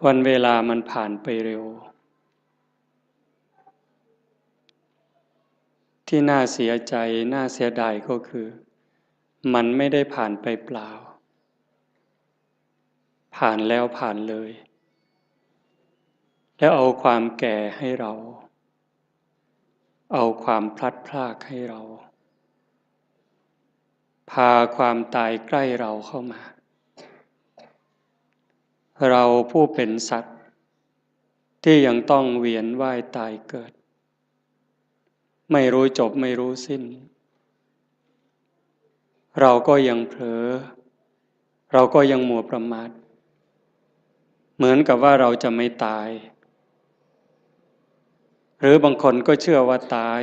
วันเวลามันผ่านไปเร็วที่น่าเสียใจน่าเสียดายก็คือมันไม่ได้ผ่านไปเปล่าผ่านแล้วผ่านเลยแล้วเอาความแก่ให้เราเอาความพลัดพรากให้เราพาความตายใกล้เราเข้ามาเราผู้เป็นสัตว์ที่ยังต้องเวียนว่ายตายเกิดไม่รู้จบไม่รู้สิ้นเราก็ยังเผลอเราก็ยังมัวประมาทเหมือนกับว่าเราจะไม่ตายหรือบางคนก็เชื่อว่าตาย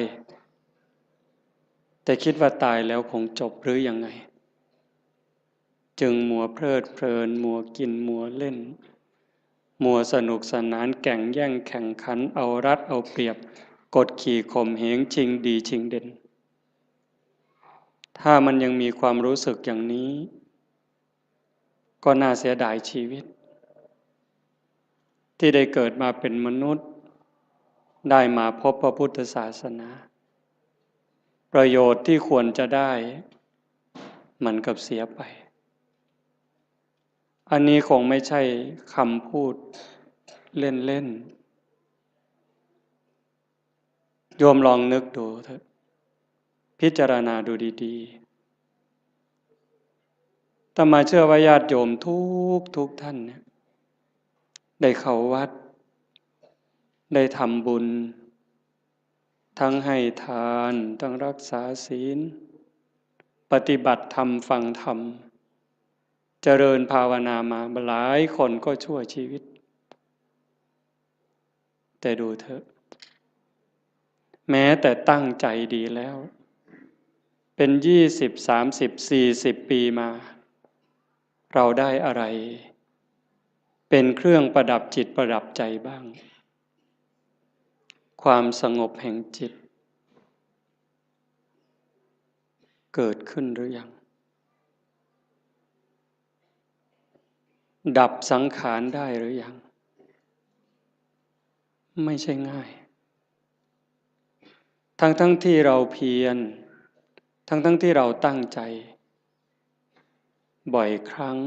แต่คิดว่าตายแล้วคงจบหรือยังไงจึงมัวเพลิดเพลินมัวกินมัวเล่นมัวสนุกสนานแข่งแย่งแข่งขันเอารัดเอาเปรียบกดขี่ข่มเหงชิงดีชิงเด่นถ้ามันยังมีความรู้สึกอย่างนี้ก็น่าเสียดายชีวิตที่ได้เกิดมาเป็นมนุษย์ได้มาพบพระพุทธศาสนาประโยชน์ที่ควรจะได้มันกับเสียไปอันนี้คงไม่ใช่คำพูดเล่นๆโยมลองนึกดูเถอะพิจารณาดูดีๆแต่มาเชื่อว่าญาติโยมทุกท่านเนี่ยได้เข้าวัดได้ทำบุญทั้งให้ทานทั้งรักษาศีลปฏิบัติธรรมฟังธรรมเจริญภาวนามาหลายคนก็ชั่วชีวิตแต่ดูเถอะแม้แต่ตั้งใจดีแล้วเป็น20 30 40 ปีมาเราได้อะไรเป็นเครื่องประดับจิตประดับใจบ้างความสงบแห่งจิตเกิดขึ้นหรือยังดับสังขารได้หรือยังไม่ใช่ง่ายทั้งที่เราเพียรทั้งที่เราตั้งใจบ่อยครั้ง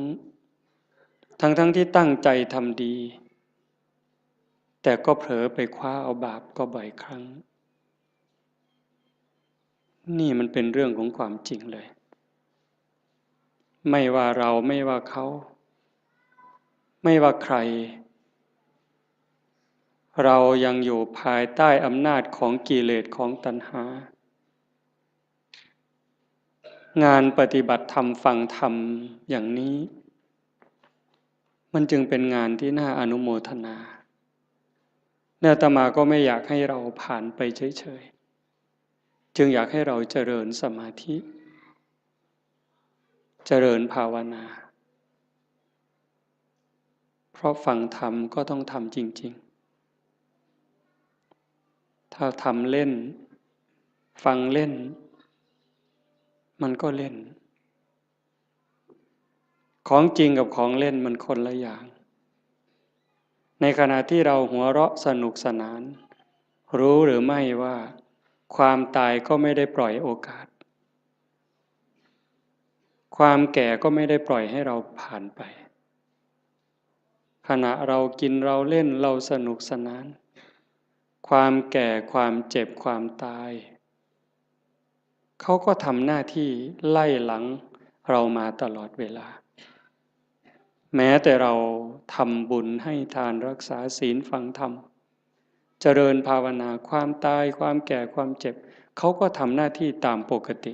ทั้งที่ตั้งใจทำดีแต่ก็เผลอไปคว้าเอาบาปก็บ่อยครั้งนี่มันเป็นเรื่องของความจริงเลยไม่ว่าเราไม่ว่าเขาไม่ว่าใครเรายังอยู่ภายใต้อำนาจของกิเลสของตัณหางานปฏิบัติธรรมฟังธรรมอย่างนี้มันจึงเป็นงานที่น่าอนุโมทนาอาตมาก็ไม่อยากให้เราผ่านไปเฉยๆจึงอยากให้เราเจริญสมาธิเจริญภาวนาเพราะฟังธรรมก็ต้องทำจริงๆถ้าทำเล่นฟังเล่นมันก็เล่นของจริงกับของเล่นมันคนละอย่างในขณะที่เราหัวเราะสนุกสนานรู้หรือไม่ว่าความตายก็ไม่ได้ปล่อยโอกาสความแก่ก็ไม่ได้ปล่อยให้เราผ่านไปขณะเรากินเราเล่นเราสนุกสนานความแก่ความเจ็บความตายเขาก็ทำหน้าที่ไล่หลังเรามาตลอดเวลาแม้แต่เราทำบุญให้ทานรักษาศีลฟังธรรมเจริญภาวนาความตายความแก่ความเจ็บเขาก็ทำหน้าที่ตามปกติ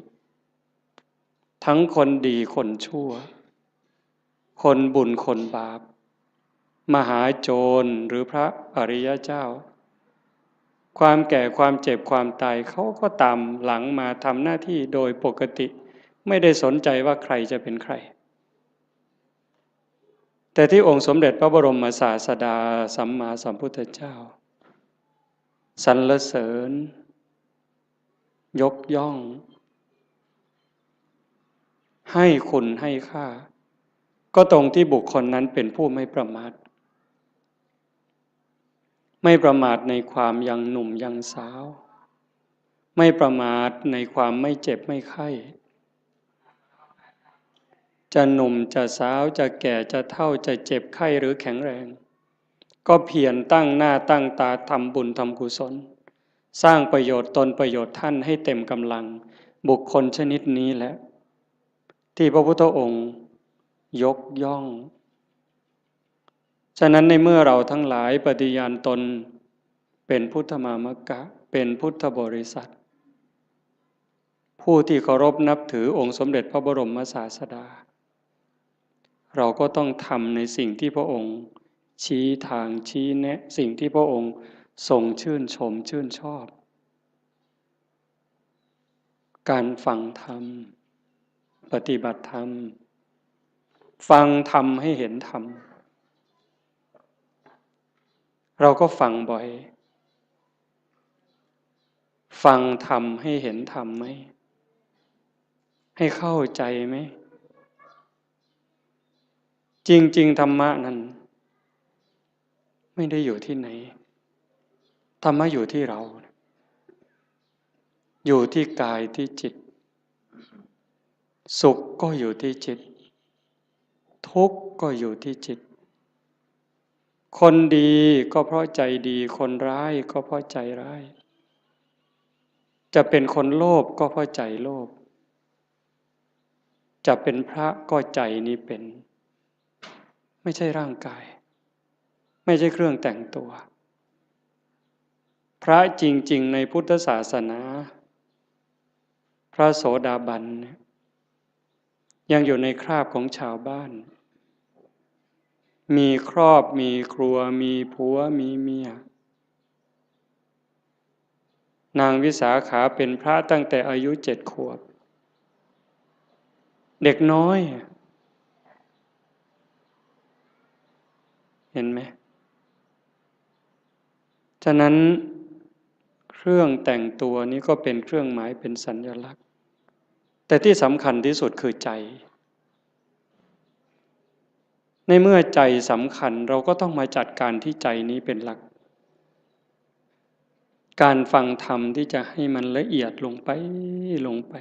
ทั้งคนดีคนชั่วคนบุญคนบาปมหาโจรหรือพระอริยเจ้าความแก่ความเจ็บความตายเขาก็ตามหลังมาทำหน้าที่โดยปกติไม่ได้สนใจว่าใครจะเป็นใครแต่ที่องค์สมเด็จพระบรมศาสดาสัมมาสัมพุทธเจ้าสรรเสริญยกย่องให้คุณให้ค่าก็ตรงที่บุคคลนั้นเป็นผู้ไม่ประมาท ไม่ประมาทในความยังหนุ่มยังสาวไม่ประมาทในความไม่เจ็บไม่ไข้จะหนุ่มจะสาวจะแก่จะเฒ่าจะเจ็บไข้หรือแข็งแรงก็เพียรตั้งหน้าตั้งตาทำบุญทำกุศลสร้างประโยชน์ตนประโยชน์ท่านให้เต็มกำลังบุคคลชนิดนี้แหละที่พระพุทธองค์ยกย่องฉะนั้นในเมื่อเราทั้งหลายปฏิญาณตนเป็นพุทธมามกะเป็นพุทธบริษัทผู้ที่เคารพนับถือองค์สมเด็จพระบรมศาสดาเราก็ต้องทำในสิ่งที่พระองค์ชี้ทางชี้แนะสิ่งที่พระองค์ทรงชื่นชมชื่นชอบการฟังธรรมปฏิบัติธรรมฟังธรรมให้เห็นธรรมเราก็ฟังบ่อยฟังธรรมให้เห็นธรรมไหมให้เข้าใจไหมจริงๆธรรมะนั้นไม่ได้อยู่ที่ไหนธรรมะอยู่ที่เราอยู่ที่กายที่จิตสุขก็อยู่ที่จิตทุกข์ก็อยู่ที่จิตคนดีก็เพราะใจดีคนร้ายก็เพราะใจร้ายจะเป็นคนโลภก็เพราะใจโลภจะเป็นพระก็ใจนี้เป็นไม่ใช่ร่างกายไม่ใช่เครื่องแต่งตัวพระจริงๆในพุทธศาสนาพระโสดาบันยังอยู่ในคราบของชาวบ้านมีครอบมีครัวมีผัวมีเมียนางวิสาขาเป็นพระตั้งแต่อายุ7 ขวบเด็กน้อยเห็นไหมฉะนั้นเครื่องแต่งตัวนี้ก็เป็นเครื่องหมายเป็นสัญลักษณ์แต่ที่สำคัญที่สุดคือใจในเมื่อใจสำคัญเราก็ต้องมาจัดการที่ใจนี้เป็นหลักการฟังธรรมที่จะให้มันละเอียดลงไป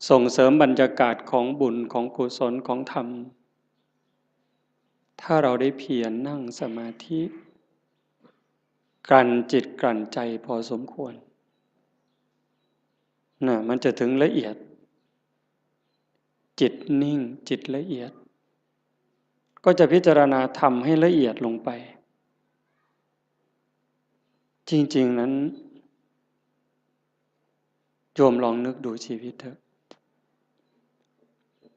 ส่งเสริมบรรยากาศของบุญของกุศลของธรรมถ้าเราได้เพียรนั่งสมาธิกลั่นจิตกลั่นใจพอสมควรมันจะถึงละเอียดจิตนิ่งจิตละเอียดก็จะพิจารณาธรรมให้ละเอียดลงไปจริงๆนั้นโยมลองนึกดูชีวิตเถอะ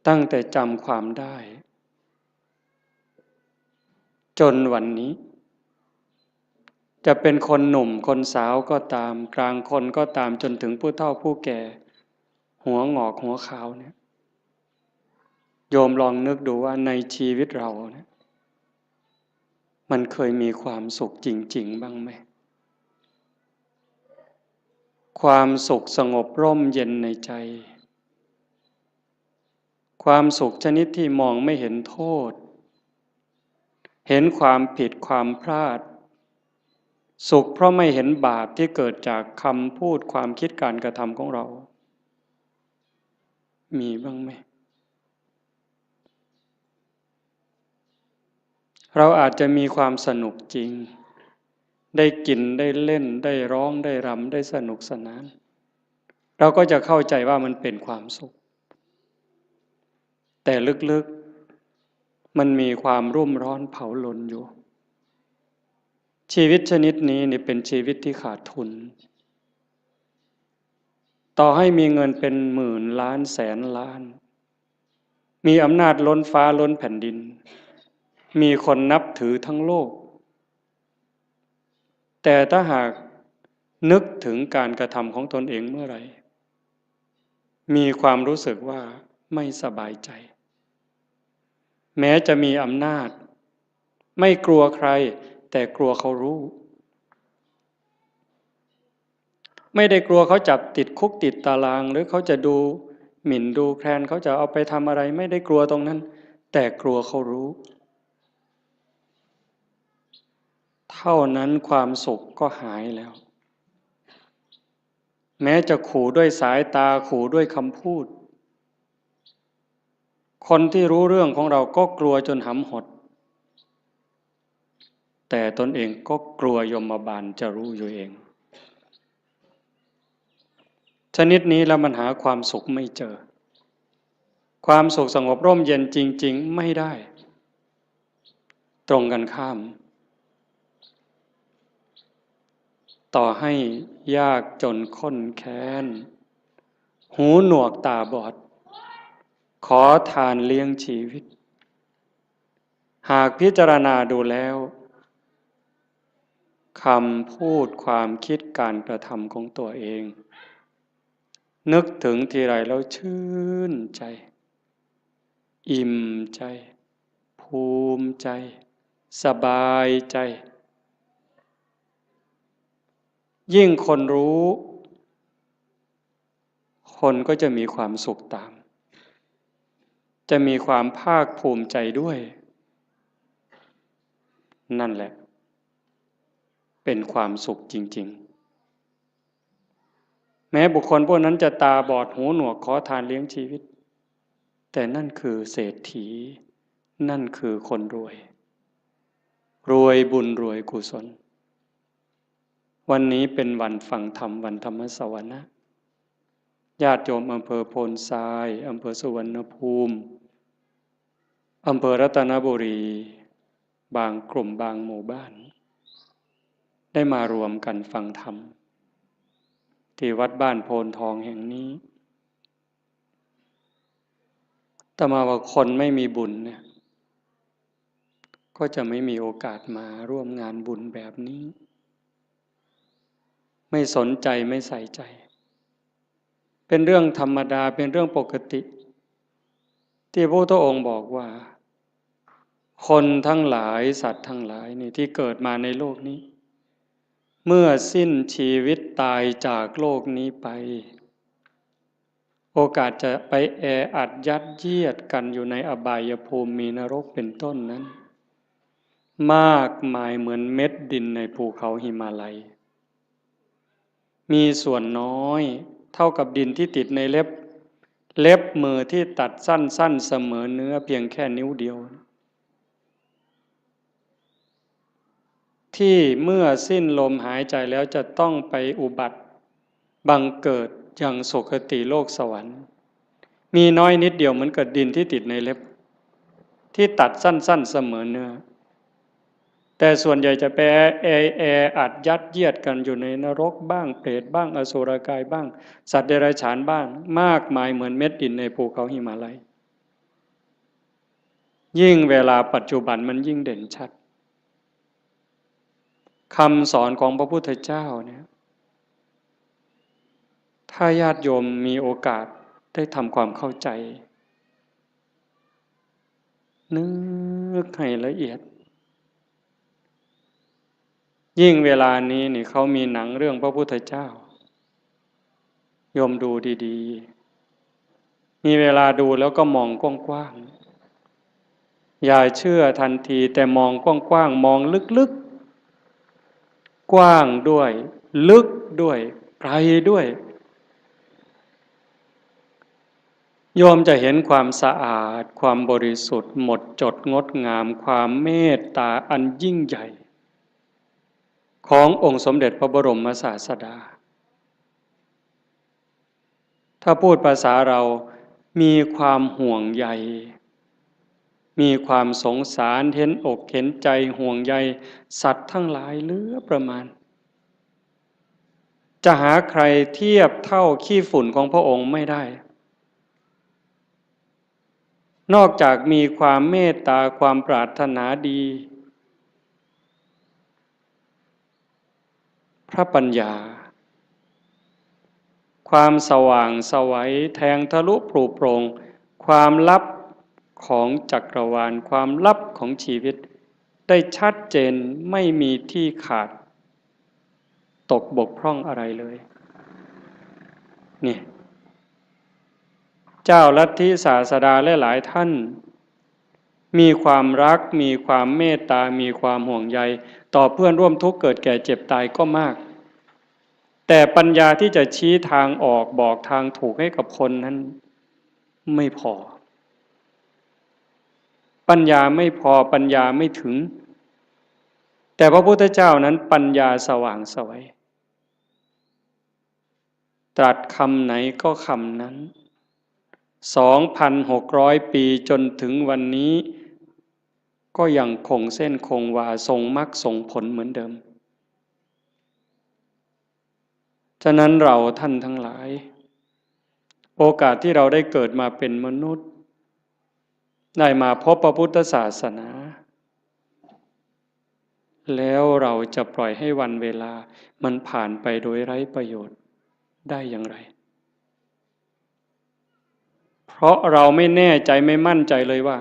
ตั้งแต่จำความได้จนวันนี้จะเป็นคนหนุ่มคนสาวก็ตามกลางคนก็ตามจนถึงผู้เฒ่าผู้แก่หัวงอกหัวขาวเนี่ยโยมลองนึกดูว่าในชีวิตเราเนี่ยมันเคยมีความสุขจริงๆบ้างไหมความสุขสงบร่มเย็นในใจความสุขชนิดที่มองไม่เห็นโทษเห็นความผิดความพลาดสุขเพราะไม่เห็นบาปที่เกิดจากคำพูดความคิดการกระทำของเรามีบ้างไหมเราอาจจะมีความสนุกจริงได้กินได้เล่นได้ร้องได้รำได้สนุกสนานเราก็จะเข้าใจว่ามันเป็นความสุขแต่ลึกๆมันมีความรุ่มร้อนเผาลนอยู่ชีวิตชนิดนี้นี่เป็นชีวิตที่ขาดทุนต่อให้มีเงินเป็นหมื่นล้านแสนล้านมีอำนาจล้นฟ้าล้นแผ่นดินมีคนนับถือทั้งโลกแต่ถ้าหากนึกถึงการกระทำของตนเองเมื่อไหร่มีความรู้สึกว่าไม่สบายใจแม้จะมีอำนาจไม่กลัวใครแต่กลัวเขารู้ไม่ได้กลัวเขาจับติดคุกติดตารางหรือเขาจะดูหมิ่นดูแคลนเขาจะเอาไปทำอะไรไม่ได้กลัวตรงนั้นแต่กลัวเขารู้ท ท่านั้นความสุขก็หายแล้วแม้จะขู่ด้วยสายตาขู่ด้วยคำพูดคนที่รู้เรื่องของเราก็กลัวจนหำหดแต่ตนเองก็กลัวยมบาลจะรู้อยู่เองชนิดนี้แล้วมันหาความสุขไม่เจอความสุขสงบร่มเย็นจริงๆไม่ได้ตรงกันข้ามต่อให้ยากจนข้นแค้นหูหนวกตาบอดขอทานเลี้ยงชีวิตหากพิจารณาดูแล้วคำพูดความคิดการกระทำของตัวเองนึกถึงทีไรแล้วชื่นใจอิ่มใจภูมิใจสบายใจยิ่งคนรู้คนก็จะมีความสุขตามจะมีความภาคภูมิใจด้วยนั่นแหละเป็นความสุขจริงๆแม้บุคคลพวกนั้นจะตาบอดหูหนวกขอทานเลี้ยงชีวิตแต่นั่นคือเศรษฐีนั่นคือคนรวยรวยบุญรวยกุศลวันนี้เป็นวันฟังธรรมวันธรรมสวนะญาติโยมอำเภอโพนทรายอำเภอสุวรรณภูมิอำเภอรัตนบุรีบางกลุ่มบางหมู่บ้านได้มารวมกันฟังธรรมที่วัดบ้านโพนทองแห่งนี้แต่มาว่าคนไม่มีบุญเนี่ยก็จะไม่มีโอกาสมาร่วมงานบุญแบบนี้ไม่สนใจไม่ใส่ใจเป็นเรื่องธรรมดาเป็นเรื่องปกติที่พระพุทธองค์บอกว่าคนทั้งหลายสัตว์ทั้งหลายนี่ที่เกิดมาในโลกนี้เมื่อสิ้นชีวิตตายจากโลกนี้ไปโอกาสจะไปแออัดยัดเยียดกันอยู่ในอบายภูมิมีนรกเป็นต้นนั้นมากมายเหมือนเม็ดดินในภูเขาหิมาลัยมีส่วนน้อยเท่ากับดินที่ติดในเล็บมือที่ตัดสั้นๆเสมอเนื้อเพียงแค่นิ้วเดียวที่เมื่อสิ้นลมหายใจแล้วจะต้องไปอุบัติบังเกิดอย่างสุคติโลกสวรรค์มีน้อยนิดเดียวเหมือนกับดินที่ติดในเล็บที่ตัดสั้นๆเสมอเนื้อแต่ส่วนใหญ่จะไปแออัดยัดเยียดกันอยู่ในนรกบ้างเปรตบ้างอสุรกายบ้างสัตว์เดรัจฉานบ้างมากมายเหมือนเม็ดดินในภูเขาหิมาลัยยิ่งเวลาปัจจุบันมันยิ่งเด่นชัดคำสอนของพระพุทธเจ้าเนี่ยถ้าญาติโยมมีโอกาสได้ทำความเข้าใจนึกให้ละเอียดยิ่งเวลานี้นี่เขามีหนังเรื่องพระพุทธเจ้าโยมดูดีๆมีเวลาดูแล้วก็มองกว้างๆอย่าเชื่อทันทีแต่มองกว้างๆมองลึกๆกว้างด้วยลึกด้วยไกลด้วยโยมจะเห็นความสะอาดความบริสุทธิ์หมดจดงดงามความเมตตาอันยิ่งใหญ่ขององค์สมเด็จพระบรมศาสดาถ้าพูดภาษาเรามีความห่วงใยมีความสงสารเห็นอกเห็นใจห่วงใยสัตว์ทั้งหลายเหลือประมาณจะหาใครเทียบเท่าขี้ฝุ่นของพระองค์ไม่ได้นอกจากมีความเมตตาความปรารถนาดีพระปัญญาความสว่างไสวแทงทะลุปลุกโปร่งความลับของจักรวาลความลับของชีวิตได้ชัดเจนไม่มีที่ขาดตกบกพร่องอะไรเลยนี่เจ้าลัทธิศาสดาและหลายท่าน มีความรักมีความเมตตามีความห่วงใยต่อเพื่อนร่วมทุกข์เกิดแก่เจ็บตายก็มากแต่ปัญญาที่จะชี้ทางออกบอกทางถูกให้กับคนนั้นไม่พอปัญญาไม่พอปัญญาไม่ถึงแต่พระพุทธเจ้านั้นปัญญาสว่างไสวตรัสคำไหนก็คำนั้น 2,600 ปีจนถึงวันนี้ก็ยังคงเส้นคงวาทรงมรรคทรงผลเหมือนเดิมฉะนั้นเราท่านทั้งหลายโอกาสที่เราได้เกิดมาเป็นมนุษย์ได้มาพบพระพุทธศาสนาแล้วเราจะปล่อยให้วันเวลามันผ่านไปโดยไร้ประโยชน์ได้อย่างไรเพราะเราไม่แน่ใจไม่มั่นใจเลยว่า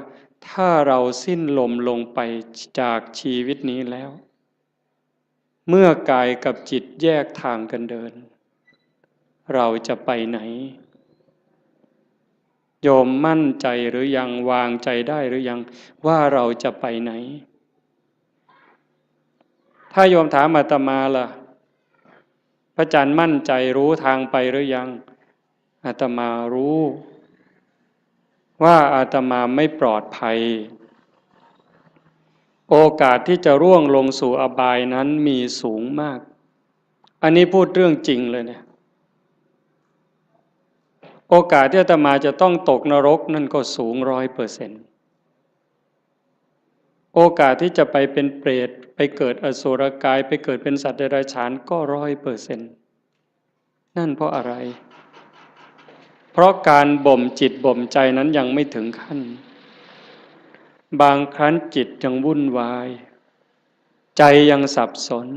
ถ้าเราสิ้นลมลงไปจากชีวิตนี้แล้วเมื่อกายกับจิตแยกทางกันเดินเราจะไปไหนโยมมั่นใจหรือยังวางใจได้หรือยังว่าเราจะไปไหนถ้าโยมถามอาตมาล่ะพระอาจารย์มั่นใจรู้ทางไปหรือยังอาตมารู้ว่าอาตมาไม่ปลอดภัยโอกาสที่จะร่วงลงสู่อบายนั้นมีสูงมากอันนี้พูดเรื่องจริงเลยเนี่ยโอกาสที่อาตมาจะต้องตกนรกนั่นก็สูง100%โอกาสที่จะไปเป็นเปรตไปเกิดอสุรกายไปเกิดเป็นสัตว์เดรัจฉานก็100%นั่นเพราะอะไรเพราะการบ่มจิตบ่มใจนั้นยังไม่ถึงขั้นบางครั้งจิตยังวุ่นวายใจยังสับสน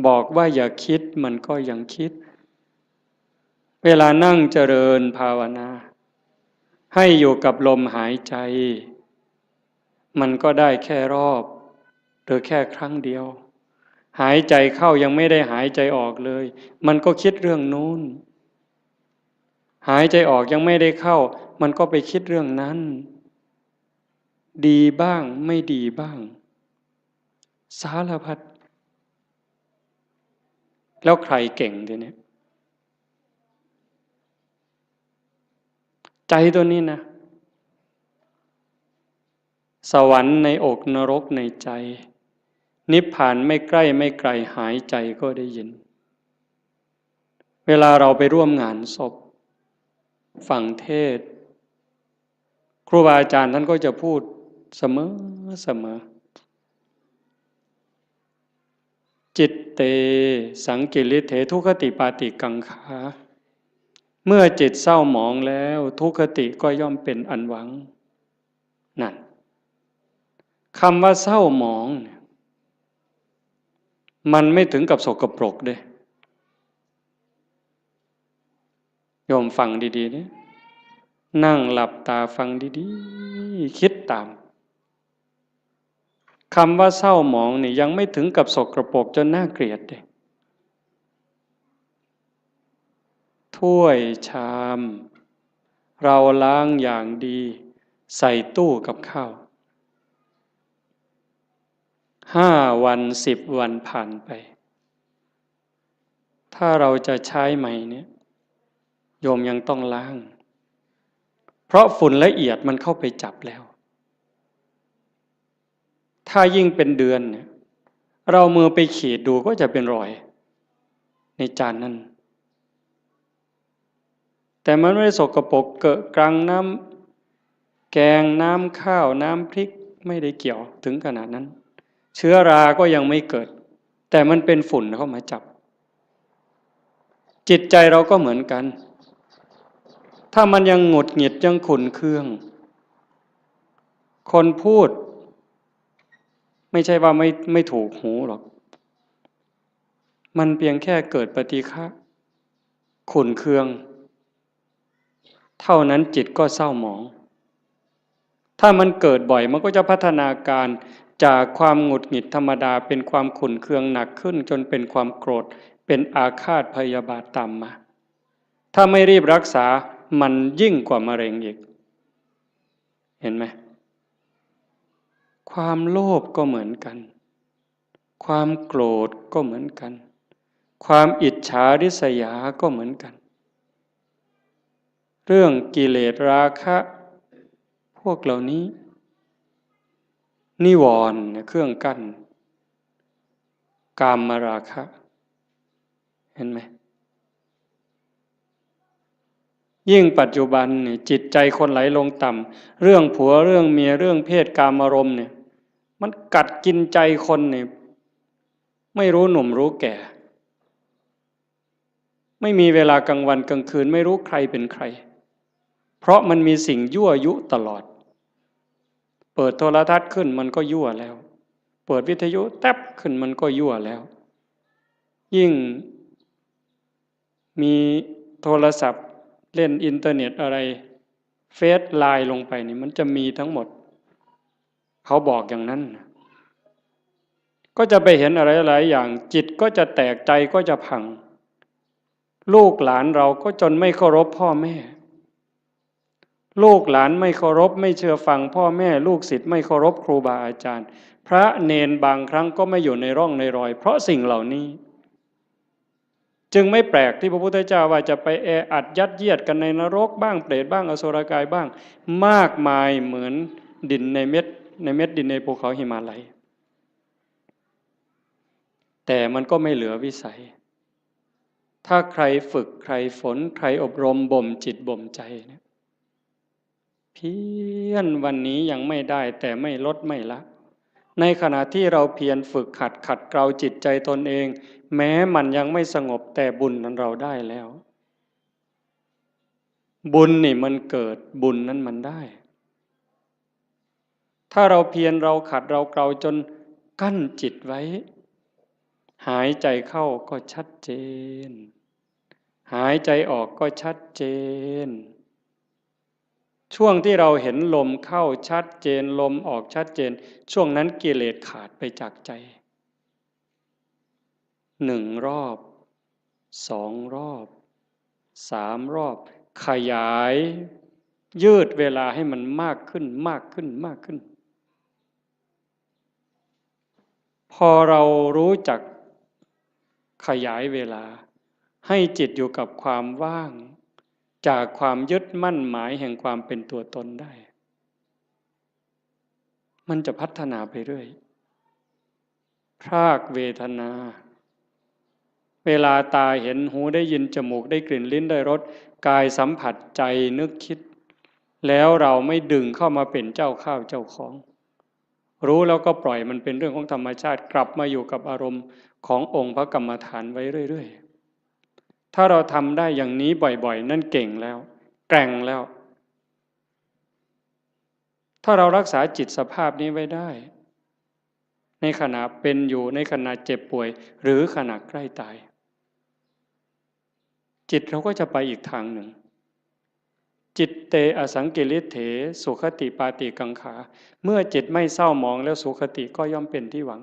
บอกว่าอย่าคิดมันก็ยังคิดเวลานั่งเจริญภาวนาให้อยู่กับลมหายใจมันก็ได้แค่รอบหรือแค่ครั้งเดียวหายใจเข้ายังไม่ได้หายใจออกเลยมันก็คิดเรื่องนู้นหายใจออกยังไม่ได้เข้ามันก็ไปคิดเรื่องนั้นดีบ้างไม่ดีบ้างสารพัดแล้วใครเก่งทีนี้ใจตัวนี้นะสวรรค์ในอกนรกในใจนิพพานไม่ใกล้ไม่ไกลหายใจก็ได้ยินเวลาเราไปร่วมงานศพฟังเทศน์ครูบาอาจารย์ท่านก็จะพูดเสมอจิตเตสังกิริเถทุคติปาติกังขาเมื่อจิตเศร้าหมองแล้วทุคติก็ย่อมเป็นอันหวังนั่นคำว่าเศร้าหมองมันไม่ถึงกับสกปรกเด้โยมฟังดีๆเนี่ยนั่งหลับตาฟังดีๆคิดตามคำว่าเศร้าหมองนี่ยังไม่ถึงกับสกปรกจนน่าเกลียดเลยถ้วยชามเราล้างอย่างดีใส่ตู้กับข้าว5 วัน10 วันผ่านไปถ้าเราจะใช้ใหม่เนี่ยโยมยังต้องล้างเพราะฝุ่นละเอียดมันเข้าไปจับแล้วถ้ายิ่งเป็นเดือนเนี่ยเรามือไปขีดดูก็จะเป็นรอยในจานนั้นแต่มันไม่ได้สกปรกเกอะกรังน้ำแกงน้ำข้าวน้ำพริกไม่ได้เกี่ยวถึงขนาดนั้นเชื้อราก็ยังไม่เกิดแต่มันเป็นฝุ่นเข้ามาจับจิตใจเราก็เหมือนกันถ้ามันยังหงุดหงิดยังขุ่นเคืองคนพูดไม่ใช่ว่าไม่ถูกหูหรอกมันเพียงแค่เกิดปฏิฆะขุ่นเคืองเท่านั้นจิตก็เศร้าหมองถ้ามันเกิดบ่อยมันก็จะพัฒนาการจากความหงุดหงิดธรรมดาเป็นความขุ่นเคืองหนักขึ้นจนเป็นความโกรธเป็นอาฆาตพยาบาทตามมาถ้าไม่รีบรักษามันยิ่งกว่ามะเร็งอีกเห็นไหม ความโลภก็เหมือนกันความโกรธก็เหมือนกันความอิจฉาริษยาก็เหมือนกันเรื่องกิเลสราคะพวกเหล่านี้นิวรณ์เครื่องกั้นกามราคะเห็นไหมยิ่งปัจจุบันเนี่ยจิตใจคนไหลลงต่ำเรื่องผัวเรื่องเมียเรื่องเพศกามารมณ์เนี่ยมันกัดกินใจคนเนี่ยไม่รู้หนุ่มรู้แก่ไม่มีเวลากลางวันกลางคืนไม่รู้ใครเป็นใครเพราะมันมีสิ่งยั่วยุตลอดเปิดโทรทัศน์ขึ้นมันก็ยั่วแล้วเปิดวิทยุแทบขึ้นมันก็ยั่วแล้วยิ่งมีโทรศัพท์เล่นอินเทอร์เน็ตอะไรเฟซไลน์ลงไปนี่มันจะมีทั้งหมดเขาบอกอย่างนั้นก็จะไปเห็นอะไรหลายอย่างจิตก็จะแตกใจก็จะพังลูกหลานเราก็จนไม่เคารพพ่อแม่ลูกหลานไม่เคารพไม่เชื่อฟังพ่อแม่ลูกศิษย์ไม่เคารพครูบาอาจารย์พระเนนบางครั้งก็ไม่อยู่ในร่องในรอยเพราะสิ่งเหล่านี้จึงไม่แปลกที่พระพุทธเจ้าว่าจะไปแออัดยัดเยียดกันในนรกบ้างเปรตบ้างอสุรกายบ้างมากมายเหมือนดินในเม็ดดินในภูเขาหิมาลัยแต่มันก็ไม่เหลือวิสัยถ้าใครฝึกใครฝนใครอบรมบ่มจิตบ่มใจเนี่ยเพียรวันนี้ยังไม่ได้แต่ไม่ลดไม่ละในขณะที่เราเพียรฝึกขัดเกลาจิตใจตนเองแม้มันยังไม่สงบแต่บุญนั้นเราได้แล้วบุญนี่มันเกิดบุญนั้นมันได้ถ้าเราเพียรเราขัดเราเกลาจนกั้นจิตไว้หายใจเข้าก็ชัดเจนหายใจออกก็ชัดเจนช่วงที่เราเห็นลมเข้าชัดเจนลมออกชัดเจนช่วงนั้นกิเลสขาดไปจากใจ1 รอบ2 รอบ3 รอบขยายยืดเวลาให้มันมากขึ้นมากขึ้นมากขึ้นพอเรารู้จักขยายเวลาให้จิตอยู่กับความว่างจากความยึดมั่นหมายแห่งความเป็นตัวตนได้มันจะพัฒนาไปเรื่อยพรากเวทนาเวลาตาเห็นหูได้ยินจมูกได้กลิ่นลิ้นได้รสกายสัมผัสใจนึกคิดแล้วเราไม่ดึงเข้ามาเป็นเจ้าข้าวเจ้าของรู้แล้วก็ปล่อยมันเป็นเรื่องของธรรมชาติกลับมาอยู่กับอารมณ์ขององค์พระกรรมฐานไว้เรื่อยๆถ้าเราทำได้อย่างนี้บ่อยๆนั่นเก่งแล้วแกร่งแล้วถ้าเรารักษาจิตสภาพนี้ไว้ได้ในขณะเป็นอยู่ในขณะเจ็บป่วยหรือขณะใกล้ตายจิตเราก็จะไปอีกทางหนึ่งจิตเตอสังกิริเถสุขติปาติกังขาเมื่อจิตไม่เศร้าหมองแล้วสุขติก็ย่อมเป็นที่หวัง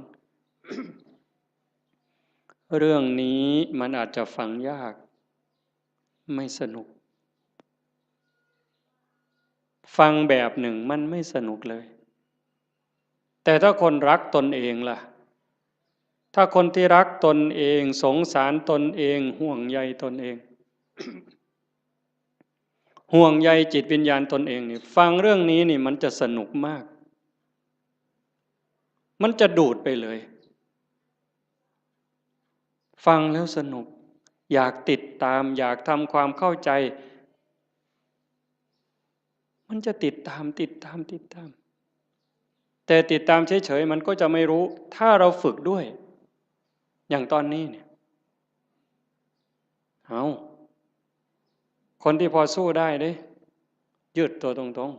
เรื่องนี้มันอาจจะฟังยากไม่สนุกฟังแบบหนึ่งมันไม่สนุกเลยแต่ถ้าคนรักตนเองล่ะถ้าคนที่รักตนเองสงสารตนเองห่วงใยตนเองห่วงใยจิตวิญญาณตนเองนี่ฟังเรื่องนี้นี่มันจะสนุกมากมันจะดูดไปเลยฟังแล้วสนุกอยากติดตามอยากทำความเข้าใจมันจะติดตามแต่ติดตามเฉยๆมันก็จะไม่รู้ถ้าเราฝึกด้วยอย่างตอนนี้เนี่ยเอาคนที่พอสู้ได้เด้ยืดตัวตรง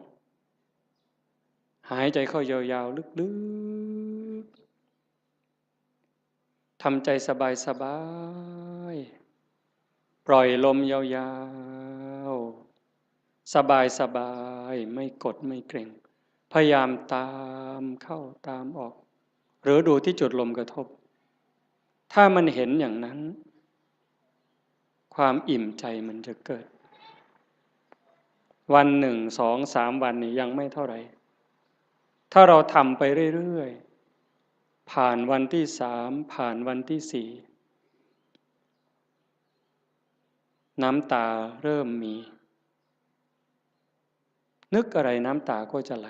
ๆหายใจเข้ายาวๆลึกๆทำใจสบายๆปล่อยลมยาวๆสบายๆไม่กดไม่เกร็งพยายามตามเข้าตามออกหรือดูที่จุดลมกระทบถ้ามันเห็นอย่างนั้นความอิ่มใจมันจะเกิดวัน1 2 3 วันนี่ยังไม่เท่าไหร่ ถ้าเราทำไปเรื่อยๆผ่านวันที่3ผ่านวันที่4น้ำตาเริ่มมีนึกอะไรน้ำตาก็จะไหล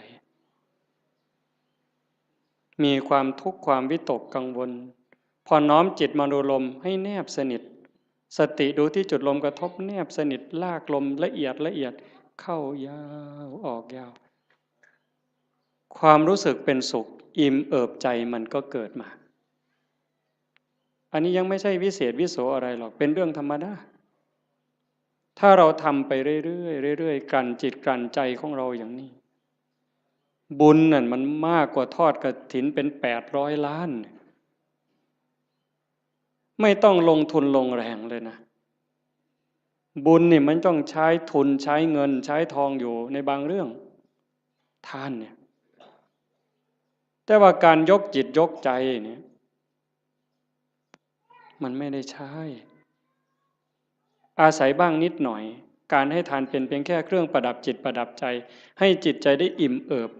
มีความทุกข์ความวิตกกังวลพอน้อมจิตมาดูลมให้แนบสนิทสติดูที่จุดลมกระทบแนบสนิทลากลมละเอียดละเอียดเข้ายาวออกยาวความรู้สึกเป็นสุขอิ่มเอิบใจมันก็เกิดมาอันนี้ยังไม่ใช่วิเศษวิโสอะไรหรอกเป็นเรื่องธรรมดาถ้าเราทำไปเรื่อยๆเรื่อยๆกลั่นจิตกลั่นใจของเราอย่างนี้บุญนั่นมันมากกว่าทอดกฐินเป็น800 ล้านไม่ต้องลงทุนลงแรงเลยนะบุญนี่มันต้องใช้ทุนใช้เงินใช้ทองอยู่ในบางเรื่องทานเนี่ยแต่ว่าการยกจิตยกใจเนี่ยมันไม่ได้ใช้อาศัยบ้างนิดหน่อยการให้ทานเป็นเพียงแค่เครื่องประดับจิตประดับใจให้จิตใจได้อิ่มเอิบ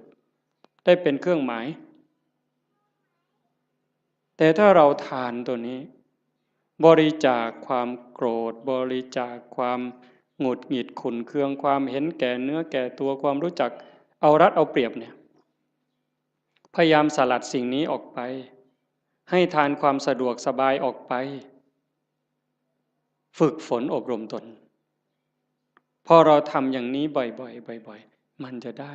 ได้เป็นเครื่องหมายแต่ถ้าเราทานตัวนี้บริจาคความโกรธบริจาคความหงุดหงิดขุ่นเคืองความเห็นแก่เนื้อแก่ตัวความรู้จักเอารัดเอาเปรียบเนี่ยพยายามสลัดสิ่งนี้ออกไปให้ทานความสะดวกสบายออกไปฝึกฝนอบรมตนพอเราทำอย่างนี้บ่อยๆบ่อยๆมันจะได้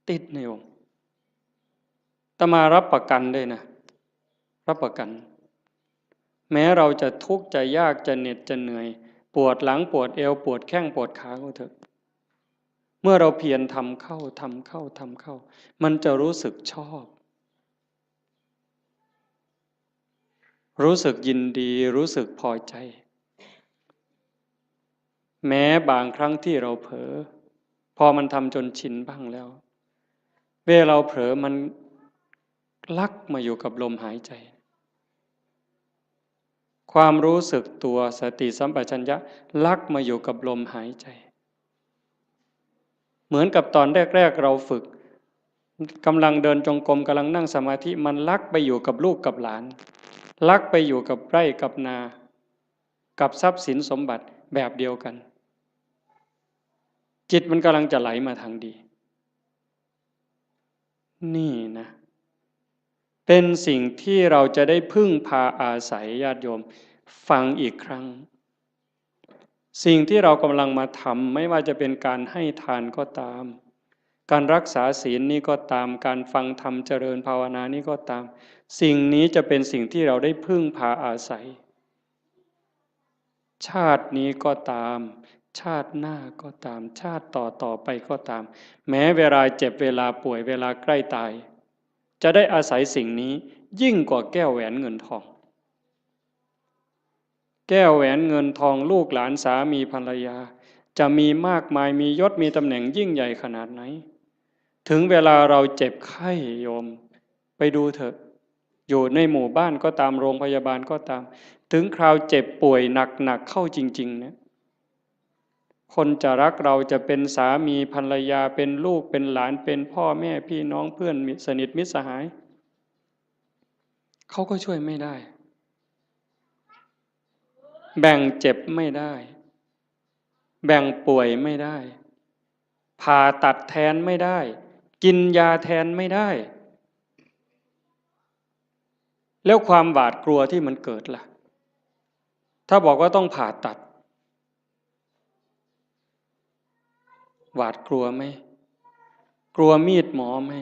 ติดในองค์อาตมารับประกันเลยนะรับประกันแม้เราจะทุกข์จะยากจะเหน็ดจะเหนื่อยปวดหลังปวดเอวปวดแข้งปวดขาก็เถอะเมื่อเราเพียรทำเข้ามันจะรู้สึกชอบรู้สึกยินดีรู้สึกพอใจแม้บางครั้งที่เราเผลอพอมันทำจนชินบ้างแล้วเวลาเราเผลอมันลักมาอยู่กับลมหายใจความรู้สึกตัวสติสัมปชัญญะลักมาอยู่กับลมหายใจเหมือนกับตอนแรกๆเราฝึกกำลังเดินจงกรมกำลังนั่งสมาธิมันลักไปอยู่กับลูกกับหลานลักไปอยู่กับไร่กับนากับทรัพย์สินสมบัติแบบเดียวกันจิตมันกำลังจะไหลมาทางดีนี่นะเป็นสิ่งที่เราจะได้พึ่งพาอาศัยญาติโยมฟังอีกครั้งสิ่งที่เรากำลังมาทำไม่ว่าจะเป็นการให้ทานก็ตามการรักษาศีลนี้ก็ตามการฟังธรรมเจริญภาวนานี้ก็ตามสิ่งนี้จะเป็นสิ่งที่เราได้พึ่งพาอาศัยชาตินี้ก็ตามชาติหน้าก็ตามชาติต่อไปก็ตามแม้เวลาเจ็บเวลาป่วยเวลาใกล้ตายจะได้อาศัยสิ่งนี้ยิ่งกว่าแก้วแหวนเงินทองแก้วแหวนเงินทองลูกหลานสามีภรรยาจะมีมากมายมียศมีตำแหน่งยิ่งใหญ่ขนาดไหนถึงเวลาเราเจ็บไข้โยมไปดูเถอะอยู่ในหมู่บ้านก็ตามโรงพยาบาลก็ตามถึงคราวเจ็บป่วยหนักเข้าจริงๆเนี่ยคนจะรักเราจะเป็นสามีภรรยาเป็นลูกเป็นหลานเป็นพ่อแม่พี่น้องเพื่อนสนิทมิตรสหายเขาก็ช่วยไม่ได้แบ่งเจ็บไม่ได้แบ่งป่วยไม่ได้ผ่าตัดแทนไม่ได้กินยาแทนไม่ได้แล้วความหวาดกลัวที่มันเกิดล่ะถ้าบอกว่าต้องผ่าตัดหวาดกลัวไหมกลัวมีดหมอไหม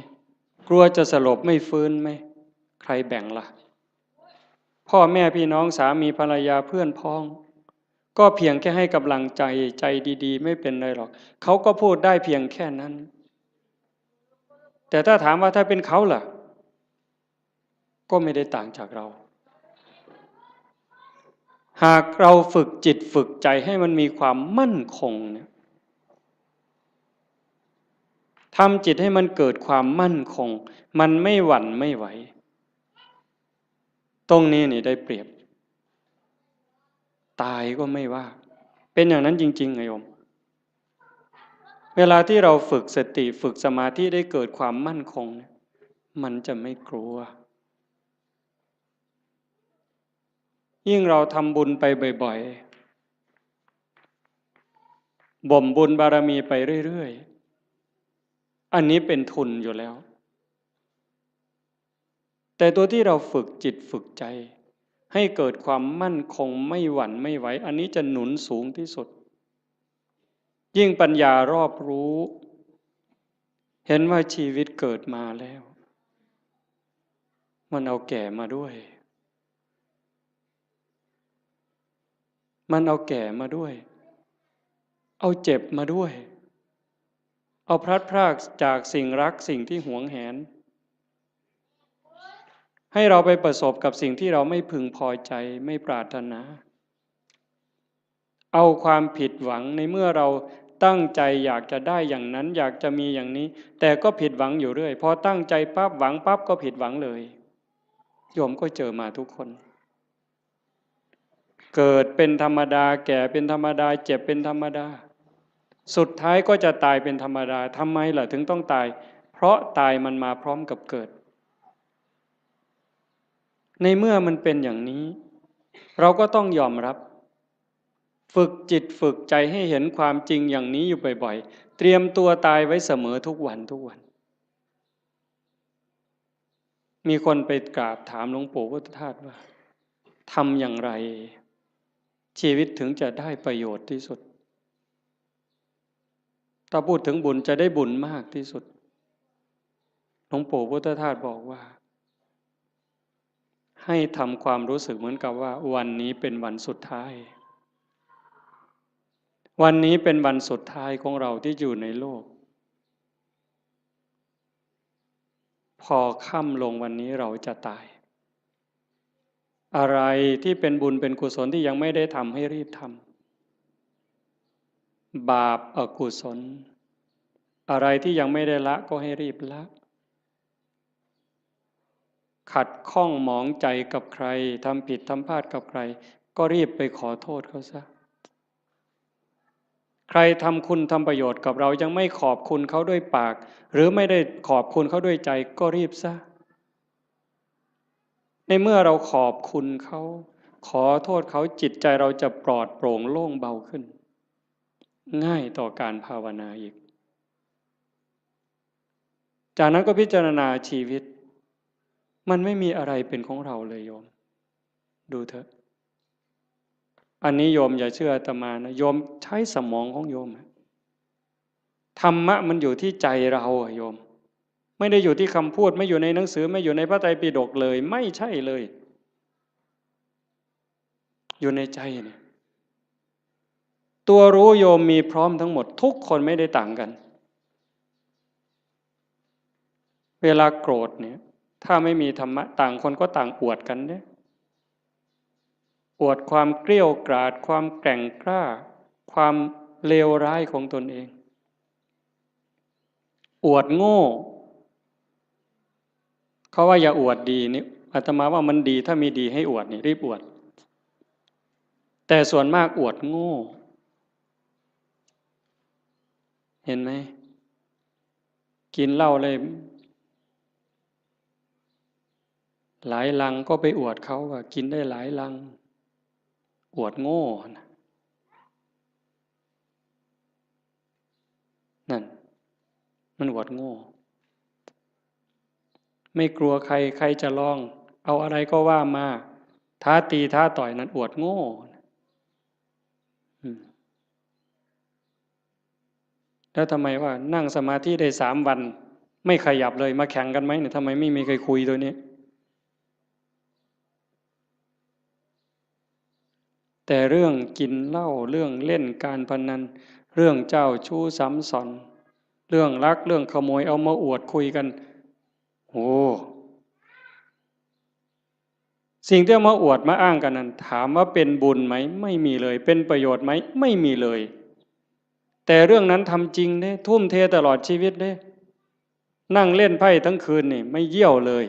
กลัวจะสลบไม่ฟื้นไหมใครแบ่งล่ะพ่อแม่พี่น้องสามีภรรยาเพื่อนพ้องก็เพียงแค่ให้กำลังใจใจดีๆไม่เป็นไรหรอกเขาก็พูดได้เพียงแค่นั้นแต่ถ้าถามว่าถ้าเป็นเขาล่ะก็ไม่ได้ต่างจากเราหากเราฝึกจิตฝึกใจให้มันมีความมั่นคงเนี่ยทำจิตให้มันเกิดความมั่นคงมันไม่หวั่นไม่ไหวตรงนี้นี่ได้เปรียบตายก็ไม่ว่าเป็นอย่างนั้นจริงๆไงโยมเวลาที่เราฝึกสติฝึกสมาธิได้เกิดความมั่นคง มันจะไม่กลัวยิ่งเราทำบุญไปบ่อยๆบ่มบุญบารมีไปเรื่อยๆอันนี้เป็นทุนอยู่แล้วแต่ตัวที่เราฝึกจิตฝึกใจให้เกิดความมั่นคงไม่หวั่นไม่ไหวอันนี้จะหนุนสูงที่สุดยิ่งปัญญารอบรู้เห็นว่าชีวิตเกิดมาแล้วมันเอาแก่มาด้วยมันเอาแก่มาด้วยเอาเจ็บมาด้วยเอาพลัดพรากจากสิ่งรักสิ่งที่หวงแหนให้เราไปประสบกับสิ่งที่เราไม่พึงพอใจไม่ปรารถนาเอาความผิดหวังในเมื่อเราตั้งใจอยากจะได้อย่างนั้นอยากจะมีอย่างนี้แต่ก็ผิดหวังอยู่เรื่อยพอตั้งใจปั๊บหวังปั๊บก็ผิดหวังเลยโยมก็เจอมาทุกคนเกิดเป็นธรรมดาแก่เป็นธรรมดาเจ็บเป็นธรรมดาสุดท้ายก็จะตายเป็นธรรมดาทำไมล่ะถึงต้องตายเพราะตายมันมาพร้อมกับเกิดในเมื่อมันเป็นอย่างนี้เราก็ต้องยอมรับฝึกจิตฝึกใจให้เห็นความจริงอย่างนี้อยู่บ่อยๆเตรียมตัวตายไว้เสมอทุกวันทุกวันมีคนไปกราบถามหลวงปู่พุทธทาสว่าทำอย่างไรชีวิตถึงจะได้ประโยชน์ที่สุดถ้าพูดถึงบุญจะได้บุญมากที่สุดหลวงปู่พุทธทาสบอกว่าให้ทำความรู้สึกเหมือนกับว่าวันนี้เป็นวันสุดท้ายวันนี้เป็นวันสุดท้ายของเราที่อยู่ในโลกพอค่ำลงวันนี้เราจะตายอะไรที่เป็นบุญเป็นกุศลที่ยังไม่ได้ทำให้รีบทำบาปอกุศลอะไรที่ยังไม่ได้ละก็ให้รีบละขัดข้องหมองใจกับใครทำผิดทำพลาดกับใครก็รีบไปขอโทษเขาซะใครทำคุณทำประโยชน์กับเรายังไม่ขอบคุณเขาด้วยปากหรือไม่ได้ขอบคุณเขาด้วยใจก็รีบซะในเมื่อเราขอบคุณเขาขอโทษเขาจิตใจเราจะปลอดโปร่งโล่งเบาขึ้นง่ายต่อการภาวนาอีกจากนั้นก็พิจารณาชีวิตมันไม่มีอะไรเป็นของเราเลยโยมดูเถอะอันนี้โยมอย่าเชื่ออาตมานะโยมใช้สมองของโยมธรรมะมันอยู่ที่ใจเราโยมไม่ได้อยู่ที่คำพูดไม่อยู่ในหนังสือไม่อยู่ในพระไตรปิฎกเลยไม่ใช่เลยอยู่ในใจเนี่ยตัวรู้โยมมีพร้อมทั้งหมดทุกคนไม่ได้ต่างกันเวลาโกรธเนี่ยถ้าไม่มีธรรมะต่างคนก็ต่างอวดกันเนี่ยอวดความเกลี้ยกล่อมความแกร่งกล้าความเลวร้ายของตนเองอวดโง่เขาว่าอย่าอวดดีนี่อาตมาว่ามันดีถ้ามีดีให้อวดนี่รีบอวดแต่ส่วนมากอวดโง่เห็นไหมกินเหล้าเลยหลายลังก็ไปอวดเขาว่ากินได้หลายลังอวดโง่นั่นมันอวดโง่ไม่กลัวใครใครจะลองเอาอะไรก็ว่ามาท้าตีท้าต่อยนั้นอวดโง่แล้วทำไมว่านั่งสมาธิได้3 วันไม่ขยับเลยมาแข่งกันไหมเนี่ยทำไมไม่มีใครคุยตัวนี้แต่เรื่องกินเหล้าเรื่องเล่นการพนันเรื่องเจ้าชู้ซ้ำซ้อนเรื่องลักเรื่องขโมยเอามาอวดคุยกันโอ้สิ่งที่เอามาอวดมาอ้างกันนั้นถามว่าเป็นบุญไหมไม่มีเลยเป็นประโยชน์ไหมไม่มีเลยแต่เรื่องนั้นทำจริงเด้ทุ่มเทตลอดชีวิตเด้นั่งเล่นไพ่ทั้งคืนนี่ไม่เยี่ยวเลย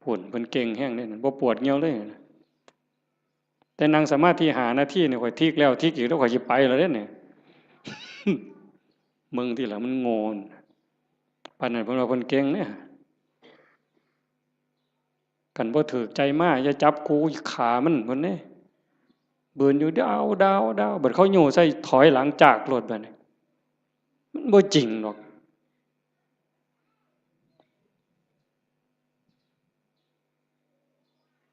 ผุ่นเป็นเก่งแห้งเนี่ยบ่ปวดเงี้ยวเลยแต่นั่งสมาธิหาหน้าที่เนี่ยข่อยทิกแล้วทิกอีกแล้วข่อยจะไปแล้วเนี่ยมึงที่หลังมันโงน ปานนั้นเพิ่นว่าเพิ่นเก่งเนี่ยกันบ่ถูกใจมาอย่าจับกูขามันเพิ่นเด้บืนอยู่ดาวบัดเขาโยใส่ถอยหลังจากรถบัดนี้มันบ่จริงหรอก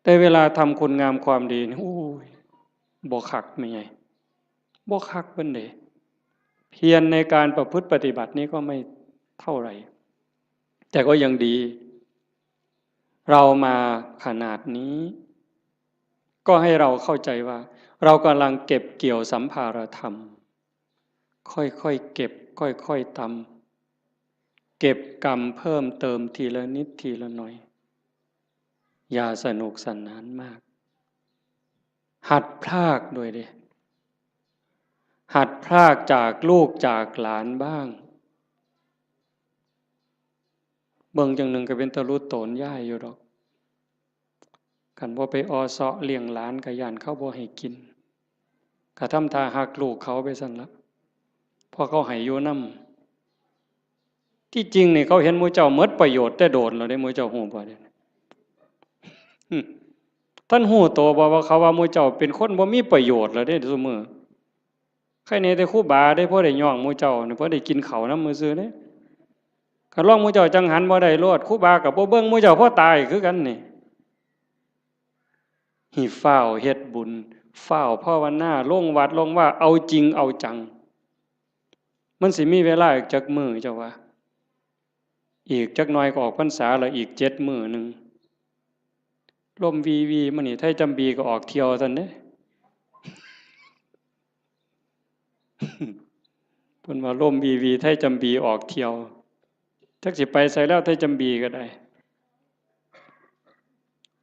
แต่เวลาทำคุณงามความดีนี่โอ้ยบ่คักแม่ใหญ่บ่คักเพิ่นเด้เพียรในการประพฤติปฏิบัตินี้ก็ไม่เท่าไหร่แต่ก็ยังดีเรามาขนาดนี้ก็ให้เราเข้าใจว่าเรากำลังเก็บเกี่ยวสัมภารธรรมค่อยๆเก็บค่อยๆทำเก็บกรรมเพิ่มเติมทีละนิดทีละหน่อยอย่าสนุกสนานมากหัดพรากด้วยดิหัดพรากจากลูกจากหลานบ้างเบิ่งจังหนึ่งก็เป็นตะลุโตนย่ายอยู่ดอกคันบ่ไปอเซาะเลี้ยงหลานก็ย่านเขาบ่ให้กินก็ทำท่าหักลูกเขาไปซั่นละพอเขาให้อยู่นำที่จริงนี่เขาเห็นหมู่เจ้าหมดประโยชน์แต่โดนแล้วได้หมู่เจ้าฮู้บ่เด้ท่านฮู้โตบ่ว่าเขาว่าหมู่เจ้าเป็นคนบ่มีประโยชน์แล้วเด้ซุมื้อใครแน่แต่ครูบาได้พอได้ย่องหมู่เจ้านี่พอได้กินข้าวนำมื้อซื่อเด้คันลองหมู่เจ้าจังหันบ่ได้โลดครูบาก็บ่เบิ่งหมู่เจ้าพอตายคือกันนี่หิฟ้าวเฮ็ดบุญฟ้าวภาวนาลงวัดลงว่าเอาจริงเอาจังมันสิมีเวลาอีกจักมื้อเจ้าว่าอีกจักหน่อยก็ออกพรรษาแล้วอีก7มื้อนึงลมวีมื้อนี้ไทจำบีก็ออกเที่ยวซั่นเด้เพิ่นว่าลมวีไทจำบีออกเที่ยวจักสิไปไสแล้วไทจำบีก็ได้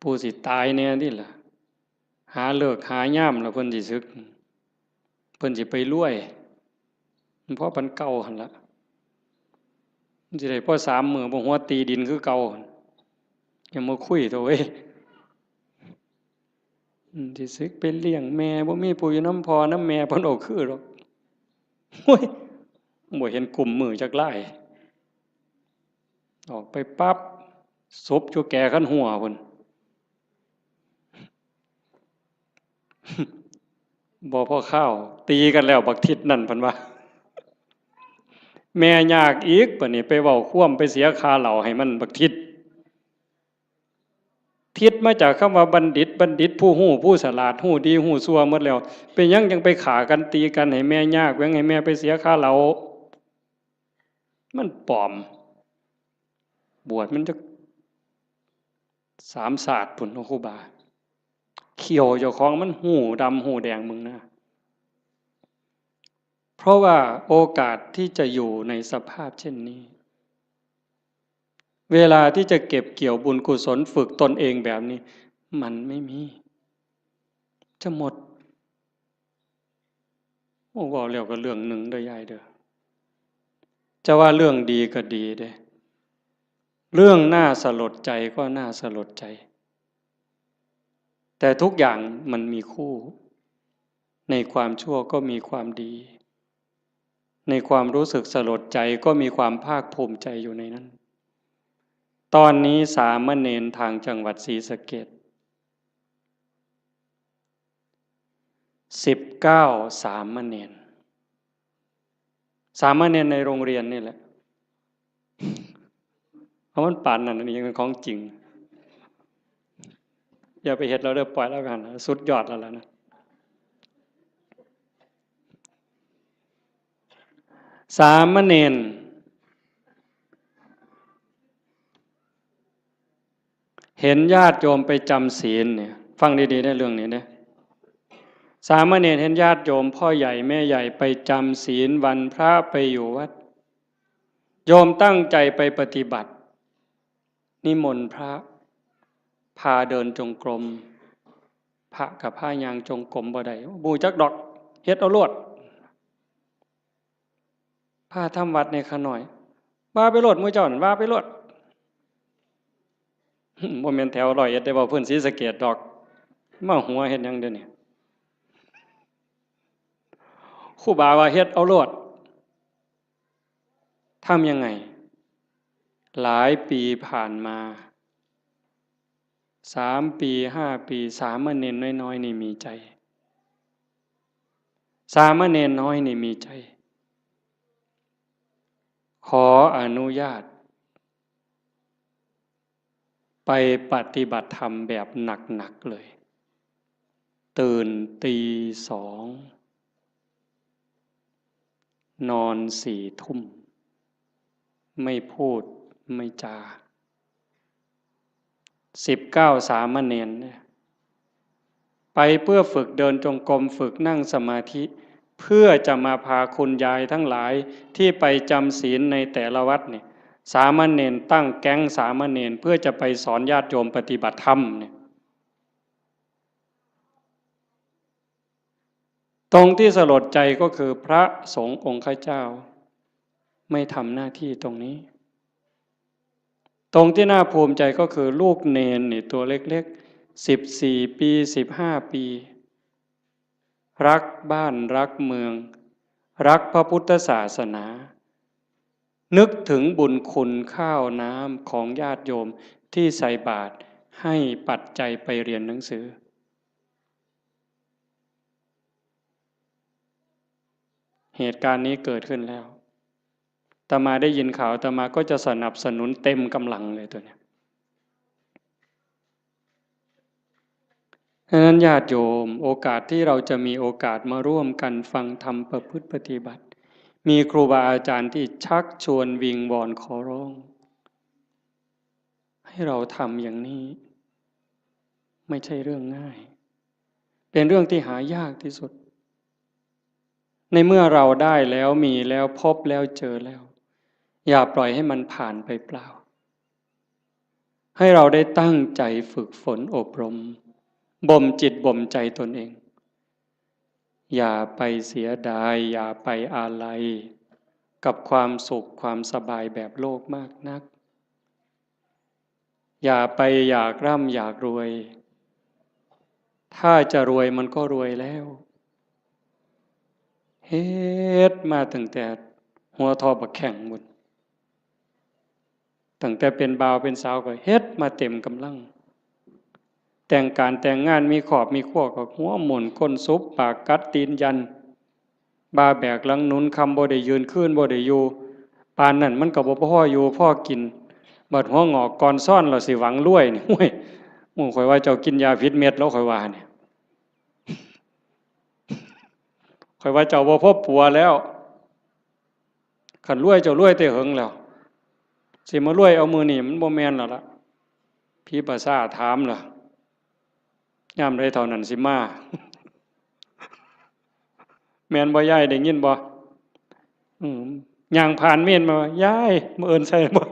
ผู้สิตายแน่นี่ล่ะหาเลิกหายามแล้วเพิ่นสิสึกเพิ่นสิไปรวยเพราะเพิ่นเก่าหั่นล่ะมันสิได้พอ3มื้อบ่หัวตีดินคือเก่าอย่ามาคุยเถอะเว้ยสิสึกไปเลี้ยงแม่บ่มีผู้อยู่นำพ่อนำแม่เพิ่นเอาคือดอกโอ้ยบ่เห็นกลุ่มมือจักหลายออกไปปั๊บศพอยู่แก่คันหัวพุ่นบ่พอข้าวตีกันแล้วบักทิศนั่นเพิ่นว่าแม่ยากอีกบัดนี้ไปเว้าคว่ำไปเสียค่าเหล้าให้มันบักทิศทิศมาจากคำว่าบัณฑิตผู้ฮู้ผู้ฉลาดฮู้ดีฮู้ชั่วหมดแล้วเป็นหยังจังไปฆ่ากันตีกันให้แม่ยากแหวงให้แม่ไปเสียค่าเหล้ามันปลอมบวชมันจะ3ศาสตร์พุ่นครูบาเขียวเจ้าของมันหูดำหูแดงมึงนะเพราะว่าโอกาสที่จะอยู่ในสภาพเช่นนี้เวลาที่จะเก็บเกี่ยวบุญกุศลฝึกตนเองแบบนี้มันไม่มีจะหมดโอ้ว่าแล้วก็เรื่องหนึ่งเด้อยายเด้อจะว่าเรื่องดีก็ดีเด้เรื่องน่าสลดใจก็น่าสลดใจแต่ทุกอย่างมันมีคู่ในความชั่วก็มีความดีในความรู้สึกสลดใจก็มีความภาคภูมิใจอยู่ในนั้นตอนนี้สามเณรทางจังหวัดศรีสะเกษ19สามเณรในโรงเรียนนี่แหละเพราะมันป่านนั้นนี่ยังเป็นของจริงอย่าไปเฮ็ดเราเด้อปล่อยแล้วกันสุดยอดแล้วนะสามเณรเห็นญาติโยมไปจำศีลเนี่ยฟังดีๆได้เรื่องนี้นะสามเณรเห็นญาติโยมพ่อใหญ่แม่ใหญ่ไปจำศีลวันพระไปอยู่วัดโยมตั้งใจไปปฏิบัตินิมนต์พระพาเดินจงกรมพระกับผ้ายางจงกรมบ่ได้บูจักดอกเฮ็ดเอาลวดพาทำวัดในขะหน่อยว่าไปโลดมื้อเจ้านั่นว่าไปโลดบ่แม่นแถว100เอ็ดได้บ่เพิ่นศรีสะเกษดอกมาหัวเฮ็ดหยังเดี๋ยวนี้ครูบาว่าเฮ็ดเอาโลดทำยังไง หลายปีผ่านมา3 ปี5 ปีสามเณรน้อยๆนี่มีใจสามเณรน้อยนี่มีใจขออนุญาตไปปฏิบัติธรรมแบบหนักๆเลยตื่นตี 2นอน4 ทุ่มไม่พูดไม่จา19 สามเณรเนี่ยไปเพื่อฝึกเดินจงกรมฝึกนั่งสมาธิเพื่อจะมาพาคุณยายทั้งหลายที่ไปจำศีลในแต่ละวัดเนี่ยสามเณรตั้งแก๊งสามเณรเพื่อจะไปสอนญาติโยมปฏิบัติธรรมเนี่ยตรงที่สลดใจก็คือพระสงฆ์องค์ข้าเจ้าไม่ทำหน้าที่ตรงนี้ตรงที่น่าภูมิใจก็คือลูกเนนนี่ตัวเล็กๆ14 ปี15 ปีรักบ้านรักเมืองรักพระพุทธศาสนานึกถึงบุญคุณข้าวน้ำของญาติโยมที่ใส่บาตรให้ปัจจัยไปเรียนหนังสือเหตุการณ์นี้เกิดขึ้นแล้วอาตมาได้ยินข่าวอาตมาก็จะสนับสนุนเต็มกำลังเลยตัวเนี้ยดังนั้นญาติโยมโอกาสที่เราจะมีโอกาสมาร่วมกันฟังธรรมประพฤติปฏิบัติมีครูบาอาจารย์ที่ชักชวนวิงวอนขอร้องให้เราทำอย่างนี้ไม่ใช่เรื่องง่ายเป็นเรื่องที่หายากที่สุดในเมื่อเราได้แล้วมีแล้วพบแล้วเจอแล้วอย่าปล่อยให้มันผ่านไปเปล่าให้เราได้ตั้งใจฝึกฝนอบรมบ่มจิตบ่มใจตนเองอย่าไปเสียดายอย่าไปอาลัยกับความสุขความสบายแบบโลกมากนักอย่าไปอยากร่ำอยากรวยถ้าจะรวยมันก็รวยแล้วเฮ็ดมาตั้งแต่หัวทอบักแข่งหมดตั้งแต่เป็นบ่าวเป็นสาวก็เฮ็ดมาเต็มกำลังแต่งการแต่งงานมีขอบมีขั้วก็หัวหมุนก้นซุบปากกัดตีนยันบาแบกหลังหนุนคำบ่ได้ยืนขึ้นบ่ได้อยู่ปานนั่นมันก็บ่พออยู่พ่อกินบัดหัวงอกก่อนซ่อนเราสิหวังรวยนี่โอ้ยข่อยว่าเจ้ากินยาพิษเม็ดแล้วข่อยว่าเนี่ยข่อยว่าเจ้าบ่พบปัวแล้วขันรวยเจ้ารวยแต่เหิงแล้วสิมารวยเอามือนี่มันบ่แม่นแล้วล่ะพี่ประสาถามล่ะยามใดเท่านั้นสิมาแม่นบ่ยายได้ยินบ่ย่างผ่านเม่นมายายมื้ออื่นใส่บ่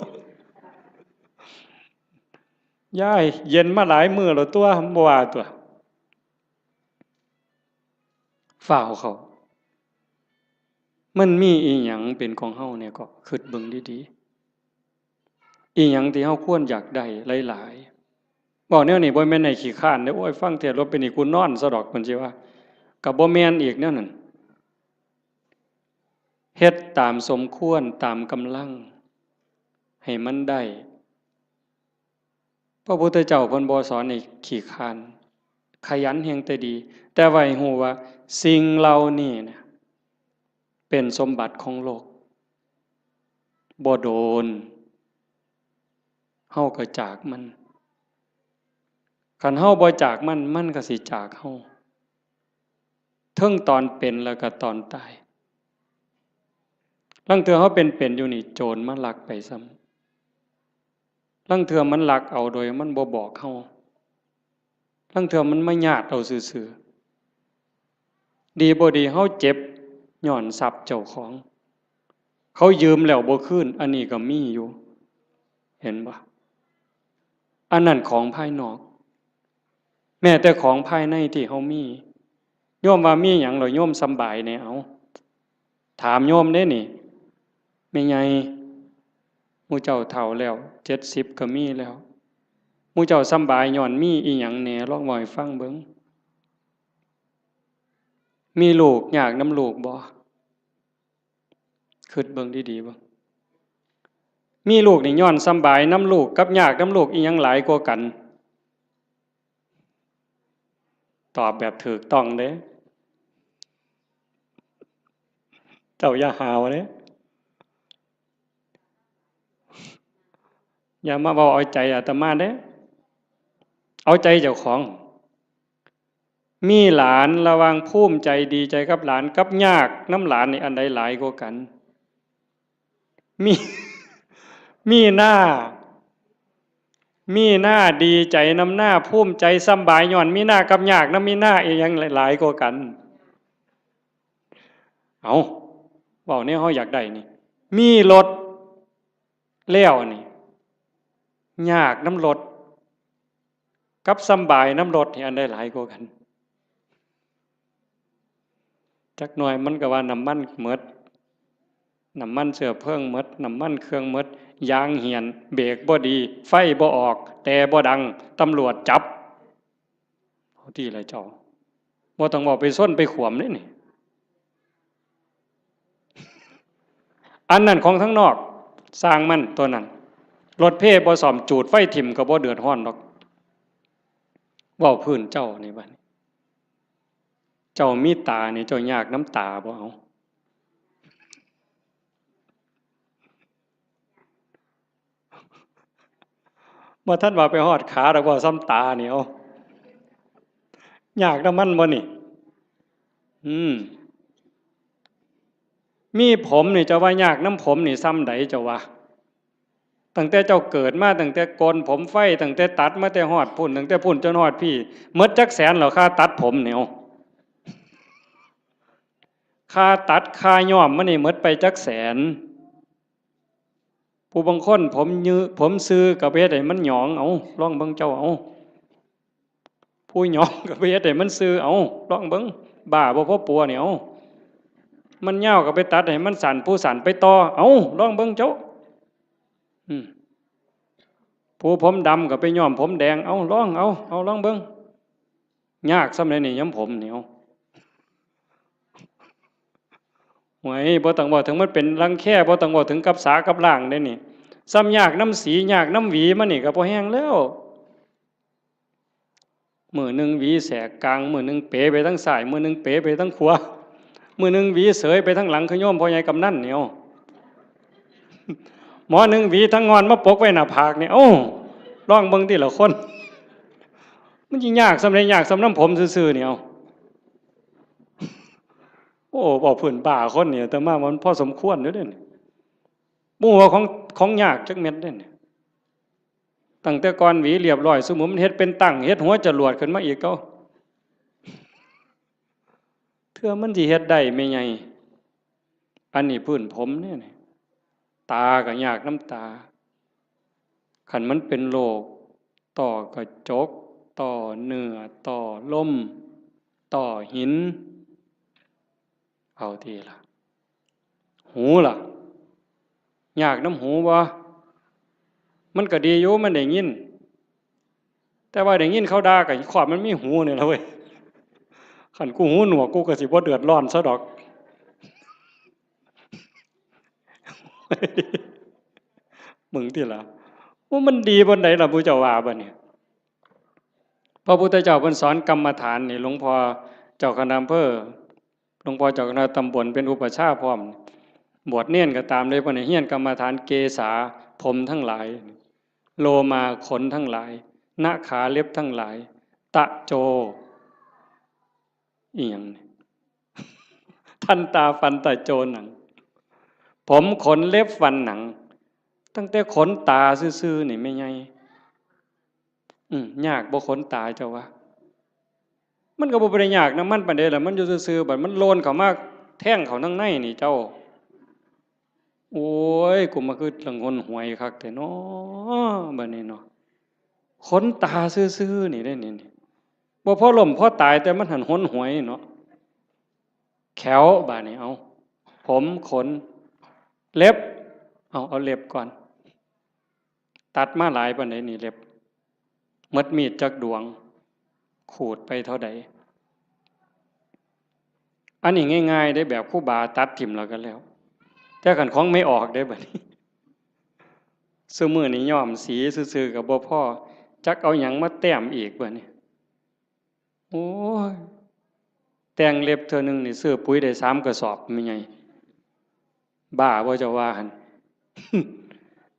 ยายเย็นมาหลายมื้อแล้วตัวบ่ว่าตัวฝ่าวเขามันมีอีหยังเป็นของเฮาเนี่ยก็คิดเบิ่งดีๆอีหยังที่เฮาควรอยากได้หลายๆบอกแนวนี้บ่แม่นให้ขี้คร้านเด้อโอ้ยฟังเทศน์แล้วเป็นนี่กูนอนซะดอกเพิ่นสิว่าก็บ่แม่นอีกแนวนั้นเฮ็ดตามสมควรตามกำลังให้มันได้พระพุทธเจ้าเพิ่นบ่สอนให้ขี้คร้านขยันแฮงแต่ดีแต่ว่าให้ฮู้ว่าสิ่งเหล่านี้เนี่ยเป็นสมบัติของโลกบ่โดนเฮาก็จากมันคันเฮาบ่จากมันมันก็สิจากเฮาเทิงตอนเป็นแล้วก็ตอนตายลางเทื่อเฮาเป็นอยู่นี่โจรมันลักไปซ้ำลางเทื่อมันลักเอาโดยมันบ่บอกเฮาลางเทื่อมันมาญาติเอาซื่อๆดีบ่ดีเฮาเจ็บย้อนทรัพย์เจ้าของเขายืมแล้วบ่คืนอันนี้ก็มีอยู่เห็นบ่อันนั้นของภายนอกแม้แต่ของภายในที่เฮามีโยมว่ามีหยังแล้วโยมสำบายแน่เอาถามโยมเด้นี่แม่ใหญ่หมู่เจ้าเฒ่าแล้ว70ก็มีแล้วหมู่เจ้าสำบายย้อนมีอีหยังแหน่ลองเว้าให้ฟังเบิ่งมีลูกยากนำลูกบ่คิดเบิ่งดีๆบ่ มีลูกนี่ย้อนสำบายน้ำลูกกับยากน้ำลูกอีหยังหลายกว่ากันตอบแบบถูกต้องเด้เจ้าอย่าหาวเด้อย่ามาเว้าเอาใจอาตมาเด้เอาใจเจ้าของมีหลานระวังภูมิใจดีใจกับหลานกับยากน้ำหลานนี่อันใดหลายกว่ากันมีมีหน้าดีใจน้ำหน้าภูมิใจสำบายย้อนมีหน้ากับยากน้ำมีหน้าอีหยังหลายกว่ากันเอาเว้าเนี่ยเฮาอยากได้นี่มีรถแล้วนี่ยากน้ำรถกับสำบายน้ำรถนี่อันใดหลายกว่ากันจักหน่อยมันก็ว่าน้ำมันหมดน้ำมันเชื้อเพลิงหมดน้ำมันเครื่องหมดยางเหี่ยนเบรกบ่ดีไฟบ่ออกแต่บ่ดังตำรวจจับเอาที่ไรเจ้าบ่ต้องบอกไปส้นไปขวมนี่อันนั้นของทั้งนอกสร้างมันตัวนั้นรถเพ่บ่ซ่อมจูดไฟถิ่มก็บ่เดือดร้อนดอกเว้าพื้นเจ้านี่บัดเจ้ามีตานี่เจ้ายากน้ำตาบ่เอาบ่ทันว่าไปฮอดขาดอกบ่ซ้ำตานี่เอายากน้ำมันบ่นี่มีผมนี่เจ้าว่ายากน้ำผมนี่ซ้ำใดเจ้าว่าตั้งแต่เจ้าเกิดมาตั้งแต่โกนผมไฟตั้งแต่ตัดมาแต่ฮอดพุ่นตั้งแต่พุ่นจนฮอดพี่หมดจักแสนแล้วค่าตัดผมนี่เอาค่าตัดค่าย้อมมันนี่หมดไปจักแสนผู้บางคนผมซื้อกับเฮ็ดให้มันหยองเอาลองเบิ่งเจ้าเอาผู้หยองกับเฮ็ดให้มันซื้อเอาลองเบิ่งบ้าบ่พอปัวนี่เอามันยาวก็ไปตัดให้มันสั่นผู้สั่นไปต่อเอาลองเบิ่งเจ้าผู้ผมดำก็ไปย้อมผมแดงเอาลองลองเบิ่งยากซำใดนี่ย้ำผมนี่เอาหวยบ่ต้องบอกถึงมันเป็นรังแคบ่ต้องบอกถึงกับสากับล่างได้นี่ซ้ำยากน้ำสียากน้ำหวีมันนี่ก็บ่แห้งแล้วมื้อนึงหวีแสกกลางมื้อนึงเป๋ไปทั้งซ้ายมื้อนึงเป๋ไปทั้งขวามื้อนึงหวีเสยไปทั้งหลังคือโยมพ่อใหญ่กำนันนี่เอาหมอนึงหวีทั้งงอนมาปกไว้หน้าผากนี่เอ้าลองเบิ่งติละคนมันสิยากสำใดยากสำน้ำผมซื่อๆนี่เอาโอ้บอกเพิ่นบ้าคนนี่แต่มามันพอสมควรเด้อเด้บ่ว่าของยากจักเม็ดเด้ตั้งแต่ก่อนหวีเรียบร้อยสมมุติมันเฮ็ดเป็นตั้งเฮ็ดหัวจรวดขึ้นมาอีกเก้าเทื่อมันสิเฮ็ดได้แม่ใหญ่อันนี้พื้นผมเนี่ยตาก็ยากน้ำตาคันมันเป็นโรคต่อกระจกต่อเนื้อต่อลมต่อหินเอาทีละหูล่ะยากน้ำหูบ่มันก็ดีอยู่มันได้ยินแต่ว่าได้ยินเขาด่าก็ขวบมันมีหูนี่ล่ะเว้ยคันกูหูหนวกกูก็สิบ่เดือดร้อนซะดอกมึงติล่ะว่ามันดีบนไหนล่ะพุทธเจ้าว่าบ่เนี่ยพระพุทธเจ้าเพิ่นสอนกรรมฐานนี่หลวงพ่อเจ้าคณะอำเภอหลวงพ่อเจ้าคณะตำบลเป็นอุปชฌาย์พร้อมบวชเนียนก็ตามเลยเพิ่นให้เฮียนกรรมฐานเกษาผมทั้งหลายโลมาขนทั้งหลายนาขาเล็บทั้งหลายตะโจอีหยังทันตาฟันตะโจหนังผมขนเล็บฟันหนังตั้งแต่ขนตาซื่อๆนี่ไม่ไงยากบ่ขนตาเจ้าว่ามันก็บ่ได้ยากนะมันปานใดล่ะมันอยู่ซื่อๆบัดมันโลนเข้ามาแท่งเข้าทางในนี่เจ้าโอ้ยกูมาคือลังหนหวยคักแต่น้อบัดนี้เนาะขนตาซื่อๆนี่ได้นี่บ่พอล้มพอตายแต่มันหันหนหวยเนาะแขวบาดนี้เอาผมขนเล็บเอาเล็บก่อนตัดมาหลายปานใดนี่เล็บหมดมีดจักดวงขูดไปเท่าใดอันนี้ง่ายๆได้แบบครูบาตัดทิ่มแล้วกันแล้วแต่ขันของไม่ออกได้บัดนี้ ซุมื้อนี้ย้อมสีซื่อๆก็บ่พอจักเอาหยังมาแต้มอีกบัดนี้โอ้ยแต่งเล็บเทื่อนึงนี่ซื้อปุ๋ยได้3กระสอบแม่ใหญ่บ้าบ่เจ้าว่าหั่น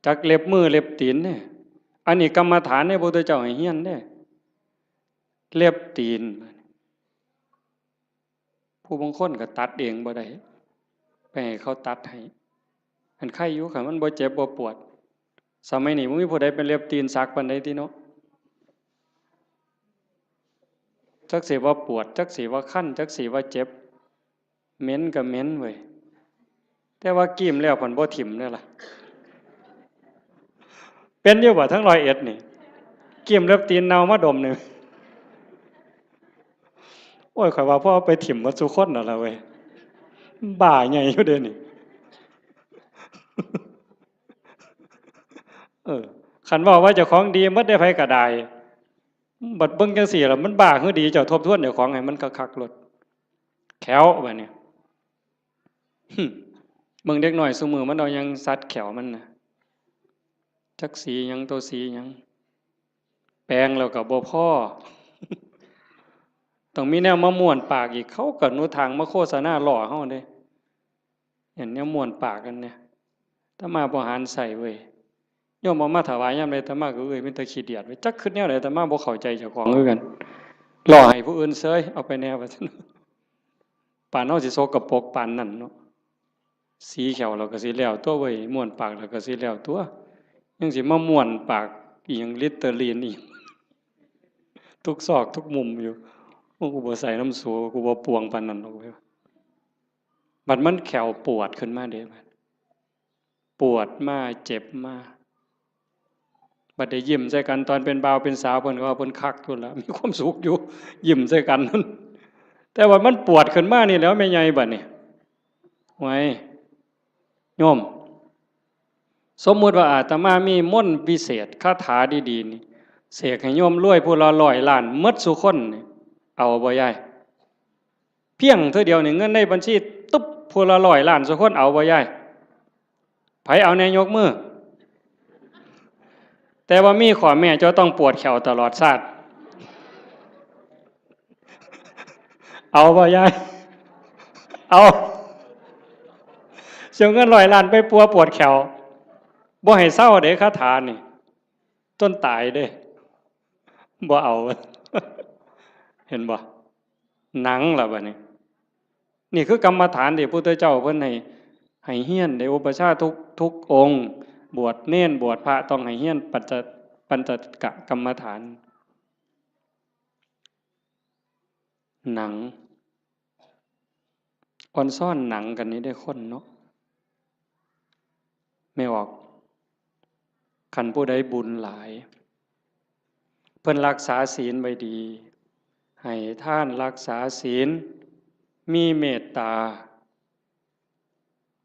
จักเล็บมือเล็บตีนเนี่ยอันนี้กรรมฐานเนี่ยพระพุทธเจ้าให้เฮียนเด้เล็บตีนผู้บางคนก็ตัดเองบ่ได้ไปให้เขาตัดให้อันไข้อยู่ค่ะมันบ่เจ็บบ่ปวดสมัยนี้บ่มีผู้ใดเป็นเล็บตีนสักปานใดติเนาะจักสิว่าปวดจักสิว่าคันจักสิว่าเจ็บเหม็นก็เหม็นเว้ยแต่ว่ากิ้มแล้วเพิ่นบ่ถิ่มเด้อล่ะเป็นอยู่บ่ทั้ง101นี่กิ้มเล็บตีนเน่ามาดมนี่โอ้ยข้อยว่าพ่อไปถิ่มหมดซุคนนั่นล่ะเว้ยบ้าใหญ่อยู่เด้นี่คันว่าเจ้าของดีหมดได้ไผก็ได้บัดเบิ่งจังซี่ล่ะมันบ้าคือดีเจ้าทบทวนเจ้าของให้มันคักๆโลดแขวบัดนี้เบิ่งเด็กน้อยซุมื้อมันเอาหยังสัดแขวมันน่ะจักสีหยังตัวสีหยังแปลงแล้วก็บ่พอต้องมีแนวมาม่วนปากอีกเขาก็หนูทางมาโฆษณาล่อเฮาเด้เห็นแนวม่วนปากกันเนี่ยถ้ามาบ่หารใส่เว้ยโยมเอามาถวายยามใดอาตมาก็เป็นตาขี้เดียดเว้ยจักคิดแนวใดอาตมาบ่เข้าใจเจ้าของคือกันล่อให้ผู้อื่นเสยเอาไปแนวว่าซั่นปานเฮาสิโซกปรกปานนั้นเนาะสีแขวเราก็สิแล้วตัวเว้ยม่วนปากเราก็สิแล้วตัวยังสิมาม่วนปากอีหยังลิตเตอรีนอีกทุกซอกทุกมุมอยู่โอ้กูบ่ใส่น้ำสูกูบ่ปวงปานนั้นหรอกเว้ยบัดมันแขวปวดขึ้นมาเด้บัดปวดมาเจ็บมาบัดได้ยิ้มใส่กันตอนเป็นบ่าวเป็นสาวเพิ่นก็ว่าเพิ่นคักพุ่นล่ะมีความสุขอยู่ยิ้มใส่กันนั่นแต่ว่ามันปวดขึ้นมานี่แล้วแม่ใหญ่บัดนี้ไว้โยมสมมุติว่าอาตมามีมนต์พิเศษคาถาดีๆนี่เสกให้โยมรวยผู้ละ100 ล้านหมดซุคนนี่เอาบ่ยายเพียงเท่าเดียวนี่เงินในบัญชีตุ๊บผู้ละ100 ล้านซุคนเอาบ่ยายไผเอาแน่ยกมือแต่ว่ามีข้อแม่เจ้าต้องปวดแขวตลอดชาติเอาบ่ยายเอาเสียเงิน100 ล้านไปปวดแขวบ่ให้เศร้าเด้คาถานี่จนตายเด้บ่เอาเห็นบ่หนังล่ะบัดนี้นี่คือกรรมฐานที่พระพุทธเจ้าเพิ่นให้เฮียนได้อุปชฌาย์ทุกองค์บวชเณรบวชพระต้องให้เฮียนปัญจกะกรรมฐานหนังอ่อนซ่อนหนังกันนี้ได้คนเนาะไม่ออกคันผู้ใดบุญหลายเพิ่นรักษาศีลไว้ดีให้ท่านรักษาศีลมีเมตตา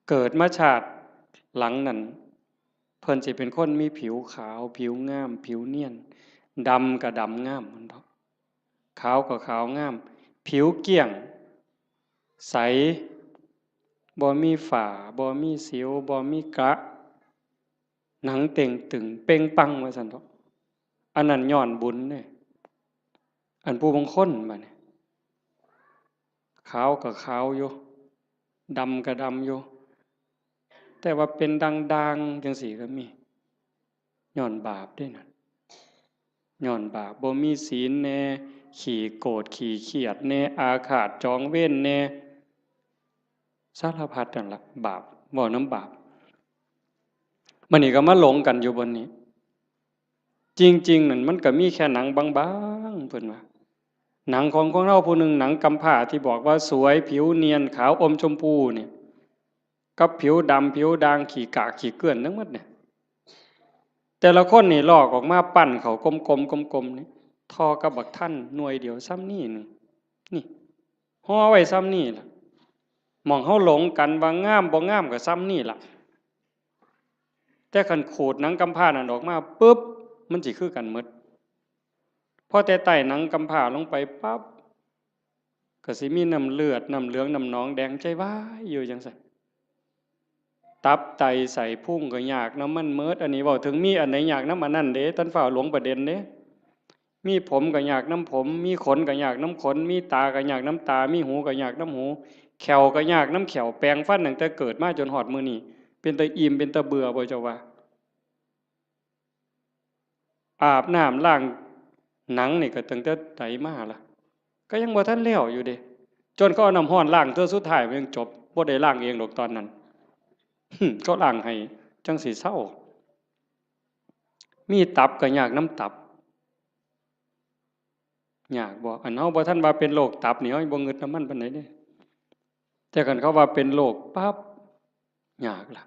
เกิดมาชาติหลังนั้นเพิ่นสิเป็นคนมีผิวขาวผิวงามผิวเนียนดำก็ดำงามมันเถาะขาวก็ขาวงามผิวเกลี้ยงใสบ่มีฝ้าบ่มีสิวบ่มีกระหนังเต่งตึงเป่งปังว่าซั่นเถาะอันนั้นย้อนบุญเด้อันผู้บางคนบัดนี้ขาวก็ขาวอยู่ดำก็ดำอยู่แต่ว่าเป็นด่างๆจังซี่ก็มีย้อนบาปเด้นั่นย้อนบาปบ่มีศีลแน่ขี้โกรธขี้เครียดแน่อาฆาตจองเวรแน่สารพัดนั่นล่ะบาปเว้าน้ำบาปมันนี่ก็มาหลงกันอยู่บนนี้จริงๆนั่นมันก็มีแค่หนังบางๆเพิ่นว่าหนังของเราผู้หนึ่งหนังกำพร้าที่บอกว่าสวยผิวเนียนขาวอมชมพูเนี่ยกับผิวดำผิวด่างขี้กากขี้เกลื่อนทั้งหมดเนี่ยแต่ละคนนี่ลอกออกมาปั้นเขากลมๆนี่ทอกับบักท่านหน่วยเดียวซ้ำนี่นึงนี่ห่อไว้ซ้ำนี่ล่ะมองเฮาหลงกันว่างามบ่งามก็ซ้ำนี่ล่ะแต่คันขูดหนังกำพร้านั่นออกมาปึ๊บมันสิคือกันหมดพอแต่ใต้หนังกำพร้าลงไปปั๊บก็สิมีน้ำเลือดน้ำเหลืองน้ำหนองแดงใจว้ายอยู่จังซั่น ตับไตใส่พุ่งก็ยากน้ำมันเมิดอันนี้เว้าถึงมีอันไหนยากน้ำอันนั้นเด้ท่านฝ่าหลวงประเด็นเด้มีผมก็ยากน้ำผมมีขนก็ยากน้ำขนมีตาก็ยากน้ำตามีหูก็ยากน้ำหูแขวก็ยากน้ำแขวแปลงฟันตั้งแต่เกิดมาจนหอดมื้อนี้เป็นตาอิ่มเป็นตาเบื่อบ่เจ้าว่าอาบน้ำล้างหนังนี่ก็ตั้งแต่ไตมาล่ะก็ยังบ่ทันแล้วอยู่เด้จนเขาเอาน้ำร้อนล้างเทื่อสุดท้ายมันยังจบบ่ได้ล้างเองดอกตอนนั้นเขาล้างให้จังสิเศร้ามีตับก็ยากน้ำตับยากบ่อันเฮาบ่ทันว่าเป็นโรคตับนี่เฮาบ่งึดน้ำมันปานใดเด้แต่คันเขาว่าเป็นโรคปั๊บยากล่ะ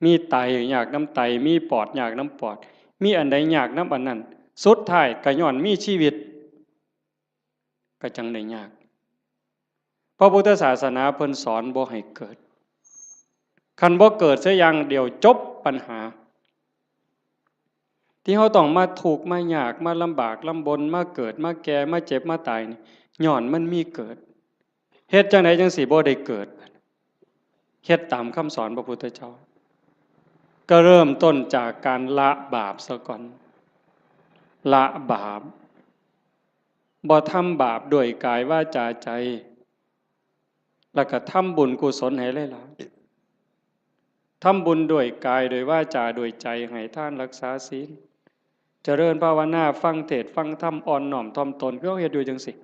มีไตยากน้ำไตมีปอดยากน้ำปอดมีอันใดยากน้ำอันนั้นสุดท้ายก็ย้อนมีชีวิตก็จังได้ยากพระพุทธศาสนาเพิ่นสอนบ่ให้เกิดคันบ่เกิดซะอย่างเดียวจบปัญหาที่เฮาต้องมาทุกข์มายากมาลำบากลำบนมาเกิดมาแก่มาเจ็บมาตายนี่ย้อนมันมีเกิดเฮ็ดจังไดจังสิบ่ได้เกิดเฮ็ดตามคำสอนพระพุทธเจ้าก็เริ่มต้นจากการละบาปซะก่อนละบาปบ่ทำบาปด้วยกายวาจาใจแล้วก็ทำบุญกุศลให้หลายๆทำบุญด้วยกายด้วยวาจาด้วยใจให้ทานรักษาศีลเจริญภาวนาฟังเทศน์ฟังธรรมอ่อนน้อมถ่อมตนคือเฮาเฮ็ดอยู่จังซี่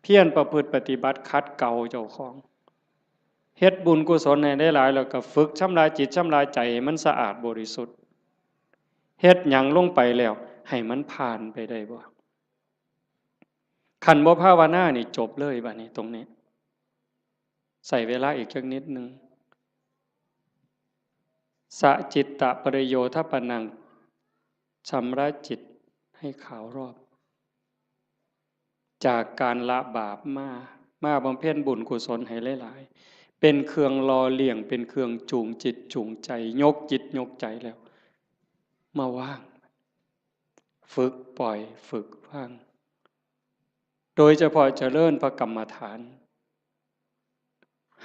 เพียรประพฤติปฏิบัติขัดเกลาเจ้าของเฮ็ดบุญกุศลให้ได้หลายแล้วก็ฝึกชำระจิตชำระใจให้มันสะอาดบริสุทธิ์เฮ็ดหยังลงไปแล้วให้มันผ่านไปได้บ่คันบ่ภาวนานี่จบเลยบัดนี้ตรงนี้ใส่เวลาอีกจักนิดนึงสะจิตตะปริโยทปนังชำระจิตให้ขาวรอบจากการละบาปมาบำเพ็ญบุญกุศลให้หลายๆเป็นเครื่องล่อเลี้ยงเป็นเครื่องจูงจิตจูงใจยกจิตยกใจแล้วมาว่างฝึกปล่อยฝึกว่างโดยเฉพาะเจริญพระกรรมฐาน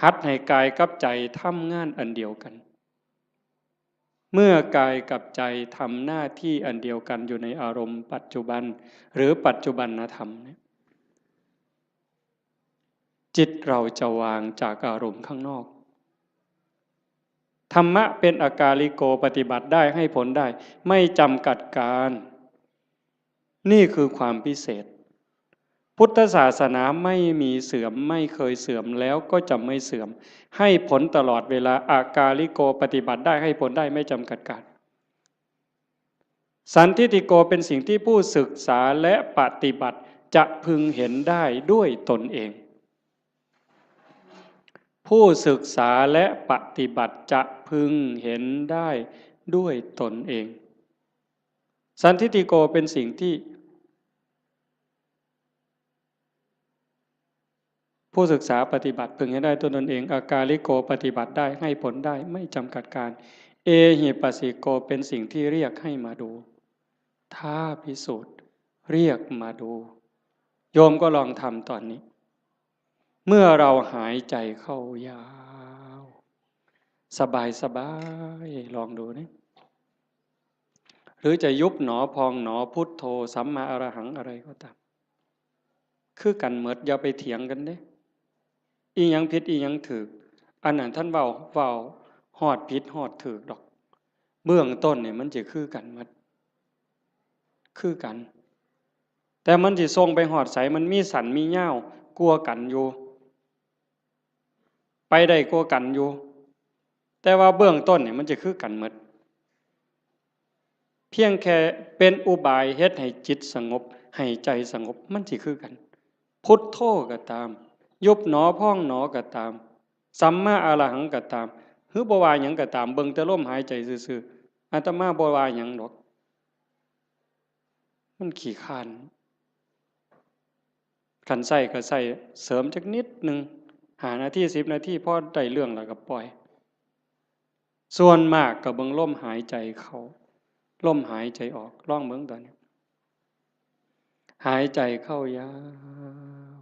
หัดให้กายกับใจทำงานอันเดียวกันเมื่อกายกับใจทำหน้าที่อันเดียวกันอยู่ในอารมณ์ปัจจุบันหรือปัจจุบันธรรมเนี่ยจิตเราจะวางจากอารมณ์ข้างนอกธรรมะเป็นอากาลิโกปฏิบัติได้ให้ผลได้ไม่จำกัดการนี่คือความพิเศษพุทธศาสนาไม่มีเสื่อมไม่เคยเสื่อมแล้วก็จะไม่เสื่อมให้ผลตลอดเวลาอากาลิโกปฏิบัติได้ให้ผลได้ไม่จำกัดการสันทิฏฐิโกเป็นสิ่งที่ผู้ศึกษาและปฏิบัติจะพึงเห็นได้ด้วยตนเองผู้ศึกษาและปฏิบัติจะพึงเห็นได้ด้วยตนเองสันทิฏฐิโกเป็นสิ่งที่ผู้ศึกษาปฏิบัติพึงเห็นได้ด้วยตนเองอากาลิโกปฏิบัติได้ให้ผลได้ไม่จำกัดการเอหิปัสสิโกเป็นสิ่งที่เรียกให้มาดูท้าพิสูจน์เรียกมาดูโยมก็ลองทำตอนนี้เมื่อเราหายใจเข้ายาวสบายสบายลองดูนะหรือจะยุบหนอพองหนอพุทโธสัมมาอรหังอะไรก็ตามคือกันเหมิดอย่าไปเถียงกันเด้อีหยังผิดอีหยังถูกอันนั้นท่านเว้าฮอดผิดฮอดถูกดอกเบื้องต้นเนี่ยมันจะคือกันหมดคือกันแต่มันสิส่งไปฮอดไสมันมีสันมีเหย้ากลัวกันอยู่ไปได้กลัวกันอยู่แต่ว่าเบื้องต้นเนี่ยมันจะคือกันหมดเพียงแค่เป็นอุบายเฮ็ดให้จิตสงบให้ใจสงบมันสิคือกันพุทโธก็ตามยุบหนอพองหนอก็ตามสัมมาอรหังก็ตามหรือบ่ว่าหยังก็ตามเบิ่งแต่ลมหายใจซื่อๆอาตมาบ่ว่าหยังดอกมันขี้คร้านคันใส่ก็ใส่เสริมจักนิดนึง5 นาที10 นาทีพอได้เรื่องแล้วก็ปล่อยส่วนมากก็เบิ่งลมหายใจเข้าลมหายใจออกลองเบิ่งตอนนี้หายใจเข้ายาว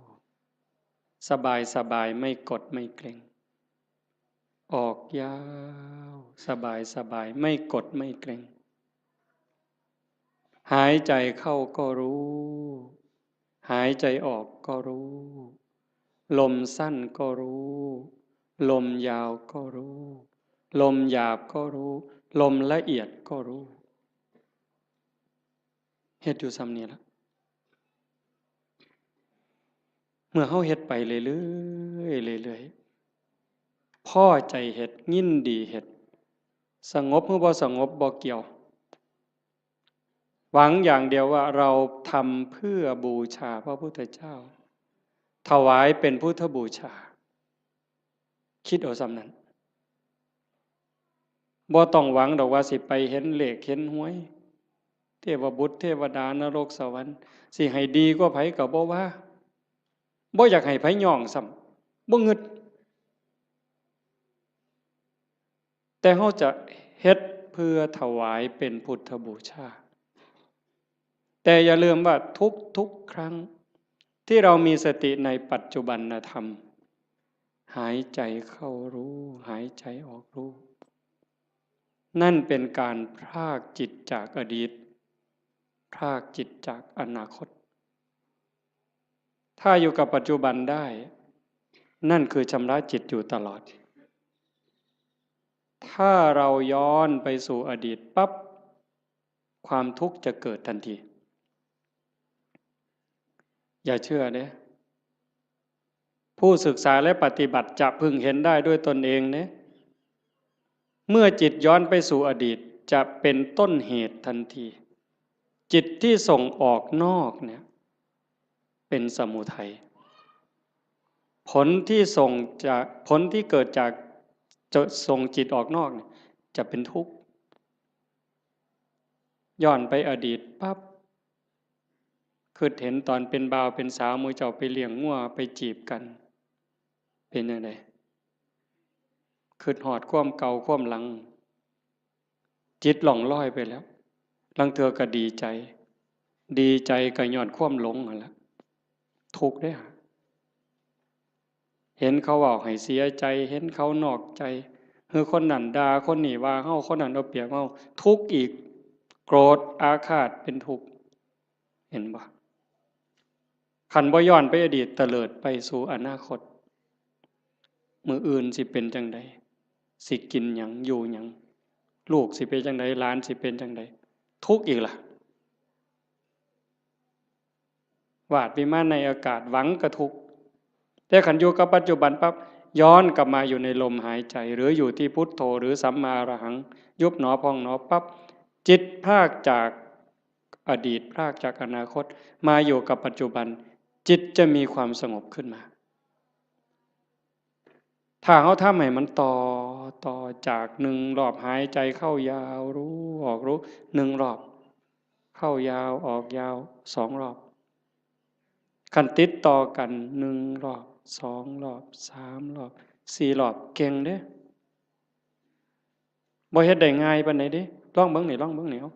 สบายสบายไม่กดไม่เกร็ง ออกยาวสบายสบายไม่กดไม่เกร็งหายใจเข้าก็รู้หายใจออกก็รู้ลมสั้นก็รู้ลมยาวก็รู้ลมหยาบก็รู้ลมละเอียดก็รู้เฮ็ดอยู่ซ้ำนี้ละเมื่อเฮาเฮ็ดไปเรื่อยๆเรื่อยๆพอใจเฮ็ดยินดีเฮ็ดสงบหรือบ่สงบบ่เกี่ยวหวังอย่างเดียวว่าเราทำเพื่อบูชาพระพุทธเจ้าถวายเป็นพุทธบูชาคิดเอาซ้ำนั้นบ่ต้องหวังดอกว่าสิไปเห็นเลขเห็นหวยเทวบุตรเทวดานรกสวรรค์สิให้ดีกว่าไผก็บ่ว่าบ่อยากให้ไผย่องซ้ำบ่งึดแต่เฮาจะเฮ็ดเพื่อถวายเป็นพุทธบูชาแต่อย่าลืมว่าทุกครั้งที่เรามีสติในปัจจุบันธรรมหายใจเข้ารู้หายใจออกรู้นั่นเป็นการพรากจิตจากอดีตพรากจิตจากอนาคตถ้าอยู่กับปัจจุบันได้นั่นคือชำระจิตอยู่ตลอดถ้าเราย้อนไปสู่อดีตปั๊บความทุกข์จะเกิดทันทีอย่าเชื่อเด้ผู้ศึกษาและปฏิบัติจะพึงเห็นได้ด้วยตนเองเนี่ยเมื่อจิตย้อนไปสู่อดีตจะเป็นต้นเหตุทันทีจิตที่ส่งออกนอกเนี่ยเป็นสมุทัยผลที่เกิดจากจะส่งจิตออกนอกเนี่ยจะเป็นทุกข์ย้อนไปอดีตปั๊บคือเห็นตอนเป็นบ่าวเป็นสาวมือเจ้าไปเลี้ยงงัวไปจีบกันเป็นยังไงคือหอดความเก่าความหลังจิตหล่องลอยไปแล้วลังเธอก็ดีใจก็ย้อนความหลงนั่นแหละทุกข์ได้หะเห็นเขาว่าให้เสียใจเห็นเขานอกใจคือคนนั้นด่าคนนี้ว่าเฮาคนนั้นเอาเปรียบเฮาทุกข์อีกโกรธอาฆาตเป็นทุกข์เห็นบ่ขันบ่ย้อนไปอดีตเตลิดไปสู่อนาคตมื้ออื่นสิเป็นจังใดสิกินหยังอยู่หยังลูกสิเป็นจังใดหลานสิเป็นจังใดทุกข์อีกล่ะวาดวิมานในอากาศหวังกระทุกข์แต่ขันอยู่กับปัจจุบันปั๊บย้อนกลับมาอยู่ในลมหายใจหรืออยู่ที่พุทโธหรือสัมมาอรหังยุบหนอพองหนอปั๊บจิตพรากจากอดีตพรากจากอนาคตมาอยู่กับปัจจุบันจิตจะมีความสงบขึ้นมาถ้าเขาทำให้มันต่อจากหนึ่งรอบหายใจเข้ายาวรู้ออกรู้หนึ่งรอบเข้ายาวออกยาวสองรอบขันติดต่อกันหนึ่งรอบสองรอบสามรอบสี่รอบเก่งเด้บ่เฮ็ดได้ง่ายปานใดเด้ลองเบิ่งนี่เอา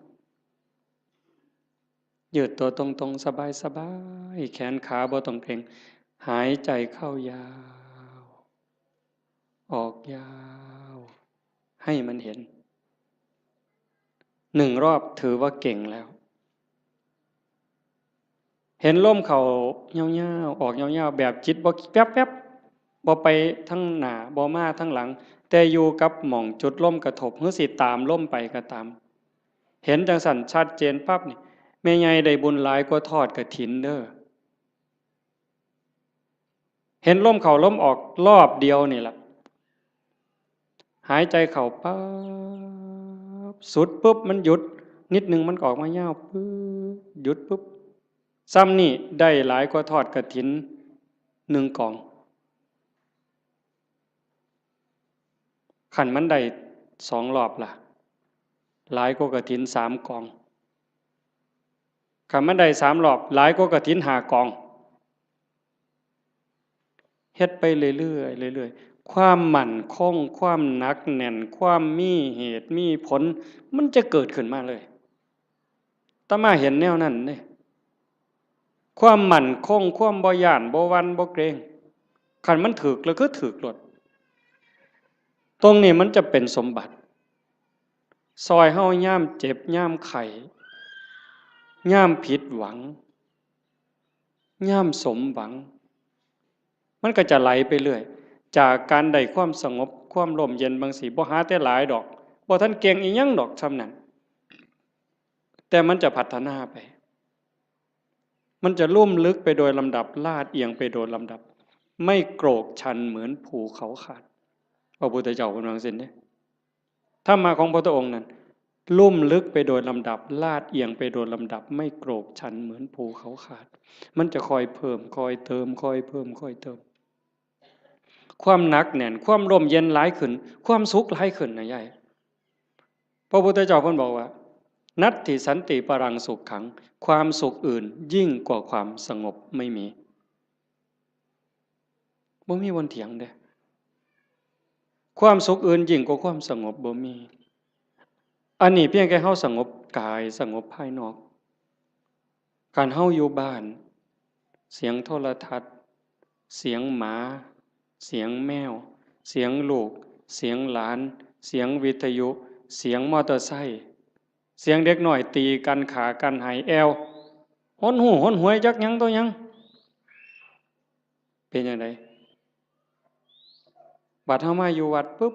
ยืดตัวตรงๆสบายๆแขนขาบ่ต้องเกร็งหายใจเข้ายาวออกยาวให้มันเห็นหนึ่งรอบถือว่าเก่งแล้วเห็นลมเข้ายาวๆออกยาวๆแบบจิตบ่แป๊บๆบ่ไปทั้งหน้าบ่มาทั้งหลังแต่อยู่กับหม่องจุดลมกระทบหรือสิตามลมไปก็ตามเห็นจังสั่นชัดเจนปั๊บนี่แม่ใหญ่ได้บุญหลายกว่าทอดกฐินเด้อเห็นลมเข้าลมออกรอบเดียวนี่ล่ะหายใจเข้าปั๊บสุดปุ๊บมันหยุดนิดนึงมันออกมายาวปึ๊บหยุดปุ๊บซ้ำนี่ได้หลายกว่าทอดกฐินหนึ่งกองขันมันได้สองรอบล่ะหลายกว่ากฐินสามกองขันมันได้สามรอบหลายกว่ากฐินห้ากองเฮ็ดไปเรื่อยๆความมั่นคงความหนักแน่นความมีเหตุมีผลมันจะเกิดขึ้นมาเลยอาตมาเห็นแนวนั้นเนี่ยความมั่นคงความบ่ย้านบ่หวั่นบ่เกรงคันมันถึกแล้วคือถึกหลด ตรงนี้มันจะเป็นสมบัติซอยเฮาย่ามเจ็บย่ามไข้ย่ามผิดหวังย่ามสมหวังมันก็จะไหลไปเรื่อยจากการได้ความสงบความร่มเย็นบางสีบ่หาแต่หลายดอกบ่ท่านเก่งอีหยังดอกซำนั้นแต่มันจะพัฒนาไปมันจะลุ่มลึกไปโดยลำดับลาดเอียงไปโดยลำดับไม่โกรกชันเหมือนภูเขาขาดพระพุทธเจ้าเป็นวางสินเนี่ยถ้ามาของพระองค์นั้นลุ่มลึกไปโดยลำดับลาดเอียงไปโดยลำดับไม่โกรกชันเหมือนภูเขาขาดมันจะคอยเพิ่มคอยเติมคอยเพิ่มคอยเติมความหนักแน่นความร่มเย็นหลายขึ้นความสุขหลายขึ้นนะยายพระพุทธเจ้าเพิ่นบอกว่านัตถิสันติปรังสุขขังความสุขอื่นยิ่งกว่าความสงบไม่มีบ่มีวันเถียงเด้ความสุขอื่นยิ่งกว่าความสงบบ่มีอันนี้เพียงแค่เฮาสงบกายสงบภายนอกการเฮาอยู่บ้านเสียงโทรทัศน์เสียงหมาเสียงแมวเสียงลูกเสียงหลานเสียงวิทยุเสียงมอเตอร์ไซค์เสียงเด็กน้อยตีกันขากันหายแอวหนหูหนหวยจักหยังตัวหยังเป็นจังไดบัดเฮามาอยู่วัดปุ๊บ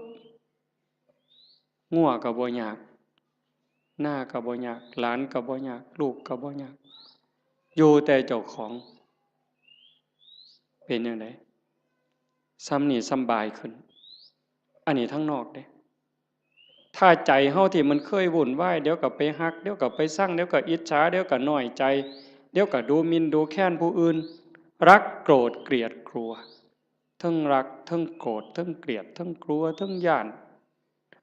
งัวก็บ่ยากหน้าก็บ่ยากหลานก็บ่ยากลูกก็บ่ยากอยู่แต่เจ้าของเป็นจังไดซ้ำนี่สำบายขึ้นอันนี้ทั้งนอกเด้ถ้าใจเฮาที่มันเคยวุ่นวายเดี๋ยวก็ไปฮักเดี๋ยวก็ไปสั่งเดี๋ยวก็อิจฉาเดี๋ยวก็น้อยใจเดี๋ยวก็ดูหมิ่นดูแค้นผู้อื่นรักโกรธเกลียดกลัวทั้งรักทั้งโกรธทั้งเกลียดทั้งกลัวทั้งย้าน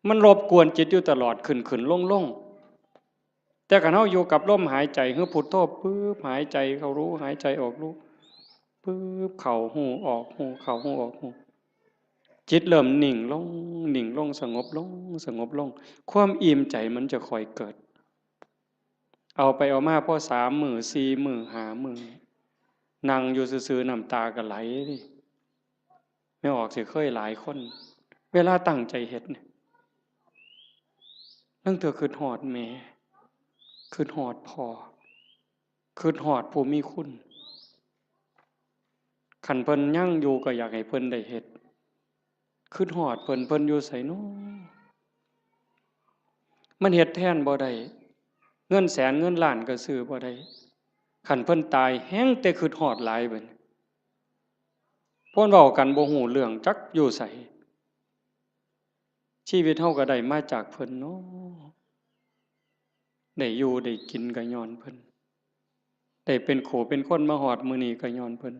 มันรบกวนจิตอยู่ตลอดขึ้นลงแต่คันเฮาอยู่กับลมหายใจคือพุทโธปึ๊บหายใจเข้ารู้หายใจออกรู้ปึ๊บเข้าหูออกหูเข้าหูออกหูจิตเริ่มนิ่งลงสงบลงความอิ่มใจมันจะค่อยเกิดเอาไปเอามาพอ3 มื้อ4 มื้อ5 มื้อนั่งอยู่ซื่อๆน้ำตาก็ไหลดิไม่ออกสิเคยหลายคนเวลาตั้งใจเฮ็ดเนี่ยนั่งเถื่อคิดฮอดแม่คิดฮอดพ่อคิดฮอดผู้มีคุณคันเพิ่นยังอยู่ก็อยากให้เพิ่นได้เฮ็ดคิดฮอดเพิ่นอยู่ไสน้อมันเฮ็ดแทนบ่ได้เงินแสนเงินล้านก็ซื้อบ่ได้คันเพิ่นตายแฮงแต่คิดฮอดหลายเบิดเพิ่นเว้ากันบ่ฮู้เรื่องจักอยู่ไสชีวิตเฮาก็ได้มาจากเพิ่นเนาะได้อยู่ได้กินก็ย้อนเพิ่นได้เป็นขู่เป็นคนมาฮอดมื้อนี้ก็ย้อนเพิ่น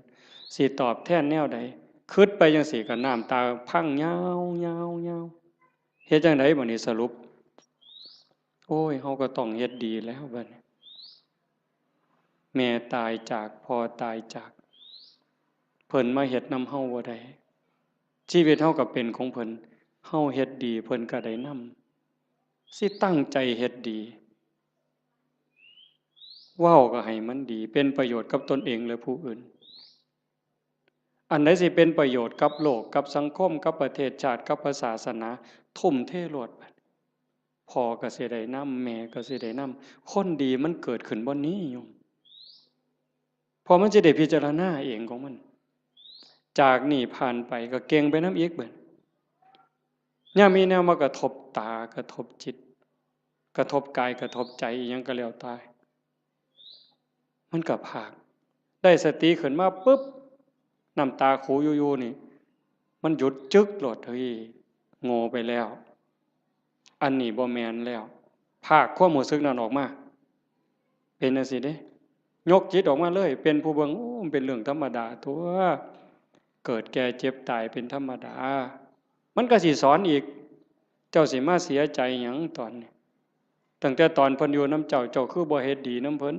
สิตอบแทนแนวใดคิดไปจังซี่ก็น้ำตาพังยาวๆเฮ็ดจังไดบัดนี้สรุปโอ้ยเฮาก็ต้องเฮ็ดดีแล้วบัดนี้แม่ตายจากพ่อตายจากเพิ่นมาเฮ็ดนำเฮาบ่ได้ชีวิตเฮาก็เป็นของเพิ่นเฮาเฮ็ดดีเพิ่นก็ได้นำสิตั้งใจเฮ็ดดีเว้าก็ให้มันดีเป็นประโยชน์กับตนเองและผู้อื่นอันใดสิเป็นประโยชน์กับโลกกับสังคมกับประเทศชาติกับศาสนาทุ่มเทโลดบัดพ่อก็สิได้นำแม่ก็สิได้นำคนดีมันเกิดขึ้นบ่นี้โยมพอมันสิได้พิจารณาเองของมันจากนี่ผ่านไปก็เก่งไปนำอีกเบิดยามมีแนวมากระทบตากระทบจิตกระทบกายกระทบใจอีหยังก็แล้วตายมันก็พากได้สติขึ้นมาปุ๊บน้ำตาคูอยู่ๆนี่มันหยุดจึกโลดเฮ้ยโง่ไปแล้วอันนี้บ่แม่นแล้วภาคความรู้สึกนั้นออกมาเป็นจังซี่เด้ยกจิตออกมาเลยเป็นผู้เบิ่งโอ้มันเป็นเรื่องธรรมดาตัวเกิดแก่เจ็บตายเป็นธรรมดามันก็สิสอนอีกเจ้าสิมาเสียใจหยังตอนนี้ตั้งแต่ตอนเพิ่นอยู่นำเจ้าคือบ่เฮ็ดดีนำเพิ่น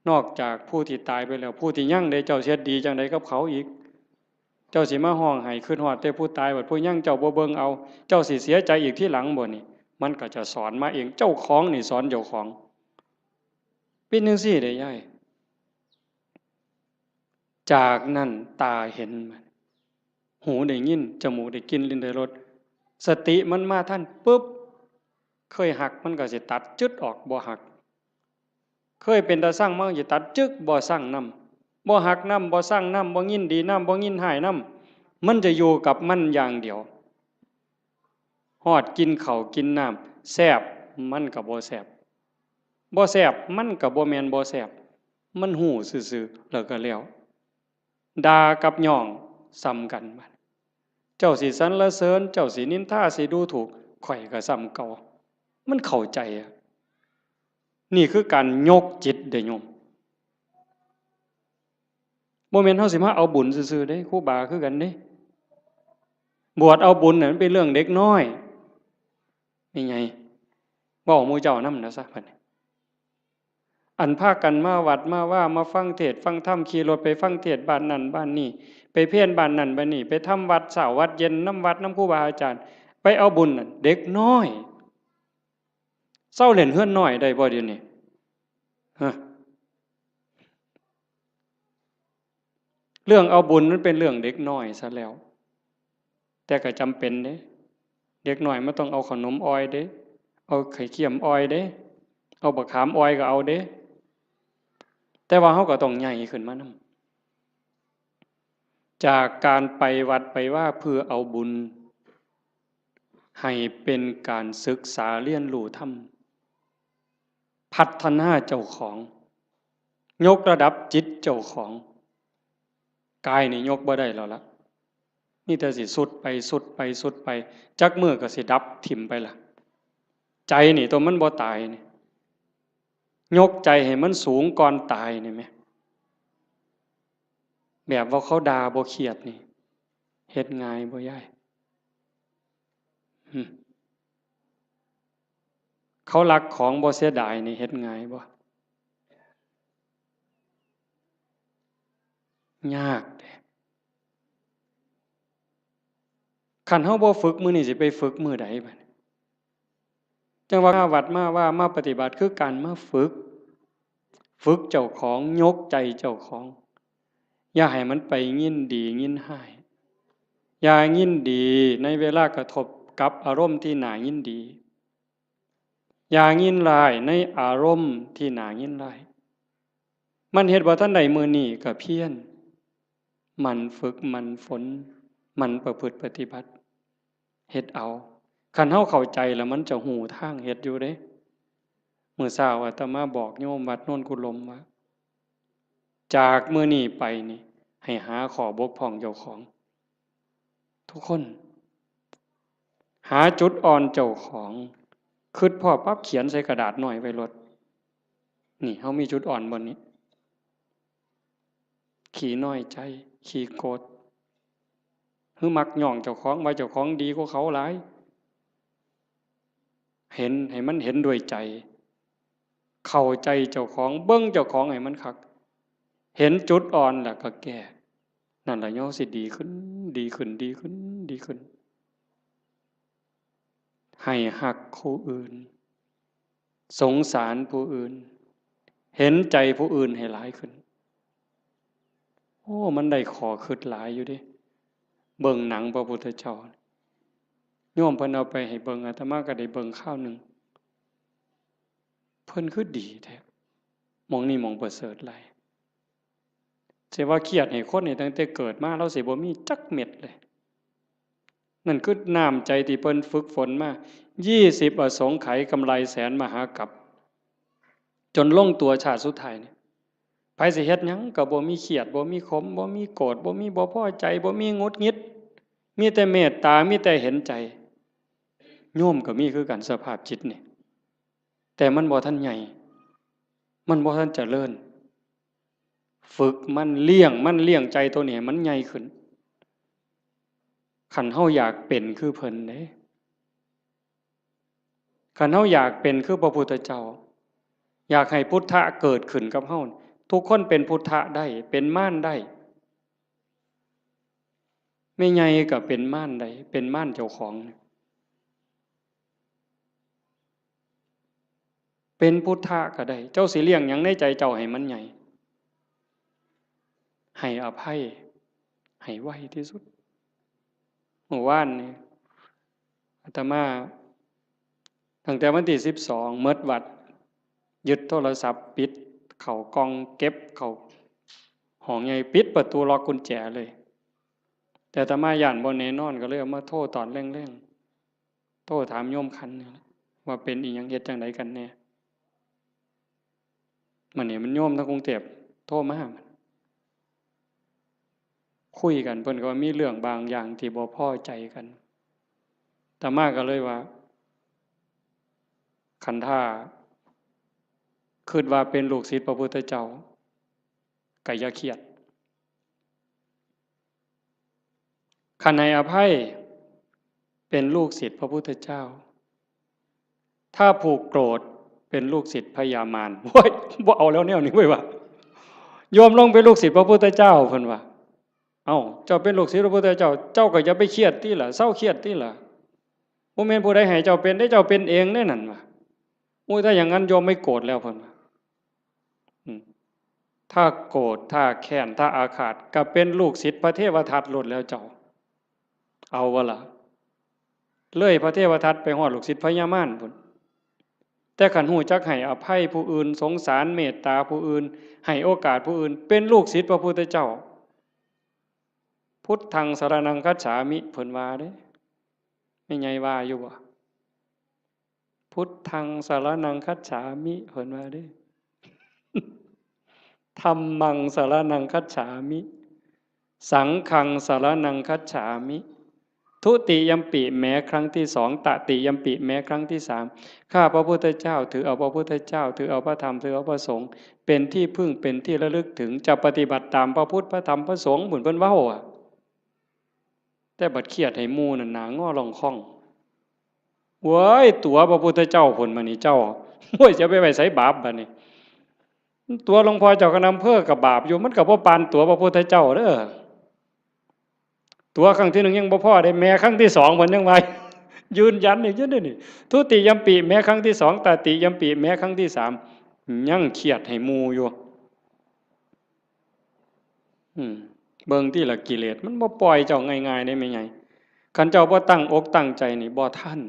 นอกจากผู้ที่ตายไปแล้วผู้ที่ยังได้เจ้าเฮ็ดดีจังได๋กับเขาอีกเจ้าสิมาฮ้องไห้คิดฮอดแต่ผู้ตายบัดผู้ยังเจ้าบ่เบิ่งเอาเจ้าสิเสียใจอีกทีหลังบ่นี่มันก็จะสอนมาเองเจ้าของนี่สอนเจ้าของเป็นจังซี่เด้ยายจากนั้นตาเห็นมัน หูได้ยินจมูกได้กลิ่นลิ้นได้รสสติมันมาท่านปุ๊บเคยหักมันก็สิตัดจึ๊ดออกบ่หักเคยเป็นตาสร้างมันก็สิตัดจึ๊กบ่สร้างนำบ่หักนำบ่สร้างนำบ่ยินดีนำบ่ยินหายนำมันจะอยู่กับมันอย่างเดียวฮอดกินข้าวกินน้ำแซ่บมันก็บ่แซ่บบ่แซ่บมันก็บ่แม่นบ่แซ่บมันหูซื่อๆแล้วก็แล้วด่ากับย่องซ้ำกันบัดเจ้าสิสรรเสริญเจ้าสินินทาสิดูถูกข่อยก็ซ้ำเก่ามันเข้าใจอ่ะนี่คือการยกจิตเด้อโยมบ่แม่นเฮาสิมาเอาบุญซื่อๆเด้ครูบาคือกันเด้บวชเอาบุญน่ะมันเป็นเรื่องเด็กน้อยนี่ไงเว้าหมู่เจ้านำนะซะบัดนี้อันพากันมาวัดมาว่ามาฟังเทศน์ฟังธรรมขี่รถไปฟังเทศน์บ้านนั้นบ้านนี้ไปเพี้ยนบ้านนั้นบ้านนี้ไปทำวัดเช้าวัดเย็นน้ำวัดน้ำครูบาอาจารย์ไปเอาบุญน่ะเด็กน้อยเศร้าเล่นเฮือนน้อยได้บ่เดี๋ยวนี้ฮะเรื่องเอาบุญนั้นเป็นเรื่องเด็กน้อยซะแล้วแต่ก็จำเป็นเด้เด็กน้อยมันต้องเอาขนมอ้อยเด้เอาไข่เค็มอ้อยเด้เอาบักขามอ้อยก็เอาเด้แต่ว่าเฮาก็ต้องใหญ่ขึ้นมานำจากการไปวัดไปว่าเพื่อเอาบุญให้เป็นการศึกษาเรียนรู้ธรรมพัฒนาเจ้าของยกระดับจิตเจ้าของกายนี่ยกบ่ได้แล้วล่ะนี่แต่สิสุดไปสุดไปสุดไปจักมือก็สิดับถิ่มไปล่ะใจนี่ตัวมันบ่ตายนี่ยกใจให้มันสูงก่อนตายนี่แม่แบบว่าเขาด่าบ่เครียดนี่เฮ็ดง่ายบ่ยายเขารักของบ่เสียดายนี่เฮ็ดง่ายบ่ยากเด้คันเฮาบ่ฝึกมื้อนี้สิไปฝึกมื้อใดบัดจังว่าวัดมาว่ามาปฏิบัติคือการมาฝึกเจ้าของยกใจเจ้าของอย่าให้มันไปยินดียินหายอย่ายินดีในเวลากระทบกับอารมณ์ที่น่ายินดีอย่ายินร้ายในอารมณ์ที่น่ายินร้ายมันเฮ็ดบ่ทันใดมื้อนี้ก็เพียรมันฝึกมันฝนมันประพฤติปฏิบัติเฮ็ดเอาคันเฮาเข้าใจแล้วมันจะหูทางเฮ็ดอยู่เด้มื้อเช้าอาตมาบอกโยมวัดโน่นกุลมว่าจากมื้อนี้ไปนี่ให้หาข้อบกพร่องเจ้าของทุกคนหาจุดอ่อนเจ้าของคิดพอปั๊บเขียนใส่กระดาษหน่อยไว้รถนี่เฮามีจุดอ่อนบนนี้ขี้น้อยใจขี้โกรธคือมักย่องเจ้าของว่าเจ้าของดีกว่าเขาหลายเห็นให้มันเห็นด้วยใจเข้าใจเจ้าของเบิ่งเจ้าของให้มันคักเห็นจุดอ่อนแล้วก็แก้นั่นล่ะย่อสิดีขึ้นดีขึ้นดีขึ้นดีขึ้นให้หักผู้อื่นสงสารผู้อื่นเห็นใจผู้อื่นให้หลายขึ้นโอ้มันได้ขอคิดหลายอยู่ดิเบิ่งหนังพระพุทธเจ้าโยมเพิ่นเอาไปให้เบิ่งอาตมาก็ได้เบิ่งข้าวหนึ่งเพิ่นคือดีแท้มองนี่มองประเสริฐหลายสิว่าเครียดให้คนนี่ตั้งแต่เกิดมาเราสิบ่มีจักเม็ดเลยนั่นคือน้ำใจที่เพิ่นฝึกฝนมา20อสงไขยกำไรแสนมหากัปจนลงตัวชาติสุดท้ายนี่ไผสิเฮ็ดหยังก็บ่มีเครียดบ่มีขมบ่มีโกรธบ่มีบ่พอใจบ่มีหงุดหงิดมีแต่เมตตามีแต่เห็นใจโยมก็มีคือกันสภาพจิตนี่แต่มันบ่ทันใหญ่มันบ่ทันเจริญฝึกมันเลี้ยงใจตัวนี้มันใหญ่ขึ้นคันเฮาอยากเป็นคือเพิ่นเด้คันเฮาอยากเป็นคือพระพุทธเจ้าอยากให้พุทธะเกิดขึ้นกับเฮาทุกคนเป็นพุทธะได้เป็นม่านได้ไม่ใหญ่ก็เป็นม่านได้เป็นม่านเจ้าของเป็นพุทธะก็ได้เจ้าสิเลี้ยงหยังในใจเจ้าให้มันใหญ่ให้อภัยให้ไวที่สุด มื่อวานนี่อาตมาตั้งแต่วันที่12เมิดวัดยึดโทรศัพท์ปิดเข้ากล่องเก็บเข้าห้องใหญ่ปิดประตูล็อกกุญแจเลยแต่อาตมาย่านบ่แน่นอนก็เลยเอามาโทรตอนแรงๆโทรถามโยมคันนี่ว่าเป็นอีหยังเฮ็ดจังไดกันแน่มันนี่มันโยมทั้งกรุงเทพโทรมาคุยกันเพิ่นก็ว่ามีเรื่องบางอย่างที่บ่พอใจกันอาตมาก็เลยว่าคันท่าคิดว่าเป็นลูกศิษย์พระพุทธเจ้าก็อย่าเครียดคันให้อภัยเป็นลูกศิษย์พระพุทธเจ้าถ้าผูกโกรธเป็นลูกศิษย์พญามารโว้ยบ่เอาแล้วแนวนี้เว้ยว่าโยมลงเป็นลูกศิษย์พระพุทธเจ้าเพิ่นว่าเอ้าเจ้าเป็นลูกศิษย์พระพุทธเจ้าเจ้าก็อย่าไปเครียดติล่ะเศร้าเครียดติล่ะบ่แม่นผู้ใดให้เจ้าเป็นได้เจ้าเป็นเองแน่นั่นว่าโอ้ยถ้าอย่างนั้นโยมไม่โกรธแล้วเพิ่นว่าถ้าโกรธถ้าแค้นถ้าอาฆาตก็เป็นลูกศิษย์พระเทวทัตหลุดแล้วเจ้าเอาวะล่ะเลยพระเทวทัตไปฮอดลูกศิษย์พญามารพุ่นแต่ขันหูจักให้อภัยผู้อื่นสงสารเมตตาผู้อื่นให้โอกาสผู้อื่นเป็นลูกศิษย์พระพุทธเจ้าพุทธังสรณังคัจฉามิเพิ่นว่าเด้ไม่ไงว่าอยู่บ่พุทธังสรณังคัจฉามิเพิ่นว่าเด้ธัมมังสรณังคัจฉามิสังฆังสรณังคัจฉามิทุติยัมปิแม้ครั้งที่2ตติยัมปิแม้ครั้งที่3ข้าพระพุทธเจ้าถือเอาพระพุทธเจ้าถือเอาพระธรรมถือเอาพระสงฆ์เป็นที่พึ่งเป็นที่ระลึกถึงจะปฏิบัติตามพระพุทธพระธรรมพระสงฆ์เหมือนเพิ่นเว้าอ่ะแต่บัดเครียดให้หมู่นั่นหน้างอลองคองเว้ยตัวพระพุทธเจ้าพุ่นมานี่เจ้าโอ้ยจะไปไว้ไสบาปบัดนี้ตัวหลวงพ่อเจ้าคณะอำเภอกับบาปอยู่มันก็บ่ปานตัวพระพุทธเจ้าเด้อตัวครั้งที่1ยังบ่พอได้แม้ครั้งที่2เพิ่นยังว่ายืนยันอีกจังได๋นี่ทุติยัมปิแม้ครั้งที่2ตติยัมปิแม้ครั้งที่3ยังเครียดให้หมู่อยู่เบิ่งที่ละกิเลสมันบ่ปล่อยเจ้าง่ายๆได้แม่ใหญ่คันเจ้าบ่ตั้งอกตั้งใจนี่บ่ทัน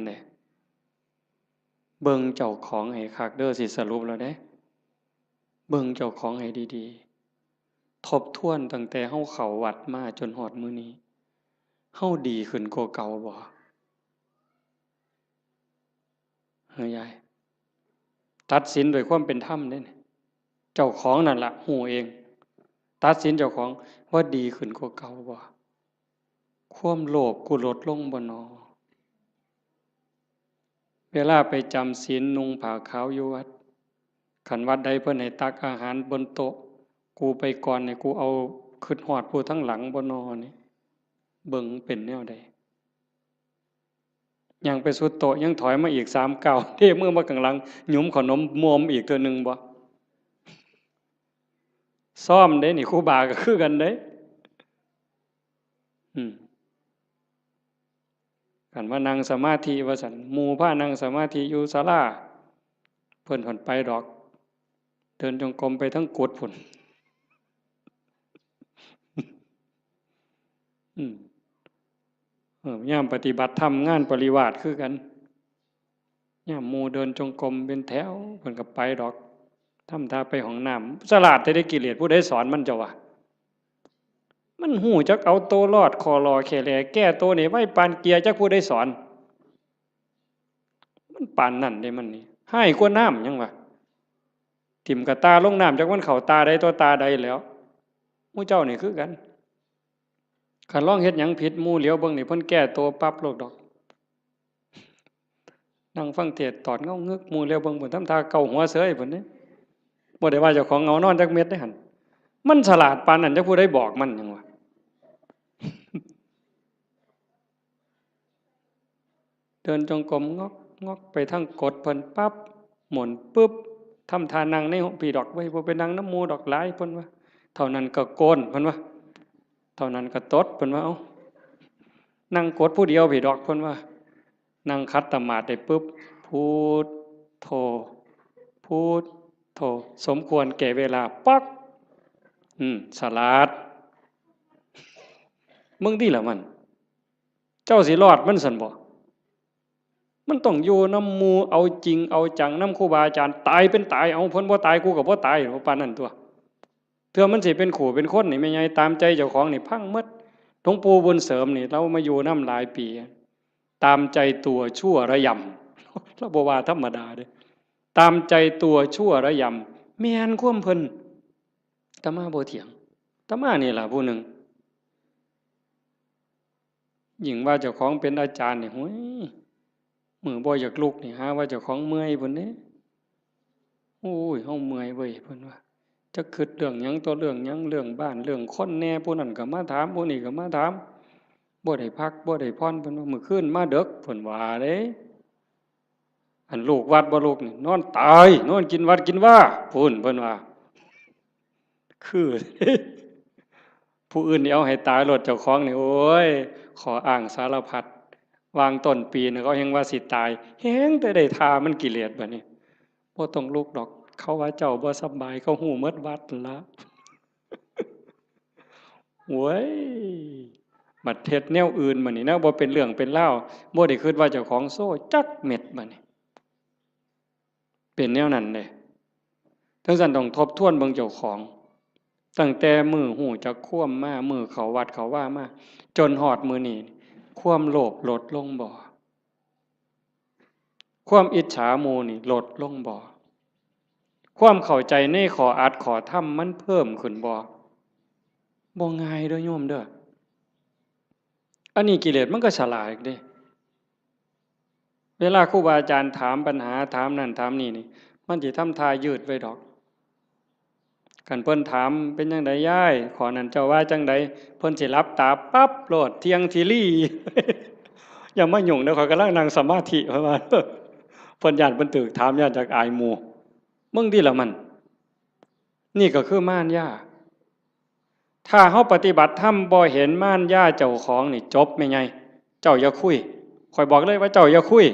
เด้เบิ่งเจ้าของให้คักเด้อสิสรุปแล้วเด้เบิ่งเจ้าของให้ดีๆทบทวนตั้งแต่เฮาเข้าวัดมาจนฮอดมื้อนี้เฮาดีขึ้นกว่าเก่าบ่เฮ้ยยายตัดสินด้วยความเป็นธรรมเด้เจ้าของนั่นล่ะฮู้เองตัดสินเจ้าของว่าดีขึ้นกว่าเก่าบ่ความโลภกูลดลงบ่น้อเวลาไปจำศีลนุ่งผ้าขาวอยู่วัดขันวัดใดเพิ่นให้ตักอาหารบนโต๊ะกูไปก่อนเนี่ยกูเอาขึ้นหอดผู้ทั้งหลังบ่นอนี่เบิ่งเป็นแนวใดยังไปสุดโต๊ะยังถอยมาอีก3ก้าวเท่มือมาข้างหลังหยุมขนมมอมอีกตัวนึงบ่ซ้อมเด้นี่ครูบาก็คือกันเด้กันว่านั่งสมาธิว่าซั่นหมู่พานั่งสมาธิอยู่ศาลาเพิ่นไปดอกเดินจงกรมไปทั้งกุดพุ่นยามปฏิบัติธรรมงานปริวาสคือกันยามหมู่เดินจงกรมเป็นแถวเพิ่นก็ไปดอกทำท่าไปห้องน้ำฉลาดได้กิเลสผู้ใดสอนมันเจ้าวะมันหูจักเอาโตรอดคอรอแค่แลแก้โตนี่ไว้ปานเกียร์จักผู้ใดสอนมันปานนั่นได้มันนี่ให้กว่าน้ำยังวะถิ่มกับตาลงน้ำจากมันเข่าตาใดตัวตาใดแล้วหมู่เจ้านี่คือกันขันร้องเฮ็ดหยังผิดหมู่เหลียวเบิ่งนี่เพิ่นแก้ตัวปั๊บโลกดอกนั่งฟังเทศตอดเงางึกหมู่เหลียวเบิ่งเพิ่นทำท่าเกาหัวเสยเพิ่นนี่บ่ได้ว่าเจ้าของเงานอนจักเม็ดได้หั่นมันฉลาดปานนั้นจักผู้ใดบอกมันหยังวะเดินจงกรมงอกไปทั้งกดเพิ่นปั๊บหมุนปึ๊บทำท่านั่งในพี่ดอกไว้บ่ไปนั่งน้ำหมู่ดอกหลายเพิ่นว่าเท่านั้นก็โกนเพิ่นว่าเท่านั้นก็ตดเพิ่นว่าเอ้านั่งกดผู้เดียวพี่ดอกเพิ่นว่านั่งคัดตมาดได้ปึ๊บพุทโธพุทโธสมควรแก่เวลาปักฉลาด มึงที่ละมันเจ้าสิรอดมันสันบ่มันต้องอยู่น้ำมูเอาจริงเอาจังน้ำครูบาอาจารย์ตายเป็นตายเอาพ้นบ่ตายกูกับบ่ตายปานนั้นตัวเทื่อมันสิเป็นขู่เป็นคนนี่ไม่ไงตามใจเจ้าของนี่พังหมดหลวงปู่บุญเสริมนี่เรามาอยู่น้ำหลายปีตามใจตัวชั่วระยำเราบ่ว่าธรรมดาเด้ตามใจตัวชั่วระยำแม่นความเพิ่นตมาบ่เถียงตมานี่ล่ะผู้หนึ่งยิ่งว่าเจ้าของเป็นอาจารย์นี่โห้ยมือบ่อยากลุกนี่หาว่าเจ้าของเมื่อยพุ่นเด้โอ้ยเฮาเมื่อยเว้ยเพิ่นว่าจะคิดเรื่องหยังต่อเรื่องหยังเรื่องบ้านเรื่องคนแน่ผู้นั้นก็มาถามผู้นี้ก็มาถามบ่ได้พักบ่ได้พรเพิ่นว่ามื้อคืนมาดึกเพิ่นว่าเด้อันลูกวัดบ่ลูกนี่นอนตายนอนกินวัดกินว่าพุ่นเพิ่นว่าคือผู้อื่นนี่เอาให้ตายรถเจ้าของนี่โอ้ยขออ้างสารพัดวางต้นปีนี่เขาเห็นว่าสิตายแฮงแต่ได้ทามันกิเลสบัดนี้บ่ต้องลุกดอกเขาว่าเจ้าบ่สบายเขาฮู้หมดวัดนั่นล่ะโว้ยบัดเฮ็ดแนวอื่นบัดนี้นะบ่เป็นเรื่องเป็นราวบ่ได้คิดว่าเจ้าของโซ่จักเม็ดบัดนี้เป็นแนวนั้นเด้ทั้งนั้นต้องทบทวนเบิ่งเจ้าของตั้งแต่มือหูจักคว่ำมามือเขาวัดเขาว่ามาจนหอดมือนี่ความโลภลดลงบ่ความอิจฉาโมนี่ลดลงบ่ความเข้าใจในขออัดขอทำมันเพิ่มขึ้นบ่ง่ายเด้อโยมเด้ออันนี้กิเลสมันก็ฉลาดเด้เวลาครูบาอาจารย์ถามปัญหาถามนั่นถามนี่นี่มันสิทำทายืดไว้ดอกกันเพิ่นถามเป็นจังได๋ย้ายขอนั้นเจ้าว่าจังได๋เพิ่นสิหลับตาปั๊บโลดเที่ยงทีลี่ อย่ามายุ่งเด้อข้อยกำลังนั่งสมาธิเพิ่นว่าเพิ่นย้านเพิ่นตึกถามย้านจากอายหมู่มึงที่ละมันนี่ก็คือม่านย่าถ้าเฮาปฏิบัติธรรมบ่เห็นม่านย่าเจ้าของนี่จบแม่ใหญ่เจ้าอย่าคุยข้อยบอกเลยว่าเจ้าอย่าคุย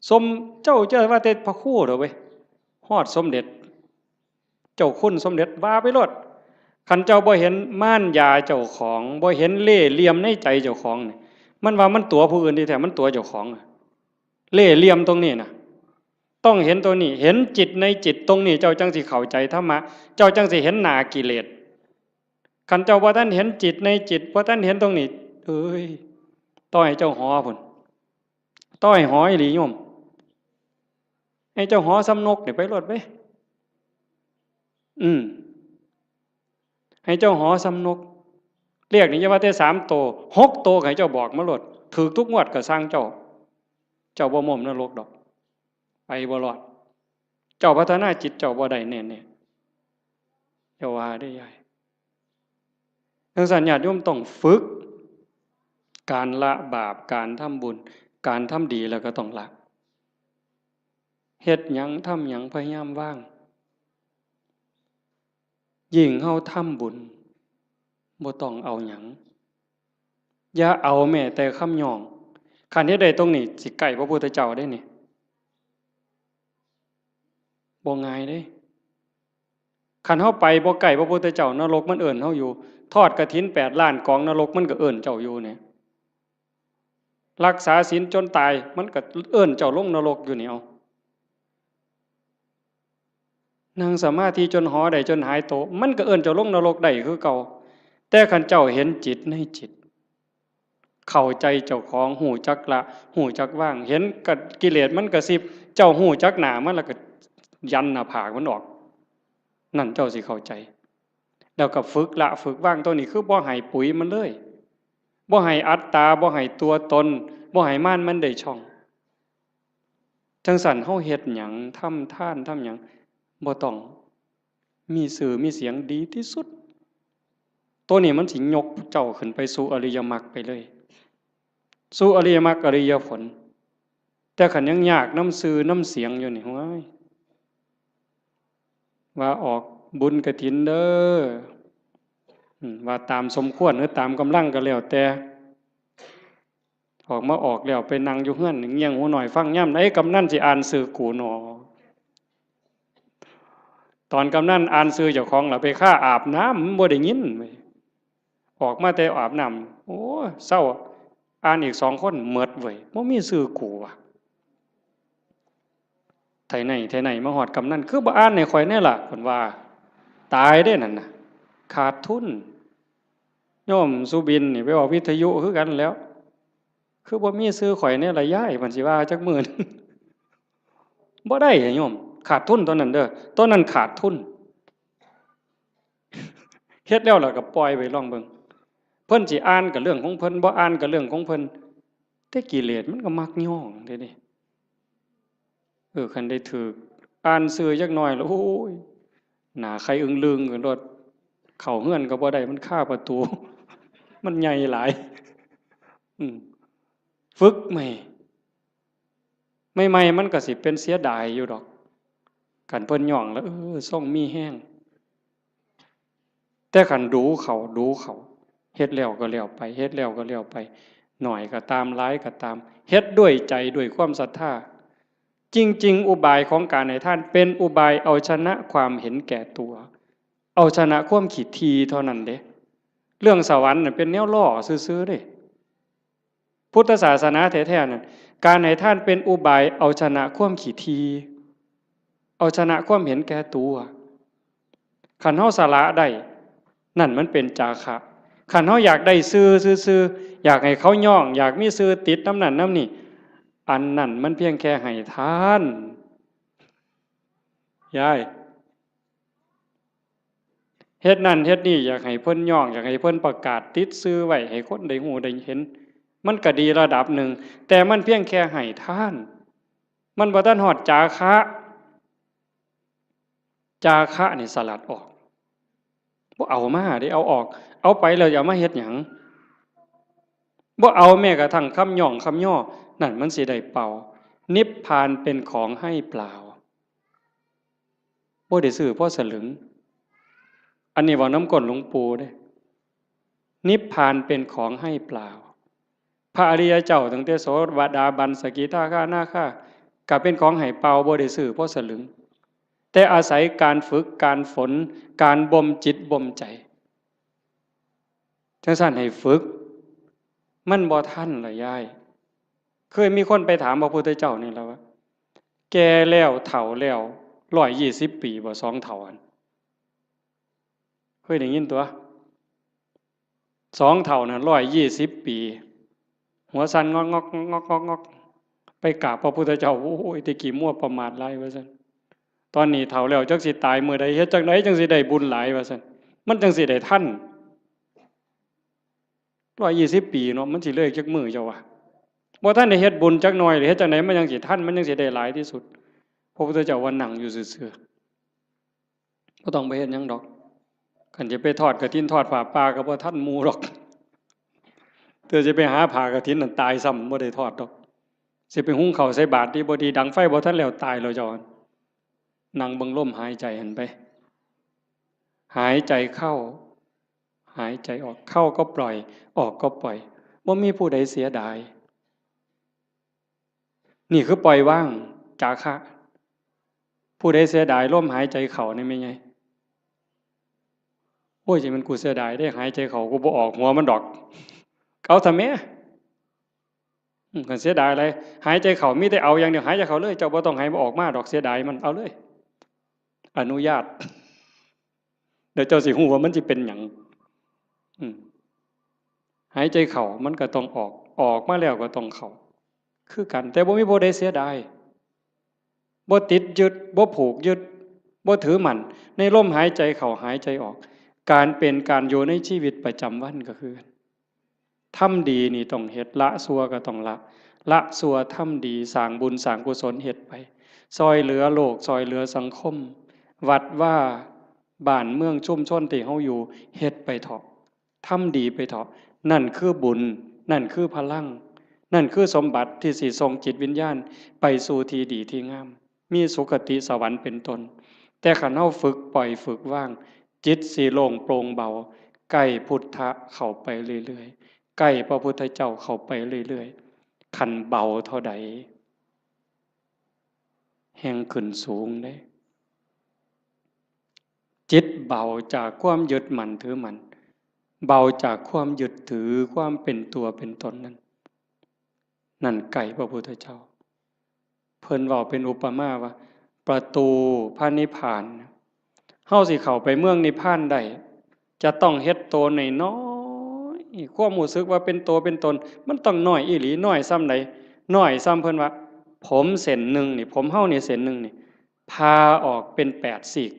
สมเจ้าว่าแต่พระครูเด้อเว้ยฮอดสมเด็จเจ้าคุณสมเด็จว่าไปโลดคันเจ้าบ่เห็นม่านยาเจ้าของบ่เห็นเล่ห์เหลี่ยมในใจเจ้าของนี่มันว่ามันตัวผู้อื่นที่แท้มันตัวเจ้าของเล่ห์เหลี่ยมตรงนี้น่ะต้องเห็นตัวนี้เห็นจิตในจิตตรงนี้เจ้าจังสิเข้าใจธรรมะเจ้าจังสิเห็นหน้ากิเลสคันเจ้าบ่ทันเห็นจิตในจิตบ่ทันเห็นตรงนี้เอ้ยต้อยเจ้าหอพุ่นต้อยหออีหลีโยมให้เจ้าหอสำนกนี่ไปโลดเว้ยให้เจ้าหอสำนกเรียกนี่อย่าว่าแต่3โต6โตให้เจ้าบอกมาโลดถูกทุกงวดก็สร้างเจ้าบ่ม่มนรกดอกไปบ่รอดเจ้าพัฒนาจิตเจ้าบ่ได้แน่ๆอย่าว่าได้ใหญ่ทั้งสัญญาติโยมต้องฝึกการละบาปการทำบุญการทำดีแล้วก็ต้องละเฮ็ดหยังทำหยังพยายามว่างยิ่งเฮาทำบุญบ่ต้องเอาหยังอย่าเอาแม้แต่คำย่องคันเฮ็ดได้ตรงนี้สิใกล้พระพุทธเจ้าได้นี่บ่ง่ายเด้คันเฮาไปบ่ใกล้พระพุทธเจ้านรกมันเอิ้นเฮาอยู่ทอดกฐิน8ล้านกองนรกมันก็เอิ้นเจ้าอยู่เนี่ยรักษาศีลจนตายมันก็เอิ้นเจ้าลงนรกอยู่นี่เอานั่งสมาธิจนหอได้จนหายโตมันก็เอิ้นเจ้าลงนรกได้คือเก่าแต่คันเจ้าเห็นจิตในจิตเข้าใจเจ้าของหูจักละหูจักว่างเห็นกิเลสมันกระซิบเจ้าหูจักหนามันแล้วก็ยันหน้าผากมันออกนั่นเจ้าสิเข้าใจแล้วก็ฝึกละฝึกว่างตัวนี้คือบ่ให้ปุ๋ยมันเลยบ่ให้อัตตาบ่ให้ตัวตนบ่ให้ม่านมันได้ช่องจังสั่นเฮาเฮ็ดหยังทำทานทำหยังบ่ต้องมีสื่อมีเสียงดีที่สุดตัวนี้มันสิยกเจ้าขึ้นไปสู่อริยมรรคไปเลยสู่อริยมรรคอริยผลแต่ขันยังยากน้ำสื่อน้ำเสียงอยู่นี่ว้ายว่าออกบุญกฐินเด้อว่าตามสมควรหรือตามกำลังก็แล้วแต่ออกมาออกแล้วไปนั่งอยู่เฮือนเงี่ยงหูหน่อยฟังย่ำไอ้กำนันสิอ่านสื่อกูหนอตอนกำนันอ่านสื่อเจ้าของล่ะไปฆ่าอาบน้ำบ่ได้ยิน ออกมาแต่อาบน้ำโอ้เศร้าอ่านอีก2 คนเมิดเว้ยบ่มีชื่อกูว่ะไทไหนมาฮอดกำนันคือบ่อ่านให้ข่อยแน่ล่ะเพิ่นว่าตายได้นั่นน่ะขาดทุนโยมสุบินนี่ไปออกวิทยุคือกันแล้วคือบ่มีชื่อข่อยแน่ล่ะยายเพิ่นสิว่าจักมื้อ บ่ได้โยมขาดทุนตอนนั้นเด้อตอนนั้นขาดทุนเฮ็ดแล้วล่ะก็ปล่อยไว้ลองเบิ่งเพิ่นสิอ่านก็เรื่องของเพิ่นบ่อ่านก็เรื่องของเพิ่นแต่กิเลสมันก็มักย่องเด้นี่คันได้ถูกอ่านชื่อจักหน่อยแล้วโอ้ยหน้าใครอึ้งลึงกันโลดเข้าเรือนก็บ่ได้มันคาประตูมันใหญ่หลายอืมฝึกใหม่ใหม่ๆมันก็สิเป็นเสียดายอยู่ดอกคันเพิ่นย่องแล้วทรงมีแฮงแต่คันดูเขาเฮ็ดแล้วก็แล้วไปเฮ็ดแล้วก็แล้วไปหน่อยก็ตามหลายก็ตามเฮ็ดด้วยใจด้วยความศรัทธาจริงๆอุบายของการให้ท่านเป็นอุบายเอาชนะความเห็นแก่ตัวเอาชนะความขี้ทีเท่านั้นเด้เรื่องสวรรค์น่ะเป็นแนวล่อซื่อๆเด้พุทธศาสนาแท้ๆนั่นการให้ท่านเป็นอุบายเอาชนะความขี้ทีเอาชนะความเห็นแก่ตัวคันเฮาสละได้นั่นมันเป็นจาคะคันเฮาอยากได้ซื่อๆอยากให้เขาย่องอยากมีซื่อติดน้ำนั่นน้ำนี่อันนั้นมันเพียงแค่ให้ทานยายเฮ็ดนั่นเฮ็ดนี่อยากให้เพิ่นย่องอยากให้เพิ่นประกาศติดซื่อไว้ให้คนได้ฮู้ได้เห็นมันก็ดีระดับหนึ่งแต่มันเพียงแค่ให้ทานมันบ่ทันฮอดจาคะจาคะนี่สลัดออกบ่เอามาได้เอาออกเอาไปแล้วอย่ามาเฮ็ดหยังบ่เอาแม้กระทั่งคำย่องคำย่อนั่นมันสิได้เป่านิพพานเป็นของให้เปล่าบ่ได้ซื้อเพราะสลึงอันนี้เว้าน้ำก้นหลวงปู่เด้นิพพานเป็นของให้เปล่าพระอริยเจ้าตั้งแต่โสดาบันสกิทาคานาคาก็เป็นของให้เปล่าบ่ได้ซื้อเพราะสลึงแต่อาศัยการฝึกการฝนการบ่มจิตบ่มใจจังซั่นให้ฝึกมันบ่ทันล่ะยายเคยมีคนไปถามพระพุทธเจ้านี่แล้วว่าแก่แล้วเฒ่าแล้ว120 ปีบ่2เฒ่าอันเคยได้ยินตัว2เฒ่าน่ะ120 ปีหัวสั่นงอกไปกราบพระพุทธเจ้าโอ้ยแต่กี้มั่วประมาทหลายว่าซั่นตอนนี้เฒ่าแล้วจักสิตายมื้อใดเฮ็ดจังไดจังสิได้บุญหลายว่าซั่นมันจังสิได้ทัน120 ปีเนาะมันสิเลยจักมื้อเจ้าว่าบ่ทันได้เฮ็ดบุญจักหน่อยหรือเฮ็ดจังไดมันจังสิทันมันจังสิได้หลายที่สุดพระพุทธเจ้าว่านั่งอยู่ซื่อๆบ่ต้องไปเฮ็ดหยังดอกคันจะไปทอดกฐินทอดผ้าป่าก็บ่ทันหมู่ดอกเธอจะไปหาผ้ากฐินนั่นตายซ้ำบ่ได้ทอดดอกสิไปหุงข้าวใส่บาตรดีบ่ดีดังไฟบ่ทันแล้วตายแล้วเจ้านั่งเบิ่งลมหายใจหันไปหายใจเข้าหายใจออกเข้าก็ปล่อยออกก็ปล่อยบ่มีผู้ใดเสียดายนี่คือปล่อยว่างจาคะผู้ใดเสียดายลมหายใจเข้านี่แม่นไงโอ้ยสิมันกูเสียดายได้หายใจเข้ากูบ่ออกหัวมันดอกเอาทำแม่กันเสียดายอะไรหายใจเข้ามีแต่เอาอย่างเดียวหายใจเข้าเลยเจ้าบ่ต้องให้มันออกมาดอกเสียดายมันเอาเลยอนุญาตเดี๋ยวเจ้าสิฮู้ว่ามันสิเป็นหยังหายใจเข้ามันก็ต้องออกมาแล้วก็ต้องเข้าคือกันแต่บ่มีผู้ใดเสียดายบ่ติดยึดบ่ผูกยึดบ่ถือมั่นในลมหายใจเข้าหายใจออกการเป็นการอยู่ในชีวิตประจำวันก็คือทำดีนี่ต้องเฮ็ดละชั่วก็ต้องละชั่วทำดีสร้างบุญสร้างกุศลเฮ็ดไปซอยเหลือโลกซอยเหลือสังคมวัดว่าบ้านเมืองชุมชนที่เฮาอยู่เฮ็ดไปเถาะทำดีไปเถาะนั่นคือบุญนั่นคือพลังนั่นคือสมบัติที่สิส่งจิตวิญญาณไปสู่ที่ดีที่งามมีสุคติสวรรค์เป็นต้นแต่คันเฮาฝึกปล่อยฝึกว่างจิตสิโล่งโปร่งเบาใกล้พุทธะเข้าไปเรื่อยๆใกล้พระพุทธเจ้าเข้าไปเรื่อยๆคันเบาเท่าใดแห่งขึ้นสูงได้จิตเบาจากความยึดมั่นถือมั่น เบาจากความยึดถือความเป็นตัวเป็นตนนั้นนั่นไก่พระพุทธเจ้าเพิ่นเว้าเป็นอุปมาว่าประตูพระนิพพานเฮาสิเข้าไปเมืองนิพพานได้จะต้องเฮ็ดโตน้อยๆความรู้สึกว่าเป็นตัวเป็นตนมันต้องน้อยอีหลีน้อยซ้ำใดน้อยซ้ำเพิ่นว่าผมเส้นหนึ่งนี่ผมเฮานี่เส้นหนึ่งนี่พาออกเป็น8ซีก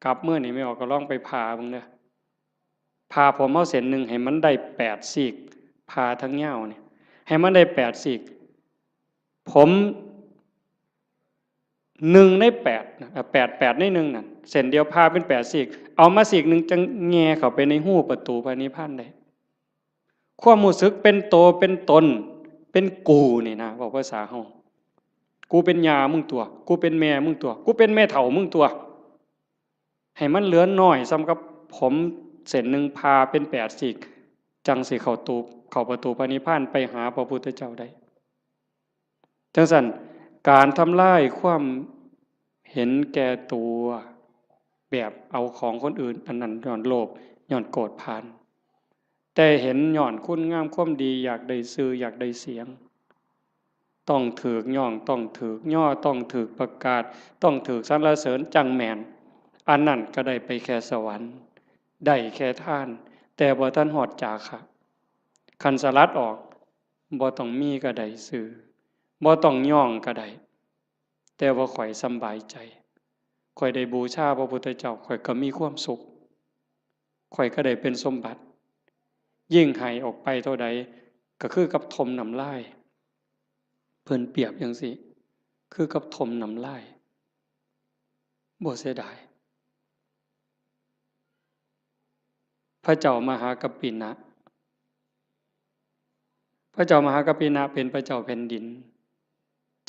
กลับเมื่อนี่ไม่ออกก็ลองไปพาเบิ่งเด้อพาผมเฮาเส้นหนึ่งให้มันได้8ซีกพาทั้งยาวนี่ให้มันได้8ซีกผม1 ใน 8นะ8 ใน 1นั่นเส้นเดียวพาเป็น8ซีกเอามาซีกหนึ่งจังแง่เข้าไปในหูประตูพระนิพพานได้ความรู้สึกเป็นโตเป็นตนเป็นกูนี่นะบอกภาษาเฮากูเป็นยามึงตัวกูเป็นแม่มึงตัวกูเป็นแม่เฒ่ามึงตัวให้มันเหลือน้อยซ้ำกับผมเส้นหนึ่งพาเป็น8ซีกจังสิเข้าประตูพระนิพพานไปหาพระพุทธเจ้าได้จังซั่นการทำลายความเห็นแก่ตัวแบบเอาของคนอื่นอันนั้นย้อนโลภย้อนโกรธพานแต่เห็นย้อนคุณงามความดีอยากได้ชื่ออยากได้เสียงต้องถูกย่องต้องถูกย่อต้องถูกประกาศต้องถูกสรรเสริญจังแม่นอันนั้นก็ได้ไปแค่สวรรค์ได้แค่ท่านแต่บ่ทันฮอดจาคะคันสลัดออกบ่ต้องมีก็ได้ชื่อบ่ต้องย่องก็ได้แต่ว่าข่อยสำบายใจข่อยได้บูชาพระพุทธเจ้าข่อยก็มีความสุขข่อยก็ได้เป็นสมบัติยิ่งให้ออกไปเท่าใดก็คือกับทมน้ำลายเพิ่นเปรียบจังซี่คือกับทมน้ำลายบ่เสียดายพระเจ้ามหากัปปินะพระเจ้ามหากัปปินะเป็นพระเจ้าแผ่นดิน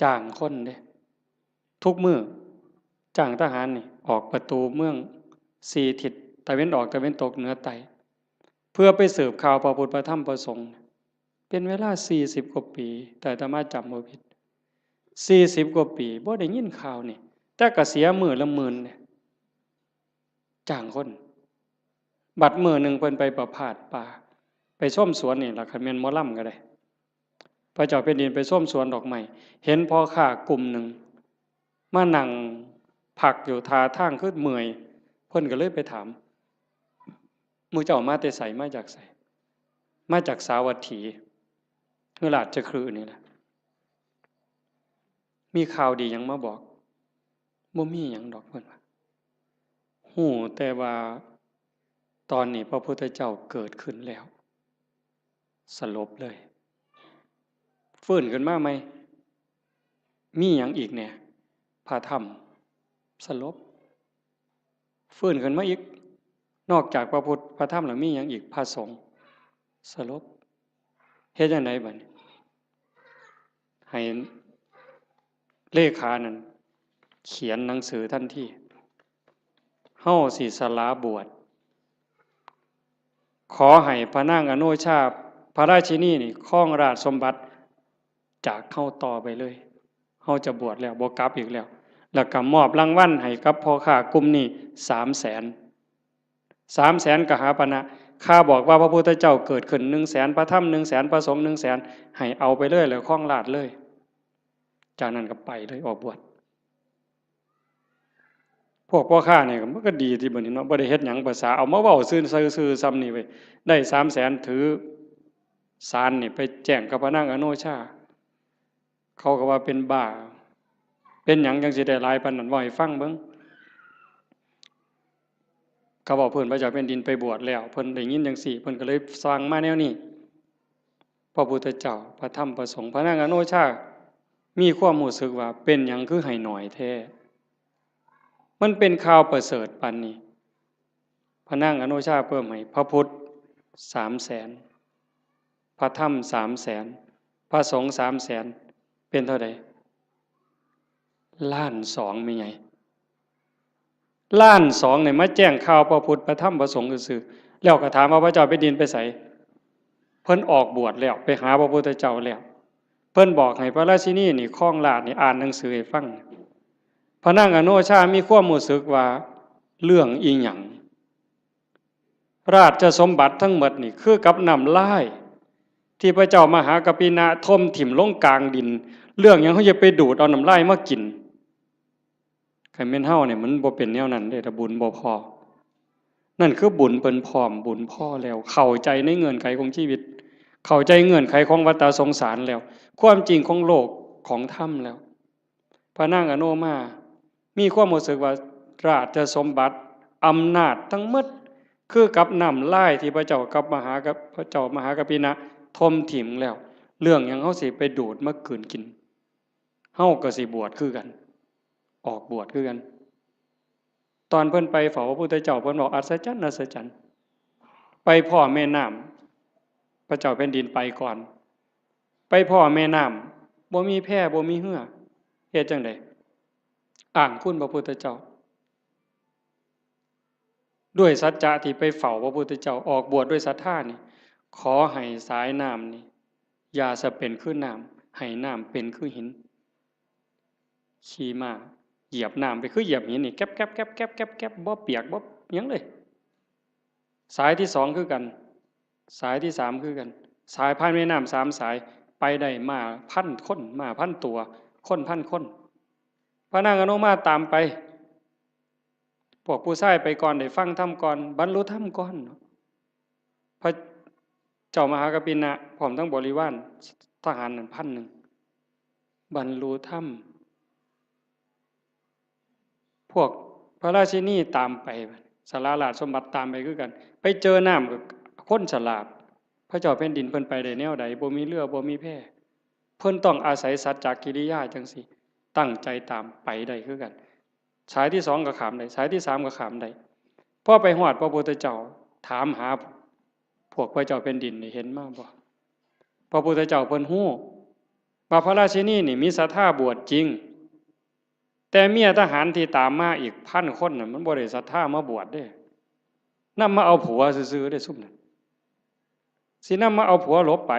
จ้างคนเด้ทุกมื้อจ้างทหารนี่ออกประตูเมือง4ทิศตะเว้นออกตะเว้นตกเหนือใต้เพื่อไปสืบข่าวพระพุทธพระธรรมพระสงฆ์เป็นเวลา40กว่าปีแต่อาตมาจำบ่ผิด40กว่าปีบ่ได้ยินข่าวนี่แต่ก็เสียมื้อละหมื่นเนี่ยจ้างคนบัดมื้อหนึงเพิ่นไปประพาสป่าไปชมสวนนี่ล่ะคันแม่นหมอลำก็ได้พระเจ้าแผ่นดินไปชมสวนดอกไม้เห็นพ่อค้ากลุ่มหนึ่งมานั่งพักอยู่ท่าทางคือเมื่อยเพิ่นก็เลยไปถามหมู่เจ้ามาแต่ไสมาจากไสมาจากสาวัตถีคือราชคฤห์นี่แหละมีข่าวดีหยังมาบอกบ่มีหยังดอกเพิ่นว่าฮู้แต่ว่าตอนนี้พระพุทธเจ้าเกิดขึ้นแล้วสลบเลยฟื้นขึ้นมาไหมมีหยังอีกเนี่ยพระธรรมสลบฟื้นขึ้นมาอีกนอกจากพระพุทธพระธรรมแล้วมีหยังอีกพระสงฆ์สลบเฮ็ดจังไดบัดนี้ให้เลขานั่นเขียนหนังสือทันทีเฮาสิสละบวชขอให้พระนางอโนชาพระราชินีนี่ครองราชสมบัติจากเฮาต่อไปเลยเฮาจะบวชแล้วบ่กลับอีกแล้วแล้วก็มอบรางวัลให้กับพ่อค้ากลุ่มนี้300,000 300,000กหาปณะข้าบอกว่าพระพุทธเจ้าเกิดขึ้น100,000พระธรรม100,000พระสงฆ์100,000ให้เอาไปเลยแล้วครองราชเลยจากนั้นก็ไปเลยออกบวชพวกพ่อค้าเนี่ยมันก็ดีที่บัดนี้เนาะบ่ได้เฮ็ดหยังภาษาเอามาเว้าซื่อๆซ้ำนี่เว้ยได้300,000ถือศาลนี่ไปแจ้งกับพระนางอโนชาเขาก็ว่าเป็นบ้าเป็นหยังจังสิได้หลายปานนั้นเว้าให้ฟังเบิ่งเขาบอกเพิ่นพระเจ้าแผ่นดินไปบวชแล้วเพิ่นได้ยินจังซี่เพิ่นก็เลยสร้างมาแนวนี้พระพุทธเจ้าพระธรรมพระสงฆ์พระนางอโนชามีความรู้สึกว่าเป็นหยังคือให้น้อยแท้มันเป็นข่าวประเสริฐปานนี้พระนางอโนชาเพิ่มให้พระพุทธ300,000พระธรรม300,000พระสงฆ์300,000เป็นเท่าใด1,200,000มีไง1,200,000เนี่ยมาแจ้งข่าวพระพุทธพระธรรมพระสงฆ์ซื่อๆแล้วก็ถามว่าพระเจ้าแผ่นดินไปไสเพิ่นออกบวชแล้วไปหาพระพุทธเจ้าแล้วเพิ่นบอกให้พระราชินีนี่ครองราชย์นี่อ่านหนังสือให้ฟังพระนางอโนชามีความรู้สึกว่าเรื่องอีหยัง ราชสมบัติทั้งหมดนี่คือกับน้ำลายที่พระเจ้ามหากัปปินะทมถิ่มลงกลางดินเรื่องยังเขาจะไปดูดเอาน้ำลายมากินใครเม่นเฮาเนี่ยมันบ่เป็นแนวนั้นเด้แต่บุญบ่พอนั่นคือบุญเปิ้นพร้อมบุญพ่อแล้วเข้าใจในเงื่อนไขของชีวิตเข้าใจเงื่อนไขของวัฏสงสารแล้วความจริงของโลกของธรรมแล้วพระนางอโนมามีความรู้สึกว่าราชสมบัติอำนาจทั้งหมดคือกับน้ำลายที่พระเจ้ากับพระเจ้ามหากัปปินะทมถิ่มแล้วเรื่องยังเฮาสิไปดูดมากืนกินเฮาก็สิบวชคือกันออกบวชคือกันตอนเพิ่นไปเฝ้าพระพุทธเจ้าเพิ่นบอกอัศจรรย์อัศจรรย์ไปพ่อแม่น้ำพระเจ้าแผ่นดินไปก่อนไปพ่อแม่น้ำบ่มีแพบ่มีเหือเฮ็ดจังได๋อ้างคุณพระพุทธเจ้าด้วยสัจจะที่ไปเฝ้าพระพุทธเจ้าออกบวชด้วยศรัทธานี่ขอให้สายน้ำนี่อย่าสะเป็นคือน้ำให้น้ำเป็นคือหินขี่ม้าเหยียบน้ำไปคือเหยียบหินนี่แก๊บแก๊บแก๊บแก๊บแก๊บแก๊บบ่เปียกบ่หยังเลยสายที่สองคือกันสายที่สามคือกันสายผ่านแม่น้ำสามสายไปได้มาพันคนมาพันตัวคนพันคนพระนางอนุมาตามไปพวกผู้ชายไปก่อนได้ฟังธรรมก่อนบรรลุธรรมก่อนพระเจ้ามหากัปปินะพร้อมทั้งบริวารทหาร1,000บรรลุธรรมพวกพระราชินีตามไปสาราราชสมบัติตามไปคือกันไปเจอน้ำกับคนฉลาดพระเจ้าแผ่นดินเพิ่นไปได้แนวใดบ่มีเรือบ่มีแพเพิ่นต้องอาศัยสัจจกิริยาจังซี่ตั้งใจตามไปได้คือกันสายที่2ก็ข้ามได้สายที่3ก็ข้ามได้พอไปฮอดพระพุทธเจ้าถามหาพวกพระเจ้าแผ่นดินนี่เห็นมาบ่พระพุทธเจ้าเพิ่นฮู้ว่าพระราชินีนี่มีศรัทธาบวชจริงแต่เมียทหารที่ตามมาอีก1,000คนน่ะมันบ่ได้ศรัทธามาบวชเด้นำมาเอาผัวซื่อๆได้ซุ่มนั้นสินำมาเอาผัวหลบไป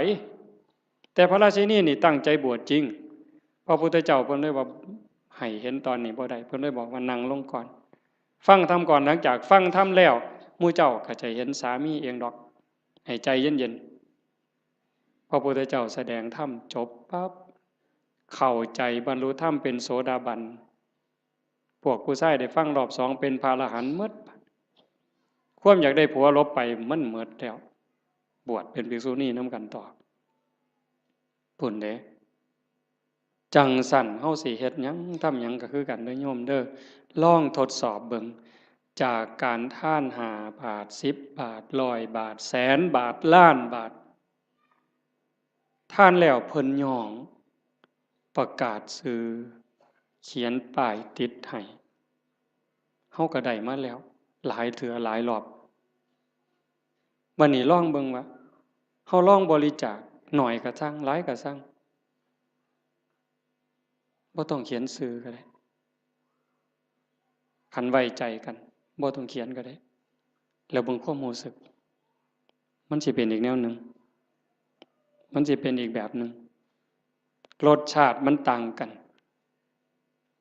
แต่พระราชินีนี่ตั้งใจบวชจริงพระพุทธเจ้าเพิ่นเลยว่าให้เห็นตอนนี้บ่ได้เพิ่นเลยบอกว่านั่งลงก่อนฟังธรรมก่อนหลังจากฟังธรรมแล้วหมู่เจ้าก็จะเห็นสามีเองดอกให้ใจเย็นๆพระพุทธเจ้าแสดงธรรมจบปั๊บเข้าใจบรรลุธรรมเป็นโสดาบันพวกผู้ชายได้ฟังรอบ2เป็นพระอรหันต์หมดความอยากได้ผัวลบไปมันหมดแล้วบวชเป็นภิกษุณีนำกันต่อพุ่นเด้จังสั่นเฮาสิเฮ็ดหยังทำหยังก็คือกันเด้อโยมเด้อลองทดสอบเบิ่งจากการท่าน5 บาท10 บาท100 บาทแสนบาทล้านบาทท่านแล้วเพิ่นย่องประกาศซื้อเขียนป้ายติดให้เฮาก็ได้มาแล้วหลายเทื่อหลายรอบวันนี้ลองเบิ่งว่าเฮาลองบริจาคหน่อยก็ซังหลายก็ซังบ่ต้องเขียนชื่อก็ได้คันไว้ใจกันบ่ต้องเขียนก็ได้แล้วเบิ่งความรู้สึกมันสิเป็นอีกแนวหนึ่งมันสิเป็นอีกแบบหนึ่งรสชาติมันต่างกัน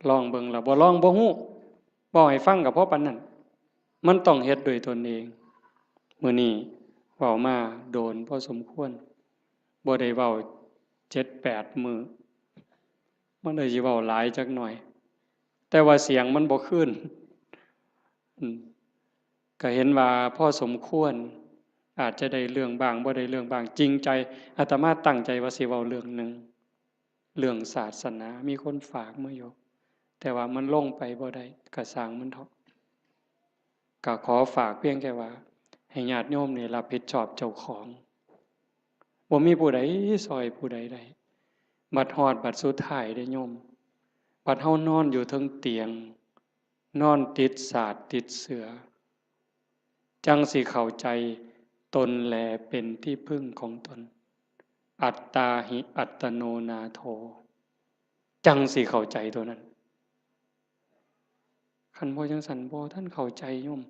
ลองเบิ่งแล้วบ่ลองบ่ฮู้บ่ให้ฟังก็เพราะปานนั้นมันต้องเฮ็ดด้วยตนเองมื้อนี้เว้ามาโดนพอสมควรบ่ได้เว้า7-8 มื้อมันเลยสิเว้าหลายจักหน่อยแต่ว่าเสียงมันบ่คืนก็เห็นว่าพอสมควรอาจจะได้เรื่องบางบ่ได้เรื่องบางจริงใจอาตมาตั้งใจว่าสิเว้าเรื่องหนึ่งเรื่องศาสนามีคนฝากมาอยู่แต่ว่ามันลงไปบ่ได้ก็สร้างมันเถาะก็ขอฝากเพียงแค่ว่าให้ญาติโยมนี่รับผิดชอบเจ้าของบ่มีผู้ใดซอยผู้ใดได้บัดฮอดบัดสุดท้ายเด้อโยมบัดเฮานอนอยู่เทิงเตียงนอนติดสาดติดเสือจังสิเข้าใจตนแลเป็นที่พึ่งของตนอัตตาหิอัตโนนาโถจังสิเข้าใจตัวนั้นคันบ่จังซั่นบ่ท่านเข้าใจโยม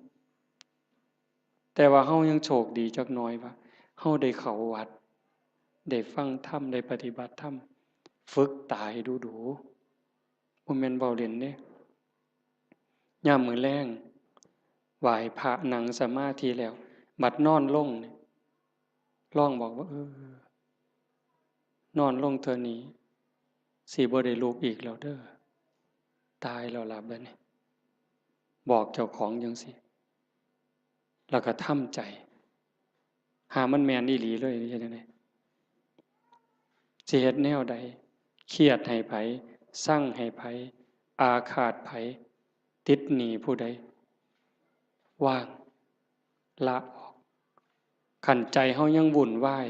แต่ว่าเฮายังโชคดีจักหน่อยว่าเฮาได้เข้าวัดได้ฟังธรรมได้ปฏิบัติธรรมฝึกตายดูๆบ่แม่นเว้าเล่นเด้ยามมื้อแลงไหว้พระนั่งสมาธิแล้ว บัดนอนลงเนี่ยลองบอกว่านอนลงเธอนี้สิบ่ได้ลุกอีกแล้วเด้อตายแล้วล่ะบัดนี้บอกเจ้าของจังซี่แล้วก็ทำใจหามันแม่นอีหลีเลยเฮ็ดจังได๋สิเฮ็ดแนวใดเครียดให้ไผสั่งให้ไผอาฆาตไผติดหนี้ผู้ใดว่างละออกขันใจเฮายังวุ่นวาย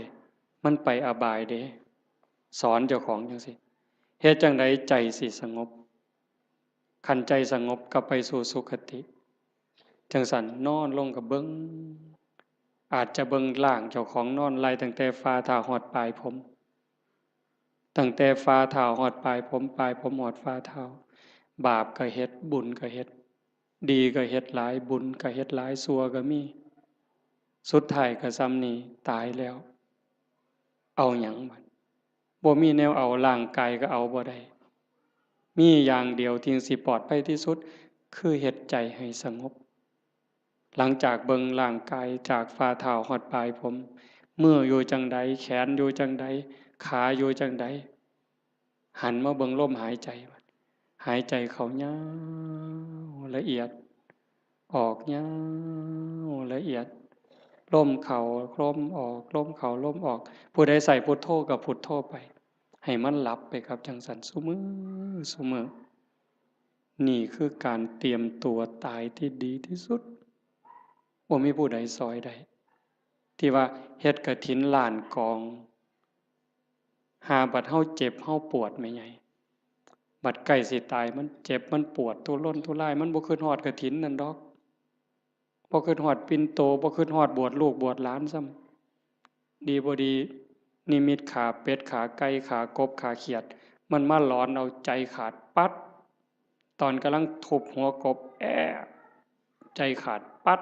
มันไปอบายเด้สอนเจ้าของจังซี่เฮ็ดจังไดใจสิสงบขันใจสงบก็ไปสู่สุคติจังสั่นนอนลงกับเบิ่งอาจจะเบิ่งล่างเจ้าของนอนไล่ตั้งแต่ฝ่าเท้าฮอดปลายผมตั้งแต่ฝ่าเท้าฮอดปลายผมปลายผมฮอดฝ่าเท้าบาปก็เฮ็ดบุญก็เฮ็ดดีก็เฮ็ดหลายบุญก็เฮ็ดหลายชั่วก็มีสุดท้ายก็ซ้ำนี้ตายแล้วเอาหยังบัดบ่มีแนวเอาร่างกายก็เอาบ่ได้มีอย่างเดียวที่สิปลอดภัยที่สุดคือเฮ็ดใจให้สงบหลังจากเบิ่งร่างกายจากฝ่าเท้าฮอดปลายผมมืออยู่จังใดแขนอยู่จังใดขาอยู่จังใดหันมาเบิ่งลมหายใจหายใจเข้ายาวละเอียดออกยาวละเอียดลมเข้าลมออกลมเข้าลมออกผู้ใดใส่พุทโธก็พุทโธไปให้มันหลับไปกับจังสันซุมื้อนี่คือการเตรียมตัวตายที่ดีที่สุดบ่มีผู้ใดซอยได้ที่ว่าเฮ็ดกฐินล้านกองหาบัดเฮาเจ็บเฮาปวดแม่ใหญ่บัดใกล้สิตายมันเจ็บมันปวดทุรนทุรายมันบ่คิดฮอดกฐินนั่นดอกบ่คิดฮอดปิ่นโตบ่คิดฮอดบวชลูกบวชหลานซ้ำดีบ่ดีนิมิตขาเป็ดขาไก่ขากบขาเขียดมันมาหลอนเอาใจขาดปัดตอนกำลังทุบหัวกบใจขาดปัด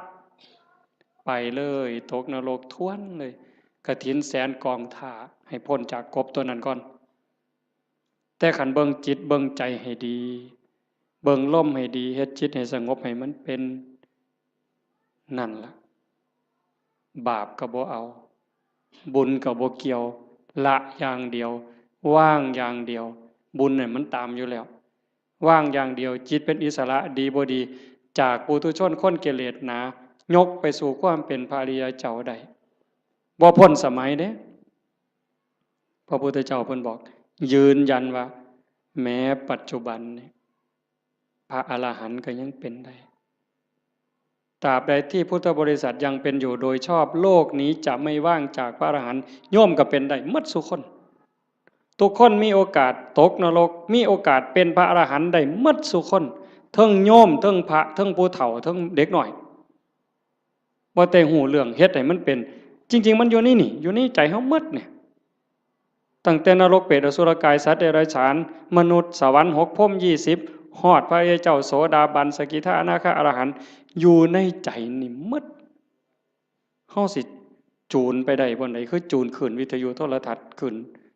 ไปเลยตกนรกท้วนเลยกฐินแสนกองท่าให้พ้นจากกบตัวนั้นก่อนแต่ขันเบิ่งจิตเบิ่งใจให้ดีเบิ่งลมให้ดีเฮ็ดจิตให้สงบให้มันเป็นนั่นล่ะบาปก็บ่เอาบุญก็บ่เกี่ยวละอย่างเดียวว่างอย่างเดียวบุญเนี่ยมันตามอยู่แล้วว่างอย่างเดียวจิตเป็นอิสระดีบ่ดีจากปุถุชนคนกิเลสหนายกไปสู่ความเป็นพระอริยเจ้าได้บ่พ้นสมัยเด้พระพุทธเจ้าเพิ่นบอกยืนยันว่าแม้ปัจจุบันนี้พระอรหันต์ก็ยังเป็นได้ตราบใดที่พุทธบริษัทยังเป็นอยู่โดยชอบโลกนี้จะไม่ว่างจากพระอรหันต์โยมก็เป็นได้หมดทุกคนทุกคนมีโอกาสตกนรกมีโอกาสเป็นพระอรหันต์ได้หมดทุกคนทั้งโยมทั้งพระทั้งผู้เฒ่าทั้งเด็กน้อยบ่แต่หูเรื่องเฮ็ดให้มันเป็นจริงๆมันอยู่นี่อยู่ในใจเฮาหมดเนี่ยตั้งแต่นรกเปรตอสุรกายสัตว์เดรัจฉานมนุษย์สวรรค์6พรหม20ฮอดพระอริยเจ้าโสดาบันสกิทาอนาคาอรหันต์อยู่ในใจนี่หมดเฮาสิจูนไปได้บ่ไดคือจูนขึ้นวิทยุโทรทัศน์ขึ้น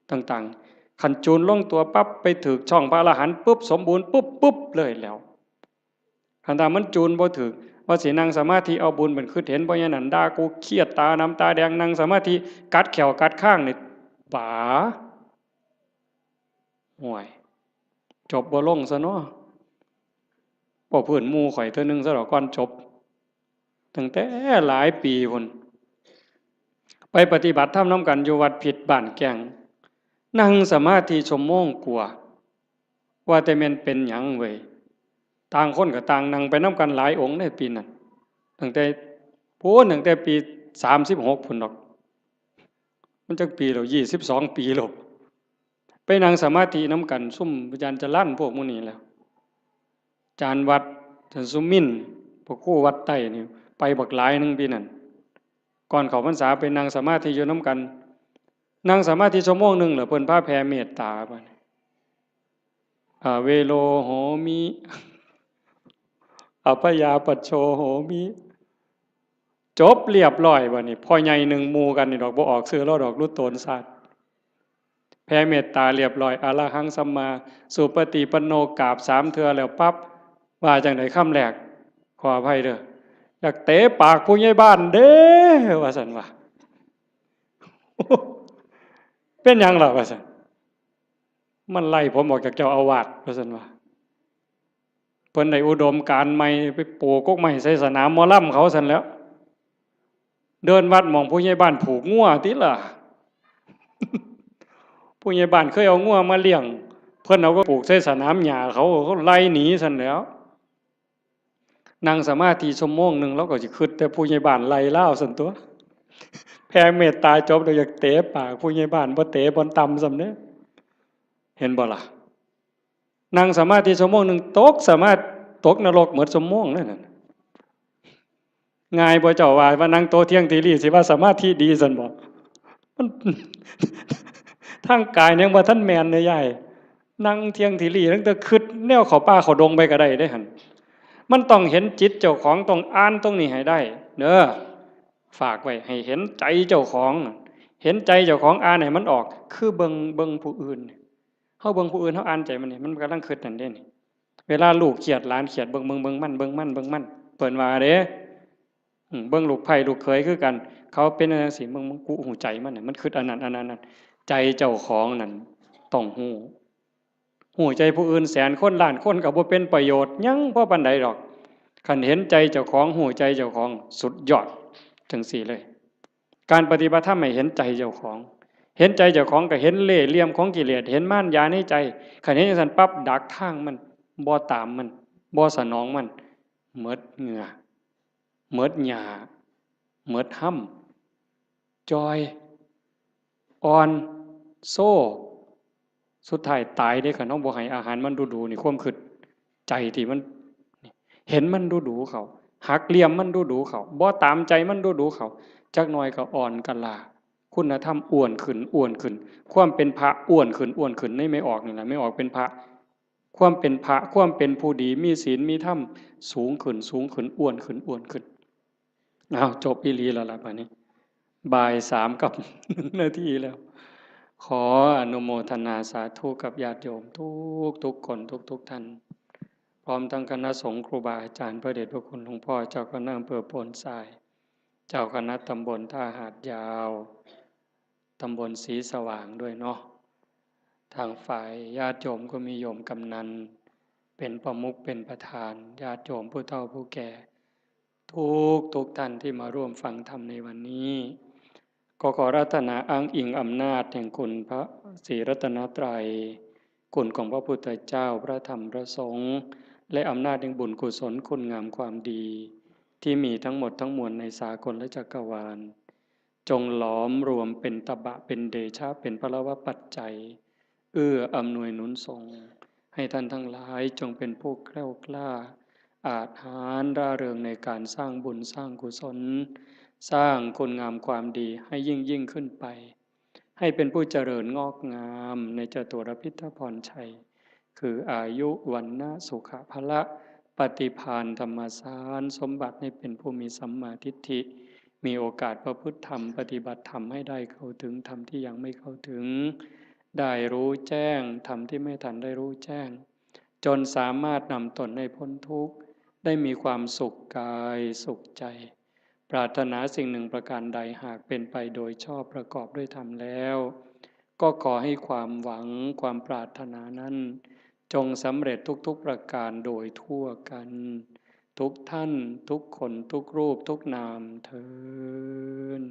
ต่างๆคันจูนลงตัวปั๊บไปถึกช่องพระอรหันต์ปุ๊บสมบูรณ์ปุ๊บเลยแล้วคันถ้ามันจูนบ่ถึกว่าสินั่งสมาธิเอาบุญเป็นคือเห็นบ่อย่างนั้นด่ากูเครียดตาน้ำตาแดงนั่งสมาธิกัดแขวกัดข้างนี่ป๋าห่วยจบบ่ลงซะเนาะบ่เพิ่นหมู่ข่อยเทื่อนึงซะดอกก่อนจบตั้งแต่หลายปีพุ่นไปปฏิบัติธรรมนำกันอยู่วัดผิดบ้านแก่งนั่งสมาธิชั่วโมงกว่าว่าแต่แม่นเป็นหยังเว้ยต่างคนก็ต่างนั่งไปนำกันหลายองค์ในปีนั้นตั้งแต่ปี36พุ่นดอกมันจักปีแล้ว22ปีแล้วไปนั่งสมาธินำกันซุ่มอาจารย์จะลั่นพวกหมู่นี้แล้วอาจารย์วัดอาจารย์สุมินพวกครูวัดใต้นี่ไปบักหลายนึงปีนั้นก่อนเข้าพรรษาไปนั่งสมาธิอยู่นำกันนั่งสมาธิชั่วโมงนึงแล้วเพิ่นพาแผ่เมตตาบัดเวโลโหมิอภยาปัชโชโหมิจบเรียบร้อยบัดนี้พ่อใหญ่หนึ่งหมู่กันนี่ดอกบ่ออกซื้อแล้วดอกรุดโตนศาสตร์แผ่เมตตาเรียบร้อยอรหังสัมมาสุปฏิปันโนกราบ3เทื่อแล้วปั๊บว่าจังได๋คำแรกขออภัยเด้อ อยากเตะปากผู้ใหญ่บ้านเด้ว่าซั่นว่าเป็นหยังล่ะว่าซั่นมันไล่ผมออกจากเจ้าอาวาสว่าซั่นว่าเพิ่นได้อุดมการณ์ใหม่ไปปลูกกกไม้ใส่สนามหมอลำเขาซั่นแล้วเดินวัดมองผู้ใหญ่บ้านผูกงัวติล่ะผู้ใหญ่บ้านเคยเอางัวมาเลี้ยงเพิ่นเอาก็ปลูกใส่สนามหญ้าเขาไล่หนีซั่นแล้วนั่งสมาธิชั่วโมงนึงแล้วก็สิคิดแต่ผู้ใหญ่บ้านไล่ลาวซั่นตัวแผ่เมตตาจบโดยอยากเตะปากผู้ใหญ่บ้านบ่เตะบ่ต่ำซำเด้เห็นบ่ล่ะนั่งสมาธิชั่วโมงนึงตกนรกหมดชั่วโมงนั่นน่ะง่ายบ่เจ้าว่านั่งโตเที่ยงทีรีสิว่าสมาธิดีซั่นบ่มันทางกายยังบ่ทันแม่นเด้ยายนั่งเที่ยงทีรีตั้งแต่คิดแนวเข้าป่าเข้าดงไปก็ได้เด้หั่นมันต้องเห็นจิตเจ้าของต้องอ่านตรงนี้ให้ได้เด้อฝากไว้ให้เห็นใจเจ้าของเห็นใจเจ้าของอ่านให้มันออกคือเบิ่งผู้อื่นเฮาเบิ่งผู้อื่นเฮาอ่านใจมันนี่มันกำลังคิดนั่นเด้นี่เวลาลูกเครียดหลานเครียดเบิ่งมันเปิ้นว่าเด้เบิ่งลูกไผ่ลูกเขยคือกันเขาเป็นจังซี่มึงกูหูใจมันน่ะมันคิดอันนั้นใจเจ้าของนั่นต้องหูใจผู้อื่นแสนคนล้านคนก็บ่เป็นประโยชน์หยังบ่ปานใดดอกคันเห็นใจเจ้าของหูใจเจ้าของสุดยอดจังซี่เลยการปฏิบัติธรรมให้เห็นใจเจ้าของเห็นใจเจ้าของก็เห็นเล่ห์เหลี่ยมของกิเลสเห็นมารยาในใจคันเห็นจังซั่นปั๊บดักทางมันบ่ตามมันบ่สนองมันหมดเหงื่อหมดหญ้าหมดห้ำจอยอ่อนโซ่สุดท้ายตายได้คันเฮาบ่ให้อาหารมันดูๆนี่ความคิดใจที่มันเห็นมันดูๆเขาหักเหลี่ยมมันดูๆเขาบ่ตามใจมันดูๆเขาจักหน่อยก็อ่อนกะลาคุณธรรมอ้วนขึ้นความเป็นพระอ้วนขึ้นในไม่ออกนี่แหละไม่ออกเป็นพระความเป็นพระความเป็นผู้ดีมีศีลมีธรรมสูงขึ้นอ้วนขึ้นอ้าวจบอีหลีแล้วล่ะบัดนี้บ่าย3กับ1นาทีแล้วขออนุโมทนาสาธุกับญาติโยมทุกคนทุกท่านพร้อมทั้งคณะสงฆ์ครูบาอาจารย์พระเดชพระคุณหลวงพ่อเจ้าคณะอำเภอโพนทรายเจ้าคณะตำบลท่าหาดยาวตำบลศรีสว่างด้วยเนาะทางฝ่ายญาติโยมก็มีโยมกำนันเป็นประมุขเป็นประธานญาติโยมผู้เฒ่าผู้แก่ทุกท่านที่มาร่วมฟังธรรมในวันนี้ก็ขอรัตนาอ้างอิงอำนาจแห่งคุณพระศรีรัตนตรัยคุณของพระพุทธเจ้าพระธรรมพระสงฆ์และอำนาจแห่งบุญกุศลคุณงามความดีที่มีทั้งหมดทั้งมวลในสากลและจักรวาลจงหลอมรวมเป็นตบะเป็นเดชะเป็นพลวปัจจัยอำนวยหนุนส่งให้ท่านทั้งหลายจงเป็นผู้แกล้วกล้าอาจหาญร่าเริงในการสร้างบุญสร้างกุศลสร้างคุณงามความดีให้ยิ่งขึ้นไปให้เป็นผู้เจริญงอกงามในจตุรพิทพรชัยคืออายุวันนะสุขภละปฏิภาณธรรมสารสมบัติให้เป็นผู้มีสัมมาทิฏฐิมีโอกาสประพฤติธรรมปฏิบัติธรรมให้ได้เข้าถึงธรรมที่ยังไม่เข้าถึงได้รู้แจ้งธรรมที่ไม่ทันได้รู้แจ้งจนสามารถนำตนให้พ้นทุกข์ได้มีความสุขกายสุขใจปรารถนาสิ่งหนึ่งประการใดหากเป็นไปโดยชอบประกอบด้วยธรรมแล้วก็ขอให้ความหวังความปรารถนานั้นจงสำเร็จทุกประการโดยทั่วกันทุกท่านทุกคนทุกรูปทุกนามเทอญ